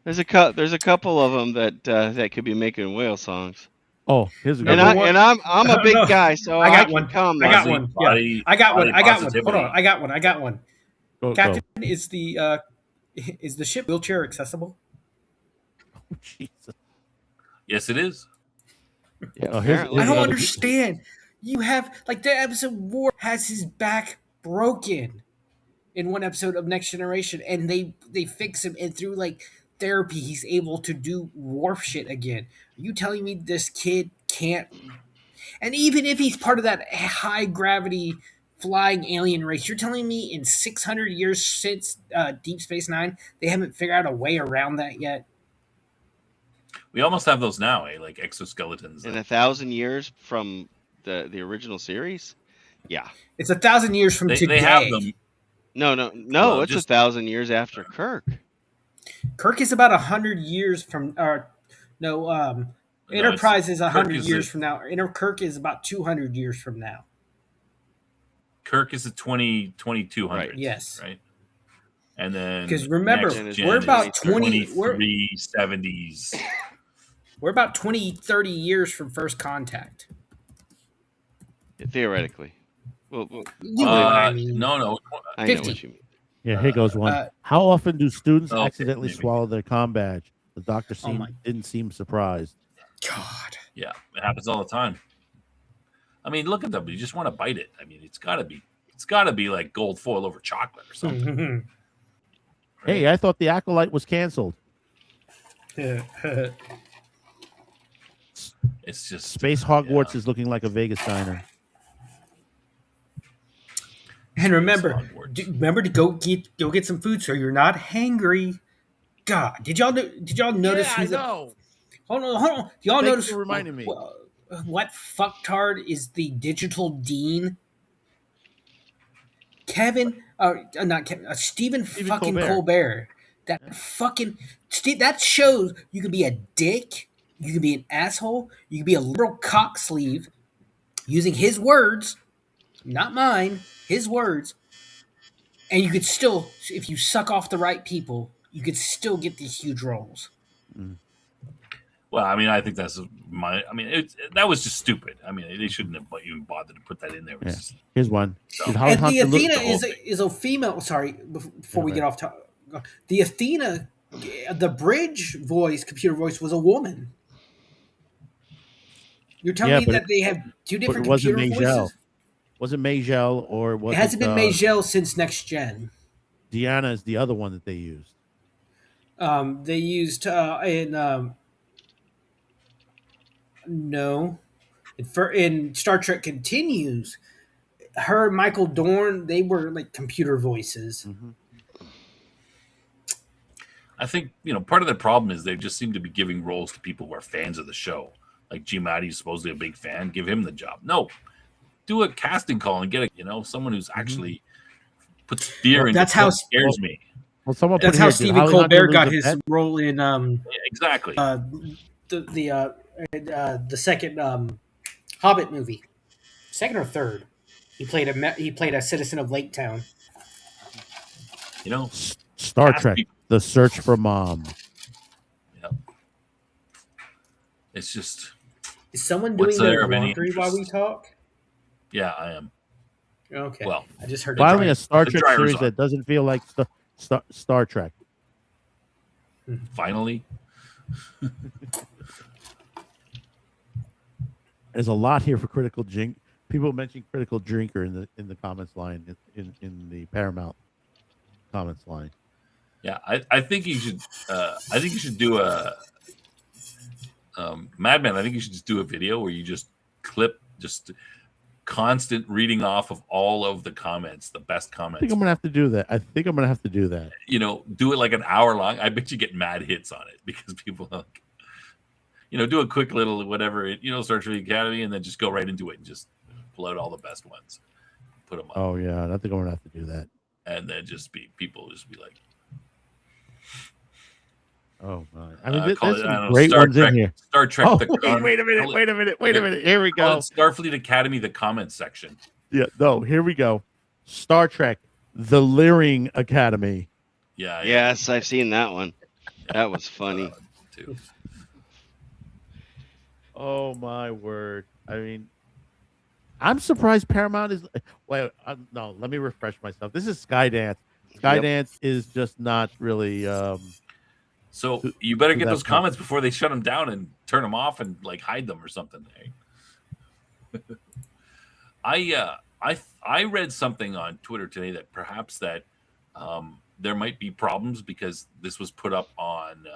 There's a couple of them that could be making whale songs.
Oh, here's a good
And
one.
I'm a big
No,
guy, so
I got
can
one.
come.
I got
Body-
one. Yeah.
body-
I got one.
body
Hold on.
positivity.
I got one.
Go.
Captain, is the ship wheelchair accessible?
Oh, Jesus.
Yes, it is.
Yeah,
Oh, here's-
apparently.
I don't
another-
understand. You have like the episode War has his back broken in one episode of Next Generation, and they fix him, and through like therapy, he's able to do Worf shit again. Are you telling me this kid can't? And even if he's part of that high gravity flying alien race, you're telling me in 600 years since Deep Space Nine, they haven't figured out a way around that yet?
We almost have those now, like exoskeletons.
In 1,000 years from the original series, yeah.
It's 1,000 years from today.
They have them.
No.
Well,
it's
just-
1,000 years after Kirk.
Kirk is about 100 years from. Enterprise is 100
is
years
a-
from now. Kirk is about 200 years from now.
Kirk is a 2200.
Right.
Yes.
Right. And then
Because remember,
Next
gen
we're
is
about 20.
2370s.
We're about 20, 30 years from first contact.
Theoretically. Well,
You know what I mean.
No.
I know
50.
what you mean.
Yeah, here goes one.
uh,
How often do students
okay,
accidentally
maybe.
swallow their comm badge? The doctor
Oh my-
didn't seem surprised.
God.
Yeah, it happens all the time. I mean, look at them. You just want to bite it. I mean, it's got to be like gold foil over chocolate or something.
Hey, I thought the Acolyte was canceled.
It's just
Space Hogwarts is looking like a Vegas diner.
And remember,
Hogwarts.
remember to go get some food so you're not hangry. God, did y'all notice?
Yeah, I know.
Hold on. Y'all
Thanks
notice?
for reminding me.
What fucktard is the digital dean? Not Kevin. Stephen fucking Colbert. That fucking that shows you can be a dick, you can be an asshole, you can be a literal cock sleeve, using his words, not mine, his words, and you could still, if you suck off the right people, you could still get these huge roles.
Well, I mean, I think that was just stupid. I mean, they shouldn't have even bothered to put that in there.
Yeah.
Just,
Here's one.
So-
Did Holly
And the
Hunter look-
Athena
the whole
is a female. Sorry, before we
Yeah,
get off topic. The Athena, the bridge voice, computer voice, was a woman. You're telling
Yeah,
me
but
that they have two
but
different
it wasn't
computer
Majel.
voices?
Was it Majel or was
It hasn't been
Majel?
Majel since Next Gen.
Deanna is the other one that they used.
They used in Star Trek Continues, her and Michael Dorn, they were like computer voices.
I think part of the problem is they just seem to be giving roles to people who are fans of the show. Like Giamatti's supposedly a big fan. Give him the job. No, do a casting call and get someone who's actually puts fear into
That's how-
what scares me.
Well, someone
That's
put
how
here, did
Stephen
Holly Hunter
Colbert
lose
got
a
his
bet?
role in
Yeah, exactly.
the second Hobbit movie, second or third. He played a citizen of Lake Town.
Star
Ask
Trek:
people.
The Search for Mom.
It's just
Is someone
What's
doing
there
their
of any
laundry while we
interest?
talk?
I am.
Okay.
Well,
I just heard
Finally, a
it.
Star
the
Trek
dryer's
series
on.
that doesn't feel like Star Trek.
finally.
There's a lot here for Critical Drink. People mention Critical Drinker in the comments line in the Paramount comments line.
Yeah, I think you should. I think you should do a Madman. I think you should just do a video where you just clip just constant reading off of all of the comments, the best
I
comments.
think I'm gonna have to do that.
Do it like an hour long. I bet you get mad hits on it because people are like, do a quick little whatever, search for the Academy and then just go right into it and just pull out all the best ones, put them up,
Oh yeah, I think I'm gonna have to do that.
and then people just be like,
Oh my! I mean, there's
call it, I
some
don't know,
great
Star
ones
Trek,
in here.
Star Trek.
Oh,
the
wait a minute. Here we
Call
go.
it Starfleet Academy, the comments section.
Yeah, no, here we go. Star Trek: The Leering Academy.
Yeah.
Yes, I've seen that one. That was funny.
Too.
Oh my word! I mean, I'm surprised Paramount is. Wait, no, let me refresh myself. This is Skydance. Skydance is just not really.
So you better get
That's
those comments before they shut them down and turn them off and like hide them or something. I read something on Twitter today that perhaps that there might be problems because this was put up on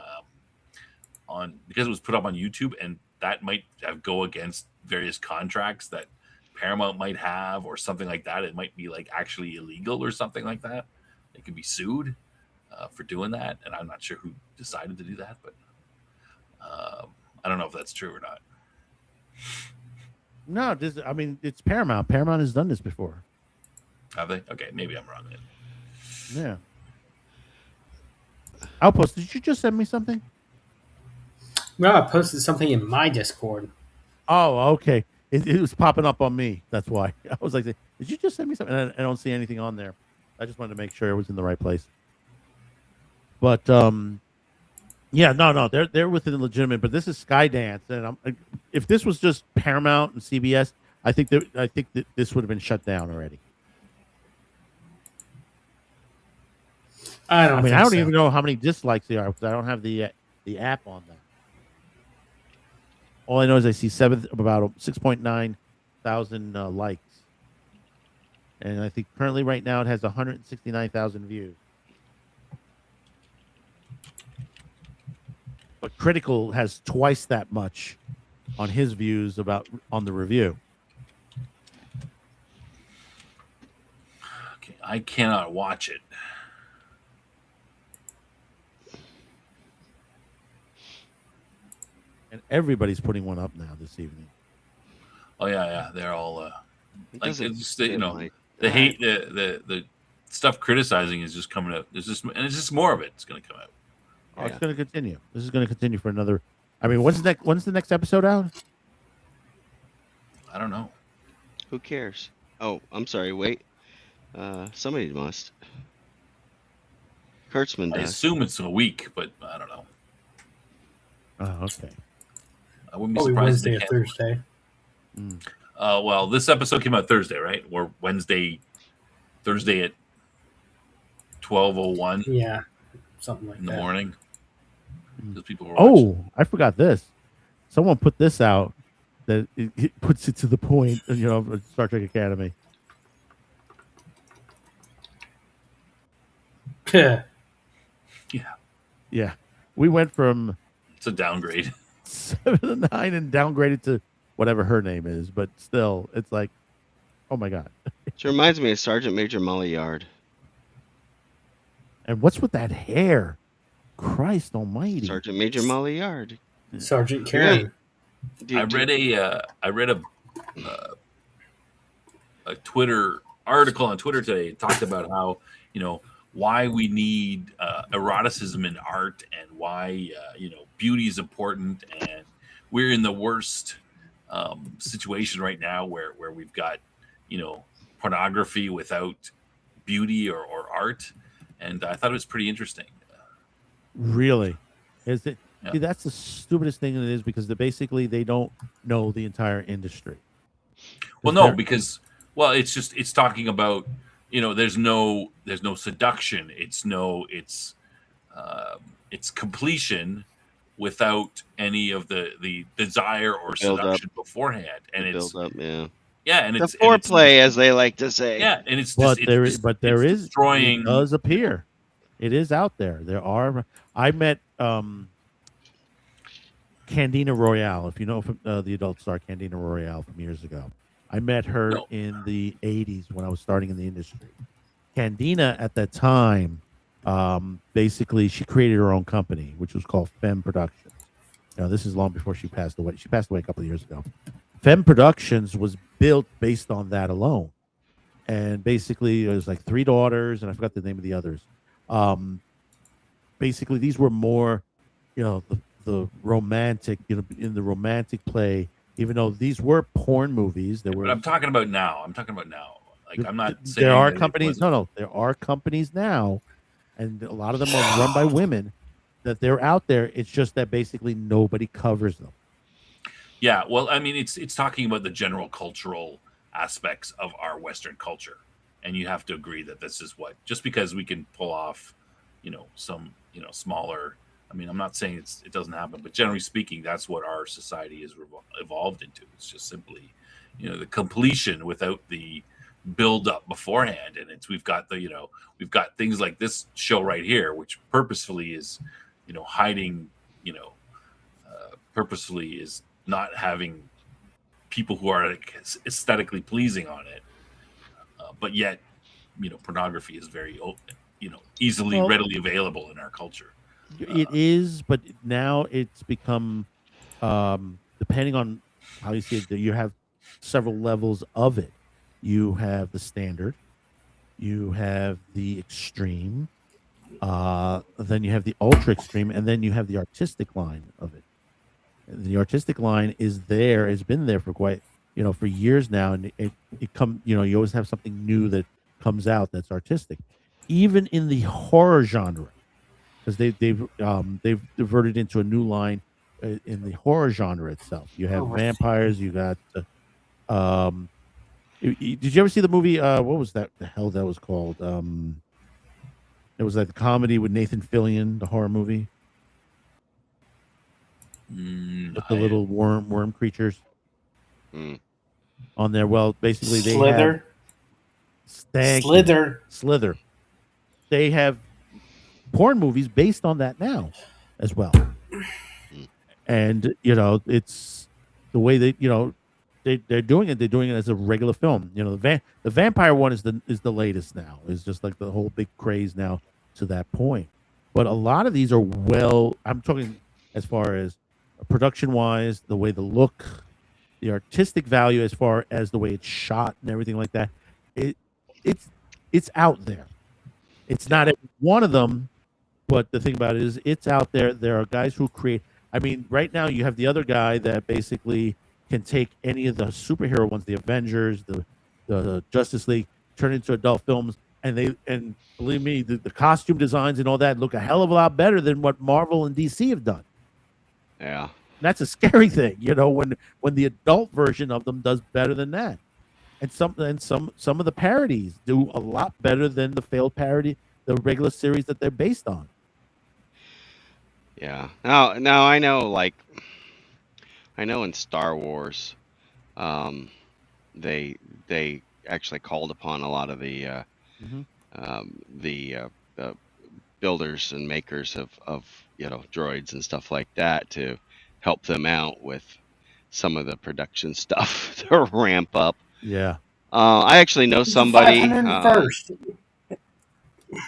because it was put up on YouTube, and that might go against various contracts that Paramount might have or something like that. It might be like actually illegal or something like that. They could be sued for doing that, and I'm not sure who decided to do that, but I don't know if that's true or not.
No, I mean, it's Paramount. Paramount has done this before.
Have they? Okay, maybe I'm wrong then.
Yeah. Outpost, did you just send me something?
No, I posted something in my Discord.
Oh, okay. It was popping up on me. That's why. I was like, did you just send me something? And I don't see anything on there. I just wanted to make sure it was in the right place. But yeah, no, they're within legitimate. But this is Skydance, and if this was just Paramount and CBS, I think that this would have been shut down already.
I don't
even know how many dislikes there are because I don't have the app on there. All I know is I see about 6.9 thousand likes, and I think currently right now it has 169,000 views. But Critical has twice that much on his views on the review.
Okay, I cannot watch it.
And everybody's putting one up now this evening.
Oh yeah, they're all like it's just, you know,
like
the hate, the stuff criticizing is just coming out. There's just and it's just more of it. It's going to come out.
Oh, it's going to continue. This is going to continue for another. I mean, when's the next episode out?
I don't know.
Who cares? Oh, I'm sorry. Wait. Somebody must. Kurtzman
I
does.
assume it's a week, but I don't know.
Oh, okay.
I wouldn't be
Probably
surprised.
Wednesday or Thursday.
Well, this episode came out Thursday, right? Or Thursday at 12:01
Yeah, something like
in the
that.
morning. Because people were watching.
I forgot this. Someone put this out that it puts it to the point, of Star Trek Academy.
Yeah,
Yeah. We went from
it's a downgrade.
7 to 9 and downgraded to whatever her name is, but still, it's like, oh my God.
It reminds me of Sergeant Major Molly Yard.
And what's with that hair? Christ almighty.
Sergeant Major Molly Yard.
Sergeant Karen.
I read a Twitter article on Twitter today. It talked about how, why we need eroticism in art and why beauty is important, and we're in the worst situation right now where we've got pornography without beauty or art, and I thought it was pretty interesting.
Really? Is it?
Yeah.
See, that's the stupidest thing it is because they don't know the entire industry.
Well, no, because it's talking about there's no seduction. It's completion without any of the desire or seduction beforehand, and it's
build up,
and
the
it's
foreplay, as they like to say.
Yeah, and it's
But
just,
there
it's
is,
just,
but there
it's
is,
destroying.
it does appear. It is out there. There are. I met Candina Royale. If you know from, the adult star Candina Royale from years ago, I met her in the '80s when I was starting in the industry. Candina at that time, basically, she created her own company, which was called Femme Productions. This is long before she passed away. She passed away a couple of years ago. Femme Productions was built based on that alone. And basically, it was like 3 daughters, and I forgot the name of the others. Basically, these were more, the romantic, in the romantic play, even though these were porn movies.
But I'm talking about now. Like, I'm not saying
there are companies. No, there are companies now, and a lot of them are run by women. That they're out there. It's just that basically nobody covers them.
Yeah, well, I mean, it's talking about the general cultural aspects of our Western culture, and you have to agree that this is what, just because we can pull off, some smaller. I mean, I'm not saying it doesn't happen, but generally speaking, that's what our society has evolved into. It's just simply, the completion without the build up beforehand, and we've got things like this show right here, which purposefully is, hiding, purposefully is not having people who are aesthetically pleasing on it, but yet, pornography is very open, easily, readily available in our culture.
It is, but now it's become, depending on how you see it, you have several levels of it. You have the standard, you have the extreme, then you have the ultra extreme, and then you have the artistic line of it. And the artistic line has been there for quite, for years now, and it you always have something new that comes out that's artistic, even in the horror genre, because they've diverted into a new line in the horror genre itself. You have vampires, you got. Did you ever see the movie? What was that? The hell that was called? It was like the comedy with Nathan Fillion, the horror movie with the little worm creatures on there. Well, basically
Slither.
Slither. They have porn movies based on that now, as well. And it's the way they they're doing it. They're doing it as a regular film. The vampire one is the latest now. It's just like the whole big craze now to that point. But a lot of these are I'm talking as far as production wise, the way the look, the artistic value, as far as the way it's shot and everything like that. It's out there. It's not every one of them, but the thing about it is it's out there. There are guys who create. I mean, right now you have the other guy that basically can take any of the superhero ones, the Avengers, the Justice League, turn into adult films, and believe me, the costume designs and all that look a hell of a lot better than what Marvel and DC have done.
Yeah,
and that's a scary thing, when the adult version of them does better than that, and some of the parodies do a lot better than the failed parody, the regular series that they're based on.
Yeah. Now I know, in Star Wars, they actually called upon a lot of the builders and makers of droids and stuff like that to help them out with some of the production stuff to ramp up.
Yeah.
I actually know somebody.
501st.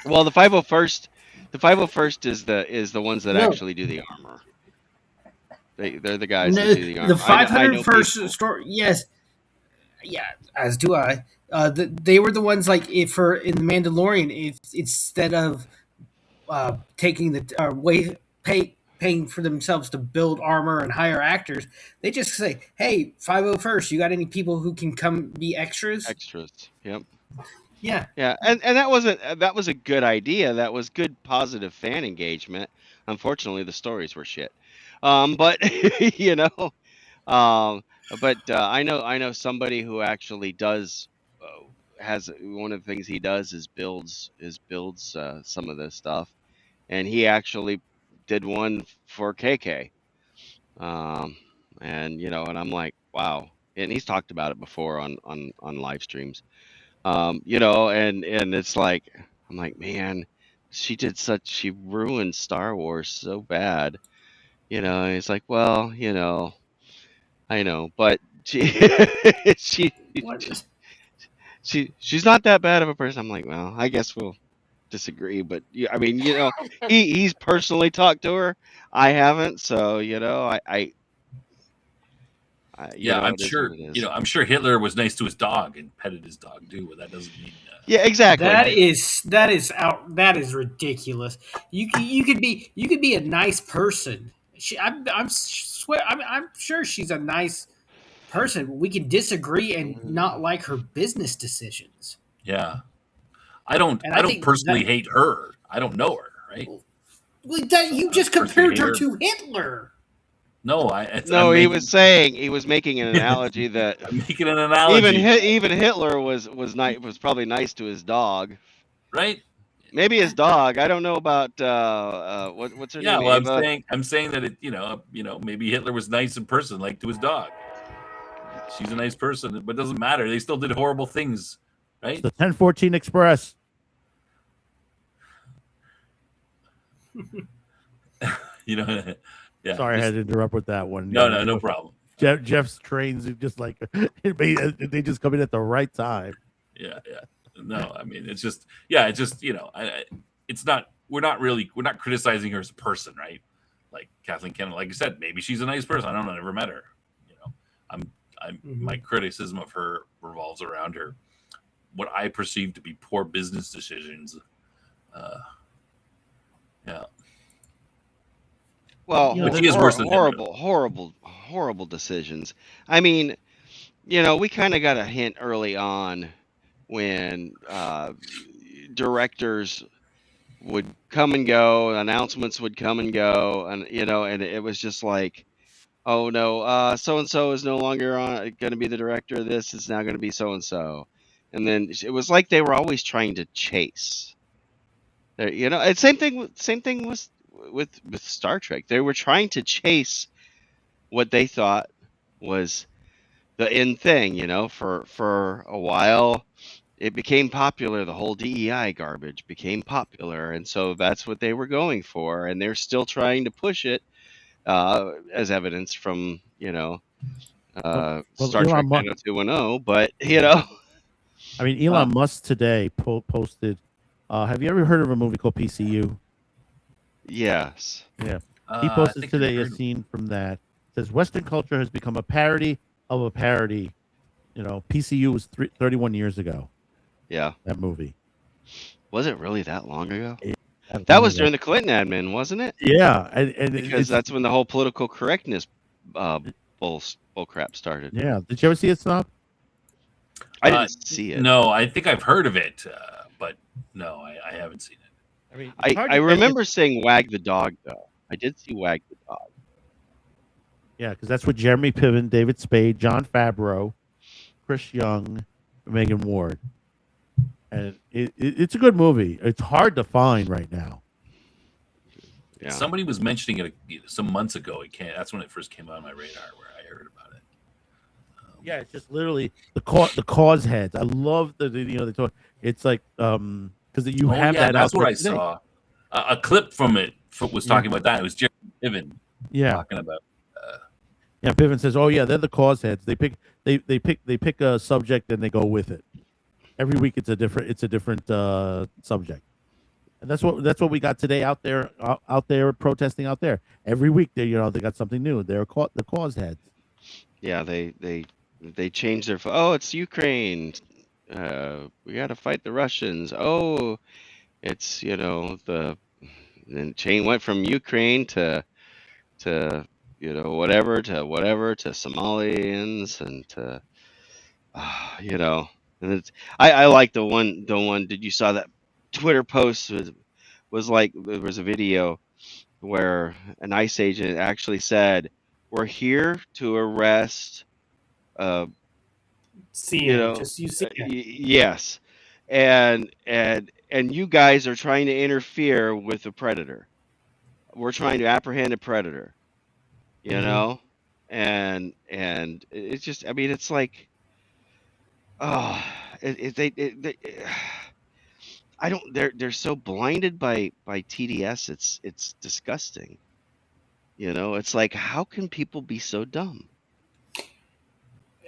Well, the 501st. The 501st is the ones that actually do the armor. They're the guys that do the armor.
The 501st store, yes, yeah, as do I. They were the ones in the Mandalorian. Instead of taking paying for themselves to build armor and hire actors, they just say, "Hey, 501st, you got any people who can come be extras?"
Extras, yep.
Yeah,
and that was a good idea. That was good, positive fan engagement. Unfortunately, the stories were shit. But I know somebody who actually does has one of the things he does is builds some of this stuff, and he actually did one for KK. And I'm like, wow. And he's talked about it before on live streams. And it's like, I'm like, man, she ruined Star Wars so bad, and it's like, well, I know, but she's not that bad of a person. I'm like, well, I guess we'll disagree, but I mean, he's personally talked to her. I haven't, so
I'm sure. I'm sure Hitler was nice to his dog and petted his dog too. But that doesn't mean.
Yeah, exactly.
That is ridiculous. You could be a nice person. I'm sure she's a nice person. We can disagree and not like her business decisions.
Yeah, I don't personally hate her. I don't know her, right?
Well, you just compared her to Hitler.
No,
he was making an analogy that
I'm making an analogy.
Even Hitler was probably nice to his dog,
right?
Maybe his dog. I don't know about what's her name.
Yeah, well, I'm saying that maybe Hitler was nice in person, like to his dog. She's a nice person, but it doesn't matter. They still did horrible things right?
The 1014 Express.
You know, yeah.
Sorry, I
just-
had to interrupt with that one.
no, no, no problem.
Jeff's trains are just like they just come in at the right time.
Yeah, yeah. No, I mean, it's just, yeah, it's just, you know, it's not. We're not criticizing her as a person, right? Like Kathleen Kennedy, like I said, maybe she's a nice person. I don't know, never met her. You know, my criticism of her revolves around her what I perceive to be poor business decisions. Yeah.
Well,
You know,
Which is worse than
horrible decisions. I mean, you know, we kind of got a hint early on when directors would come and go, announcements would come and go, and you know, and it was just like, oh no, so and so is no longer going to be the director of this. It's now going to be so and so, and then it was like they were always trying to chase. You know, and same thing with Star Trek. They were trying to chase what they thought was the in thing. You know, for a while, it became popular. The whole DEI garbage became popular, and so that's what they were going for. And they're still trying to push it, as evidence from Star Trek 90210. But you know,
I mean, Elon Musk today posted. Have you ever heard of a movie called PCU?
yes,
Yeah. He
I
posted
think
today
I've
a
heard-
scene from that. It says Western culture has become a parody of a parody. You know, PCU was 31 years ago.
yeah.
That movie.
Was it really that long ago?
Yeah,
That was during the Clinton admin, wasn't it?
Yeah, and
Because that's when the whole political correctness bull crap started.
yeah. Did you ever see it, Snob?
I didn't see it.
No, I think I've heard of it, but no, I haven't seen it.
I mean,
I remember saying Wag the Dog, though. I did see Wag the Dog.
Yeah, because that's with Jeremy Piven, David Spade, John Favreau, Chris Young, Megan Ward, and it's a good movie. It's hard to find right now.
Yeah.
Somebody was mentioning it some months ago. That's when it first came on my radar, where I heard about it.
Yeah, it's just literally the cause heads. I love they talk. It's like because you have that.
That's
out
what
there
I
today.
saw. A clip from it was talking about that. It was Jeremy Piven
Yeah,
talking about.
yeah. Piven says, "Oh yeah, they're the cause heads. They pick a subject and they go with it. Every week it's a different subject, and that's what we got today out there protesting out there. Every week they got something new. They're the cause heads.
Yeah, they changed their. Oh, it's Ukraine. We got to fight the Russians. Oh, it's then chain went from Ukraine to whatever to Somalians and to and it's I like the one did you saw that Twitter post was like there was a video where an ICE agent actually said, we're here to arrest
See
You
it.
know,
Just you see it.
yes, and you guys are trying to interfere with the predator. We're trying to apprehend a predator, you
Mhm.
know, and it's just, I mean, it's like, oh, they I don't, they're so blinded by TDS. It's disgusting. You know, it's like, how can people be so dumb?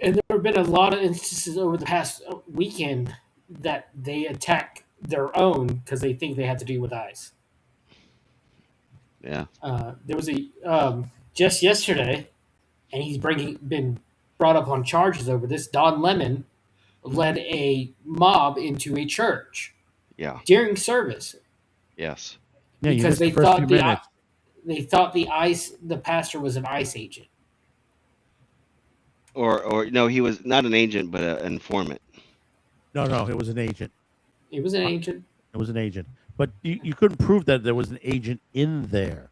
And there have been a lot of instances over the past weekend that they attack their own because they think they have to do with ICE.
Yeah.
There was a just yesterday, and he's been brought up on charges over this. Don Lemon led a mob into a church
Yeah.
during service
Yes.
Yeah, you
because
missed the
they
first
thought
few minutes.
the pastor was an ICE agent.
Or no, he was not an agent, but an informant.
No, it was an agent.
It was an agent.
It was an agent, but you couldn't prove that there was an agent in there.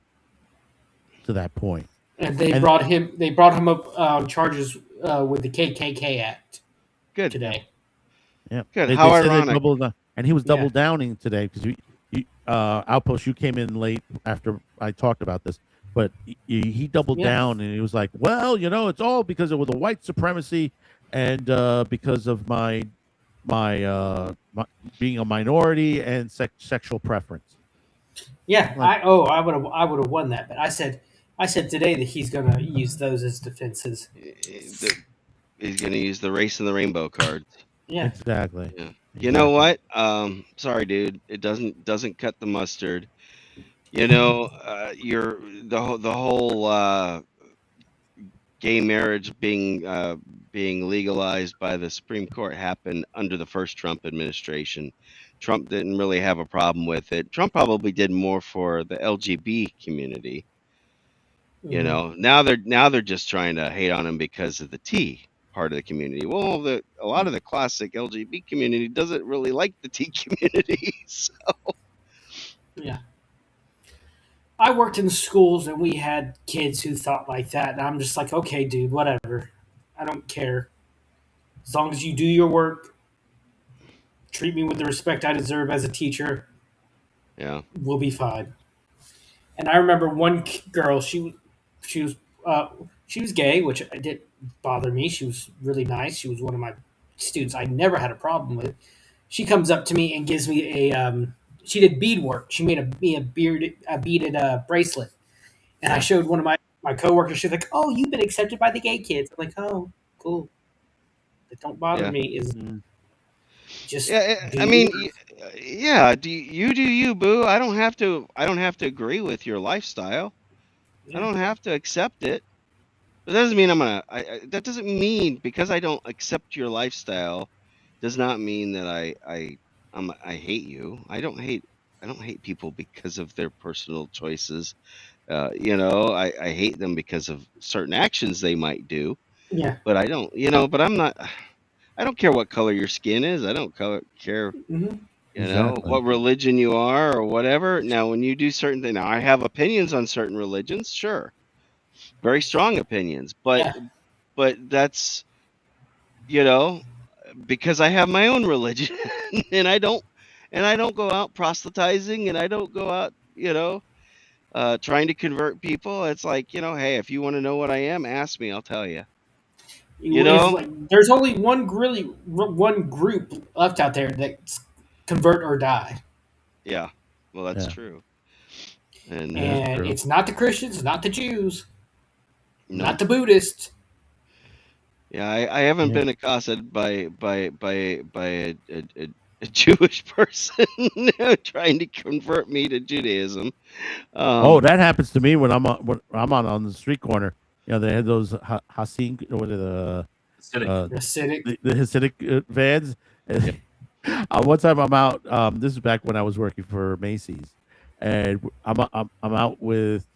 To that point,
And they
And-
brought him up on charges with the KKK Act
Good.
today.
yeah.
Good.
They
How
said they
ironic.
and he was double
Yeah.
downing today because Outpost, you came in late after I talked about this, but he doubled
Yeah.
down and he was like, well, it's all because of the white supremacy and because of my my being a minority and sexual preference.
Yeah,
Like,
I would have won that, but I said today that he's going to use those as defenses.
He's going to use the race and the rainbow cards.
Yeah,
exactly.
Yeah. You know what? Sorry, dude. It doesn't cut the mustard. You know, you're the whole gay marriage being legalized by the Supreme Court happened under the first Trump administration. Trump didn't really have a problem with it. Trump probably did more for the LGBT community. You know, now they're just trying to hate on him because of the T part of the community. Well, a lot of the classic LGBT community doesn't really like the T community. So,
yeah. I worked in schools and we had kids who thought like that, and I'm just like, okay, dude, whatever. I don't care. As long as you do your work, treat me with the respect I deserve as a teacher,
yeah,
we'll be fine. And I remember one girl, she was uh, she was gay, which it didn't bother me. She was really nice. She was one of my students I never had a problem with. She comes up to me and gives me a she did bead work. She made a beaded bracelet, and I
yeah,
showed one of my coworkers. She's like, "Oh, you've been accepted by the gay kids." I'm like, "Oh, cool. That don't bother
yeah.
me. Is
Mm,
just
Yeah,
do
I
your
mean,
work."
yeah. Do you, boo? I don't have to. I don't have to agree with your lifestyle. I
Yeah.
don't have to accept it. That doesn't mean I'm gonna. That doesn't mean because I don't accept your lifestyle, does not mean that I hate you. I don't hate people because of their personal choices. You know, I hate them because of certain actions they might do.
Yeah.
But I don't. You know, but I'm not. I don't care what color your skin is. I don't care,
Hmm.
you know,
exactly.
what religion you are or whatever. Now, when you do certain things, now I have opinions on certain religions, sure, very strong opinions,
Yeah.
but that's, you know, because I have my own religion, and I don't go out proselytizing, and I don't go out, you know, trying to convert people. It's like, you know, hey, if you want to know what I am, ask me, I'll tell you. You
If
know,
like there's only one group left out there that's convert or die,
yeah, well, that's
Yeah,
true, and
that's
and
true.
it's not the Christians, not the Jews,
no.
not the Buddhists.
Yeah, I haven't
Yeah.
been accosted by a Jewish person trying to convert me to Judaism.
Oh,
Um,
that happens to me when I'm on the street corner. You know, they had those Hasid, what are
Acidic.
uh,
Hasidic.
the Hasidic vans.
Yep.
And one time I'm out. This is back when I was working for Macy's, and I'm out with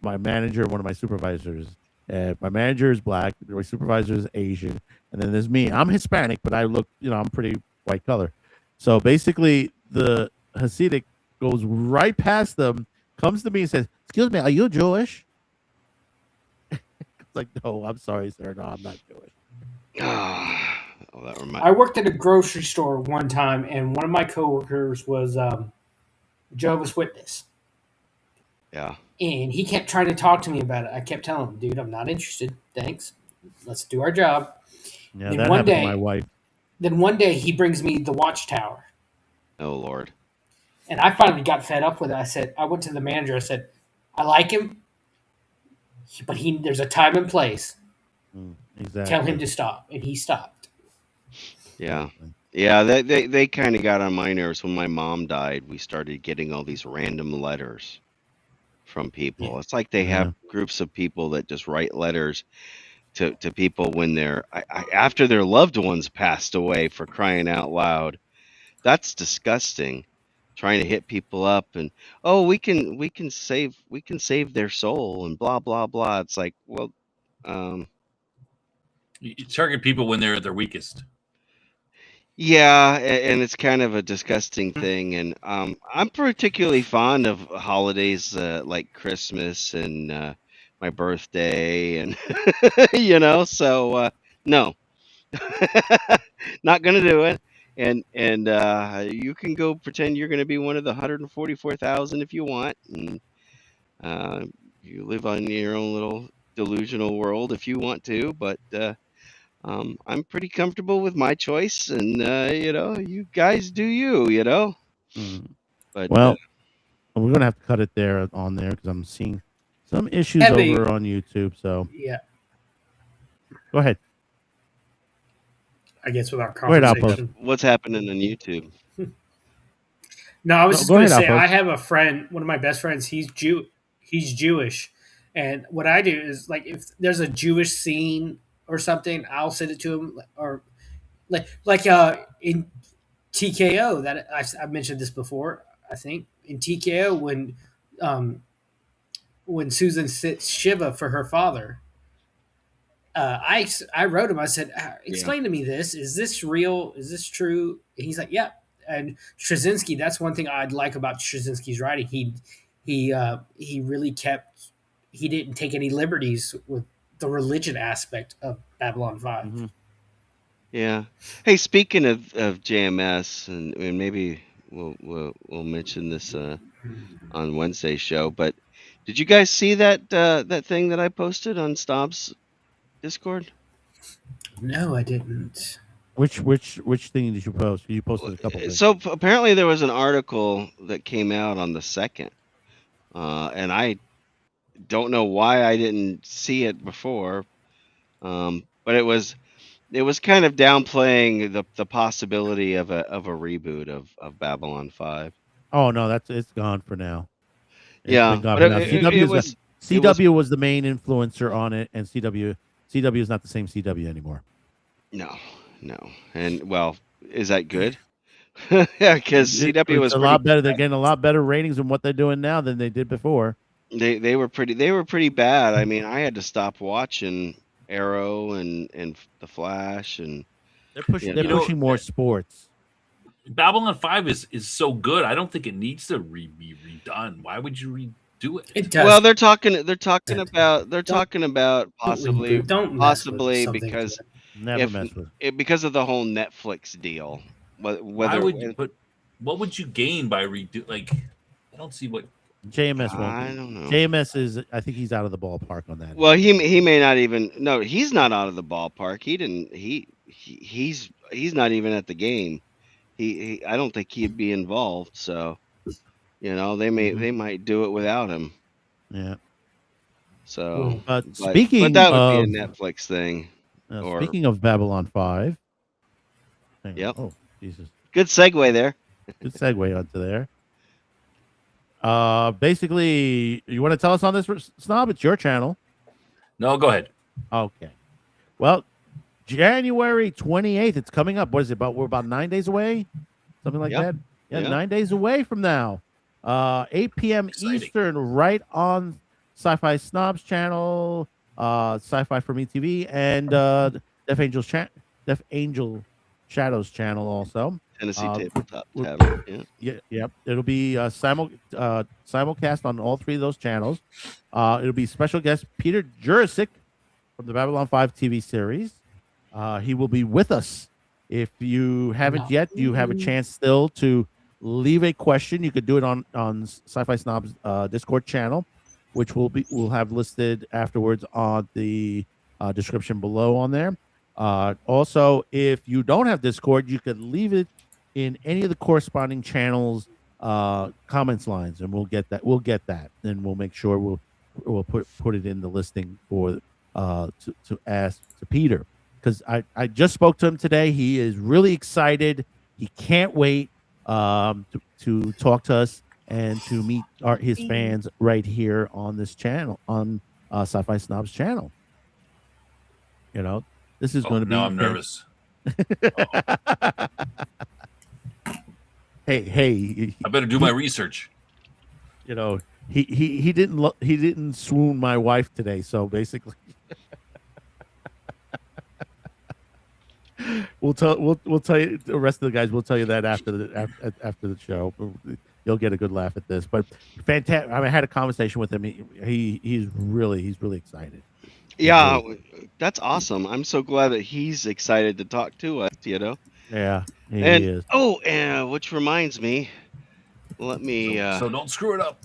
my manager, and one of my supervisors. And my manager is black. My supervisor is Asian, and then there's me. I'm Hispanic, but I look, I'm pretty white color. So basically, the Hasidic goes right past them, comes to me and says, "Excuse me, are you Jewish?" It's like, no, I'm sorry, sir. No, I'm not Jewish.
oh, that reminds.
I worked at a grocery store one time, and one of my coworkers was Jehovah's Witness,
Yeah,
and he kept trying to talk to me about it. I kept telling him, "Dude, I'm not interested. Thanks. Let's do our job."
Yeah,
Then
that
one
happened to my
day,
wife.
he brings me the Watchtower,
oh Lord.
and I finally got fed up with it. I went to the manager. I said, "I like him, but there's a time and place. Tell him
Exactly.
to stop," and he stopped.
Yeah, yeah. They kind of got on my nerves when my mom died. We started getting all these random letters from
Yeah.
people. It's like they have
Yeah.
groups of people that just write letters to people when after their loved ones passed away, for crying out loud. That's disgusting. Trying to hit people up and, oh, we can save their soul and blah blah blah. It's like, well, um,
You target people when they're at their weakest.
yeah, and it's kind of a disgusting thing. And I'm particularly fond of holidays like Christmas and my birthday, and you know, so no, not gonna do it. And you can go pretend you're gonna be one of the 144,000 if you want, and you live on your own little delusional world if you want to. But I'm pretty comfortable with my choice, and you guys do you.
Mm.
But
Well, we're gonna have to cut it there on there because I'm seeing some issues
Abby.
over on YouTube. So
Yeah,
go ahead.
I guess with our
Go ahead, Outpost.
conversation.
what's happening on YouTube?
No, I was
No,
just
go
going to
ahead,
say
Outpost.
I have a friend, one of my best friends. He's Jewish, and what I do is like if there's a Jewish scene or something, I'll send it to him, or like in TKO that I've mentioned this before. I think in TKO when Susan sits Shiva for her father. I wrote him. I said, "Explain to me this. Is this real? Is this true?" And he's like, "Yeah." And Straczynski, that's one thing I'd like about Straczynski's writing. He really kept. He didn't take any liberties with the religion aspect of Babylon 5.
Mm-hmm.
Yeah. Hey, speaking of JMS, and maybe we'll mention this on Wednesday's show, but did you guys see that thing that I posted on Staub's Discord?
No, I didn't.
Which thing did you post? You posted a couple things.
So apparently there was an article that came out on the 2nd, and I don't know why I didn't see it before, but it was kind of downplaying the possibility of a reboot of Babylon 5.
Oh no, it's gone for now. It's
Yeah,
been gone
but
for now. CW was the main influencer on it, and CW is not the same CW anymore.
No, and well, is that good? Yeah, because CW was
a lot better. They're getting a lot better ratings than what they're doing now than they did before.
They were pretty bad. I mean, I had to stop watching Arrow and the Flash, and
They're pushing.
Yeah.
They're pushing more sports.
Babylon 5 is so good. I don't think it needs to be redone. Why would you redo it?
It does.
well, they're talking about possibly
don't mess
possibly
with
because
Never
if-
mess with.
because of the whole Netflix deal.
Why
Whether
would you? But what would you gain by redo? Like, I don't see what.
JMS
I
won't.
don't know.
JMS is. I think he's out of the ballpark on that.
Well, he may not even. No, he's not out of the ballpark. He didn't. He's not even at the game. He I don't think he'd be involved. So, they might do it without him.
Yeah.
So,
But speaking
but that would
of
be a Netflix thing. or-
speaking of Babylon 5. hang on.
Yep.
Oh Jesus.
Good segue there.
Good segue onto there. Basically, you want to tell us on this, Snob? It's your channel.
No, go ahead.
Okay. Well, January 28th. It's coming up. What is it about? We're about 9 days away, something like
Yep.
that. Yeah,
Yep.
9 days away from now. 8 p.m.
Exciting.
Eastern, right on Sci-Fi Snob's channel, Sci-Fi for Me TV, and Deaf Angel Shadows channel also.
Tennessee Tabletop
we're-
Tavern. Yeah.
Yep. It'll be simulcast on all three of those channels. It'll be special guest Peter Jurasik from the Babylon 5 TV series. He will be with us. If you haven't yet, you have a chance still to leave a question. You could do it on Sci-Fi Snob's Discord channel, which we'll have listed afterwards on the description below on there. Also, if you don't have Discord, you could leave it in any of the corresponding channels comments lines, and we'll get that. And we'll make sure we'll put it in the listing for to ask to Peter, because I just spoke to him today. He is really excited. He can't wait to talk to us and to meet his fans right here on this channel, on Sci-Fi Snob's channel. This is going to be.
Now I'm nervous.
Hey!
I better do my research.
He didn't swoon my wife today, so basically, we'll tell you the rest of the guys. We'll tell you that after the show. You'll get a good laugh at this, but fantastic. I had a conversation with him. He's really excited.
Yeah, that's awesome. I'm so glad that he's excited to talk to us.
Yeah, he
And
is.
which reminds me, let me.
So don't screw it up.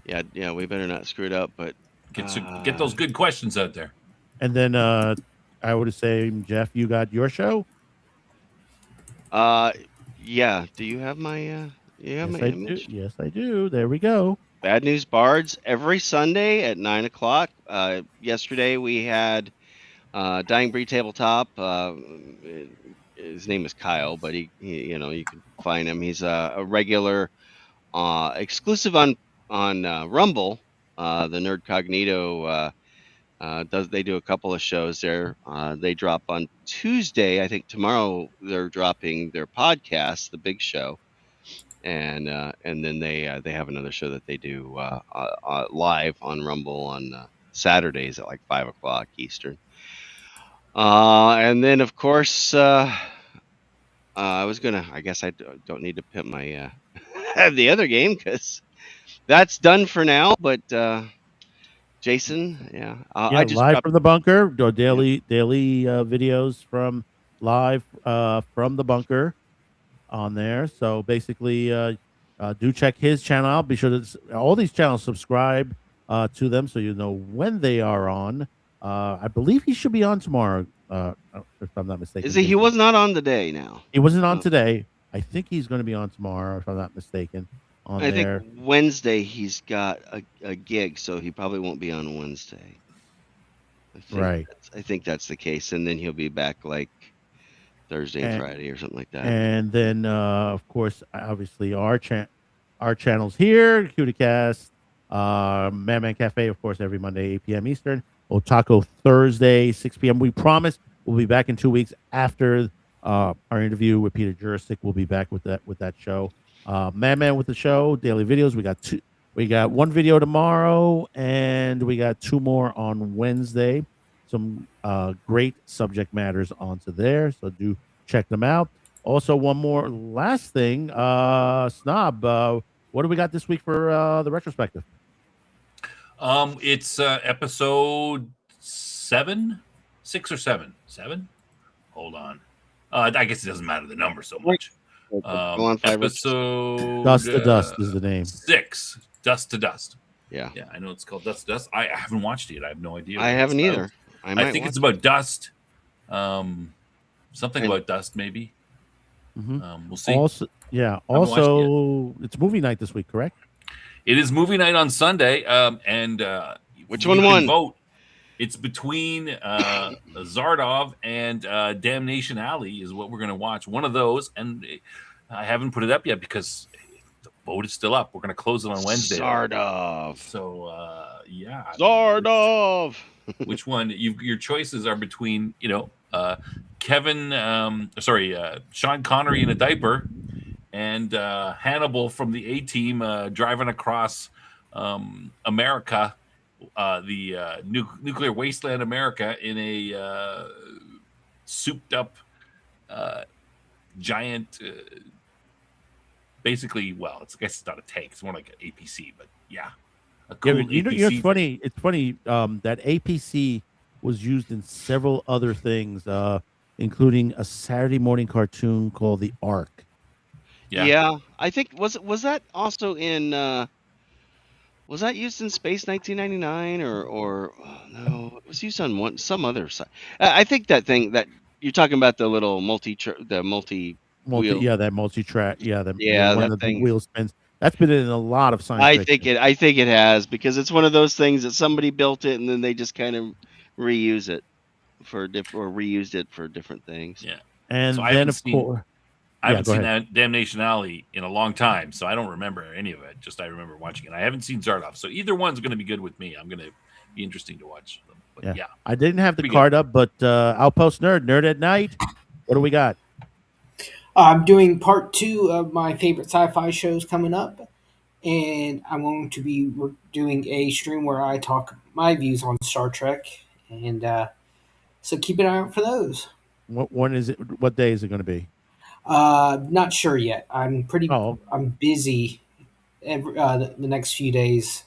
Yeah, we better not screw it up. But
Get those good questions out there.
And then I would say, Jeff, you got your show.
Yeah. Do you have my you have
Yes,
my
I do.
image?
Yes, I do. There we go.
Bad News Bards every Sunday at 9 o'clock. Yesterday we had Dying Breed Tabletop. His name is Kyle, but he you can find him. He's a regular, exclusive on Rumble. The Nerd Cognito they do a couple of shows there. They drop on Tuesday. I think tomorrow they're dropping their podcast, The Big Show, and then they have another show that they do live on Rumble on Saturdays at like 5 o'clock Eastern. And then of course I guess I don't need to pimp my the other game because that's done for now. But Jason, yeah,
Yeah,
I just
live
dropped.
from the bunker. Do daily videos from live from the bunker on there. So basically, do check his channel out. Be sure that all these channels subscribe to them so you know when they are on. I believe he should be on tomorrow, if I'm not mistaken.
Is he? He
Jason.
was not on the day now.
He wasn't on
Oh.
today. I think he's going to be on tomorrow, if I'm not mistaken. On
I
there.
think Wednesday he's got a gig, so he probably won't be on Wednesday.
Right.
I think that's the case, and then he'll be back like Thursday and
And-
Friday or something like that.
And then, of course, obviously our channels here, CutieCast, Man Cafe, of course, every Monday, 8 p.m. Eastern. Otaku Thursday, 6 p.m. We promise we'll be back in 2 weeks after our interview with Peter Jurasik. We'll be back with that show. Man with the show, daily videos. We got one video tomorrow, and we got two more on Wednesday. Some great subject matters onto there, so do check them out. Also, one more last thing, Snob. What do we got this week for the retrospective?
It's episode 6 or 7. 7? Hold on. I guess it doesn't matter the number so much.
Go on 5 or 6.
Episode
Dust to Dust is the name.
6. Dust to Dust.
Yeah,
Yeah, I know it's called Dust to Dust. I haven't watched it. I have no idea.
I
what it's
haven't
about.
either.
I think it's about dust. Something
And-
about dust, maybe.
Mhm.
We'll see.
Also, yeah.
haven't watched
Also, it's movie night this week, correct?
It is movie night on Sunday, and
Which
you
one
can
won?
Vote. It's between Zardov and Damnation Alley is what we're going to watch. One of those, and I haven't put it up yet because the vote is still up. We're going to close it on Wednesday.
Zardov.
So yeah,
Zardov.
Which one? Your choices are between Sean Connery in a diaper and Hannibal from the A-Team driving across America, the nuclear wasteland America, in a souped up giant. Basically, well, I guess it's not a tank; it's more like an APC. But yeah, a cool
Yeah, but
APC.
it's funny. It's funny that APC was used in several other things, including a Saturday morning cartoon called The Ark.
Yeah.
I think was that also in was that used in Space 1999 or no? It was used on some other side. I think that thing that you're talking about, the little Wheel.
Yeah, that multi-track. Yeah,
Yeah,
one
that
of the
thing.
wheel spins. That's been in a lot of science
I
fiction.
think it has, because it's one of those things that somebody built it and then they just kind of reuse it or reused it for different things.
Yeah.
And
So I
then,
haven't
of
seen-
course,
I haven't
go
seen
ahead.
that Damnation Alley in a long time, so I don't remember any of it. Just I remember watching it. I haven't seen Zardov, so either one's going to be good with me. I'm going to be interesting to watch them. But yeah.
I didn't have the
Pretty
card up, but Outpost Nerd at Night. What do we got?
I'm doing part 2 of my favorite sci-fi shows coming up, and I'm going to be doing a stream where I talk my views on Star Trek, and so keep an eye out for those.
When is it? What day is it going to be?
Not sure yet. I'm busy the next few days.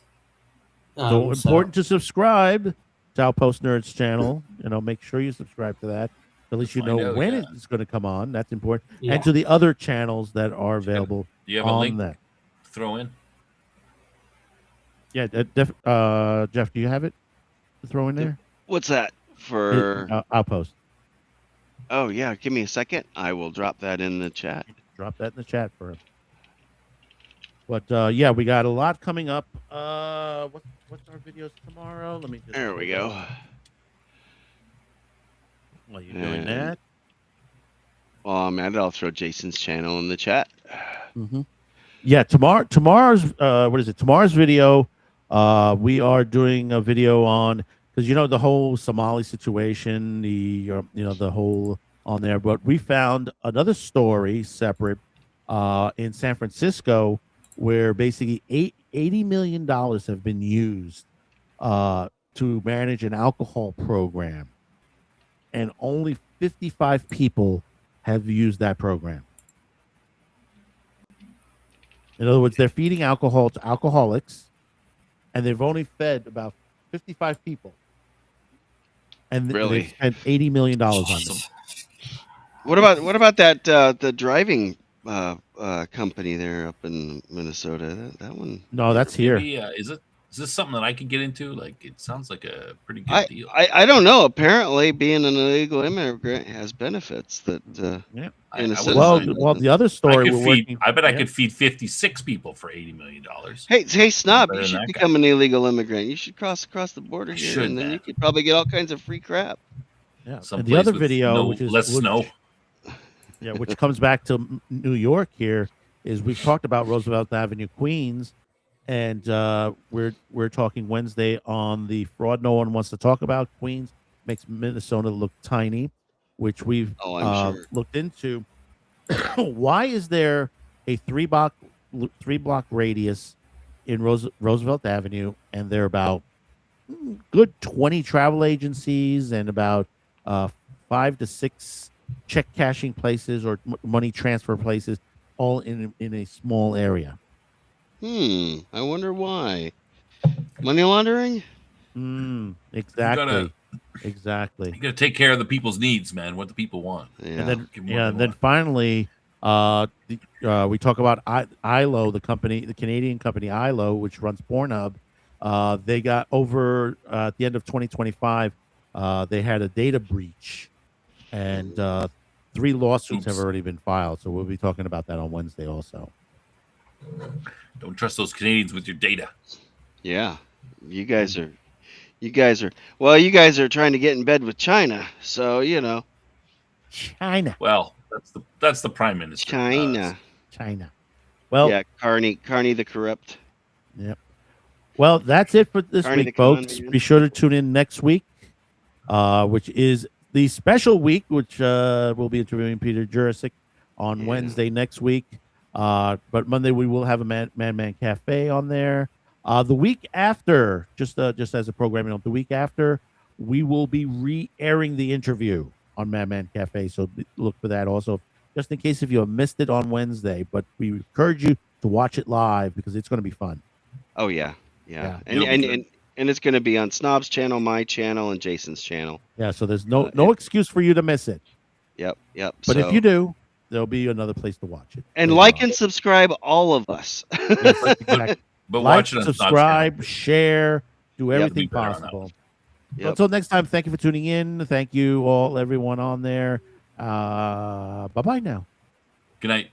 So important to subscribe to Outpost Nerd's channel. Make sure you subscribe to that. At least you
Find
know
out,
when
yeah.
it's going to come on. That's important.
Yeah.
And to the other channels that are available
Do you have a
on
link
that.
to throw in?
Yeah, Jeff, do you have it to throw in there?
What's that? For
I'll post.
oh yeah, give me a second. I will drop that in the chat.
Drop that in the chat for him. But yeah, we got a lot coming up. What's our videos tomorrow? Let me just.
There we go.
While you're doing
And-
that.
Well, I'm at it. I'll throw Jason's channel in the chat.
Mm-hmm. Yeah, tomorrow's what is it? Tomorrow's video. We are doing a video on because the whole Somali situation, the whole on there. But we found another story separate in San Francisco where basically $80 million have been used to manage an alcohol program, and only 55 people have used that program. In other words, they're feeding alcohol to alcoholics, and they've only fed about 55 people. And
Really?
they've spent $80 million on them.
Awesome.
What about that the driving company there up in Minnesota? That one.
No, that's here.
Maybe, is this something that I could get into? Like, it sounds like a pretty good deal.
I don't know. Apparently, being an illegal immigrant has benefits that.
Yeah.
I
in a
wouldn't
Well,
mind.
well, the other
I
story
could
we're
feed.
working.
I bet I
yeah.
could feed 56 people for $80 million.
Hey, Snob,
Better
you
than
should
that
become an illegal immigrant. You should cross across the border
I
here,
should,
and then
man.
you could probably get all kinds of free crap.
Yeah. And
Someplace
the other
with
video, which is
less snow.
Yeah, which comes back to New York here, is we've talked about Roosevelt Avenue, Queens, and we're talking Wednesday on the fraud no one wants to talk about. Queens makes Minnesota look tiny, which we've
I'm sure.
looked into. Why is there a three block radius in Roosevelt Avenue, and there are about good 20 travel agencies and about 5 to 6 check cashing places or money transfer places, all in a small area?
I wonder why. Money laundering?
Exactly.
You
Exactly.
got to take care of the people's needs, man. What the people want.
Yeah.
And then
Give 'em what they
then
want.
finally, we talk about ILO, the company, the Canadian company ILO, which runs Pornhub. They got over at the end of 2025. They had a data breach, and 3 lawsuits have
Oops.
already been filed. So we'll be talking about that on Wednesday also.
Don't trust those Canadians with your data.
Yeah. You guys are trying to get in bed with China, so
China.
Well, that's the prime minister.
China.
Well,
Yeah, Carney the corrupt.
Yep. Well, that's it for this
Carney
week,
the Con
folks.
man.
Be sure to tune in next week, which is the special week, which we'll be interviewing Peter Jurasik on
Yeah.
Wednesday next week. But Monday we will have a Man Cafe on there. The week after, just as a programming note, the week after we will be re-airing the interview on Man Cafe. So look for that also, just in case if you have missed it on Wednesday. But we encourage you to watch it live because it's going to be fun.
Oh yeah.
Yeah.
And
It'll be good.
and it's going to be on Snob's channel, my channel, and Jason's channel.
Yeah, so there's no excuse for you to miss it.
Yep.
But
So-
if you do, there'll be another place to watch it.
and
later
like
on.
and subscribe, all of us.
Yes, exactly.
But
Like,
watch it on Snob's
subscribe, share, do everything
Be better on that
possible.
Yep.
Until next time, thank you for tuning in. Thank you all, everyone on there. Bye-bye now.
channel. Good night.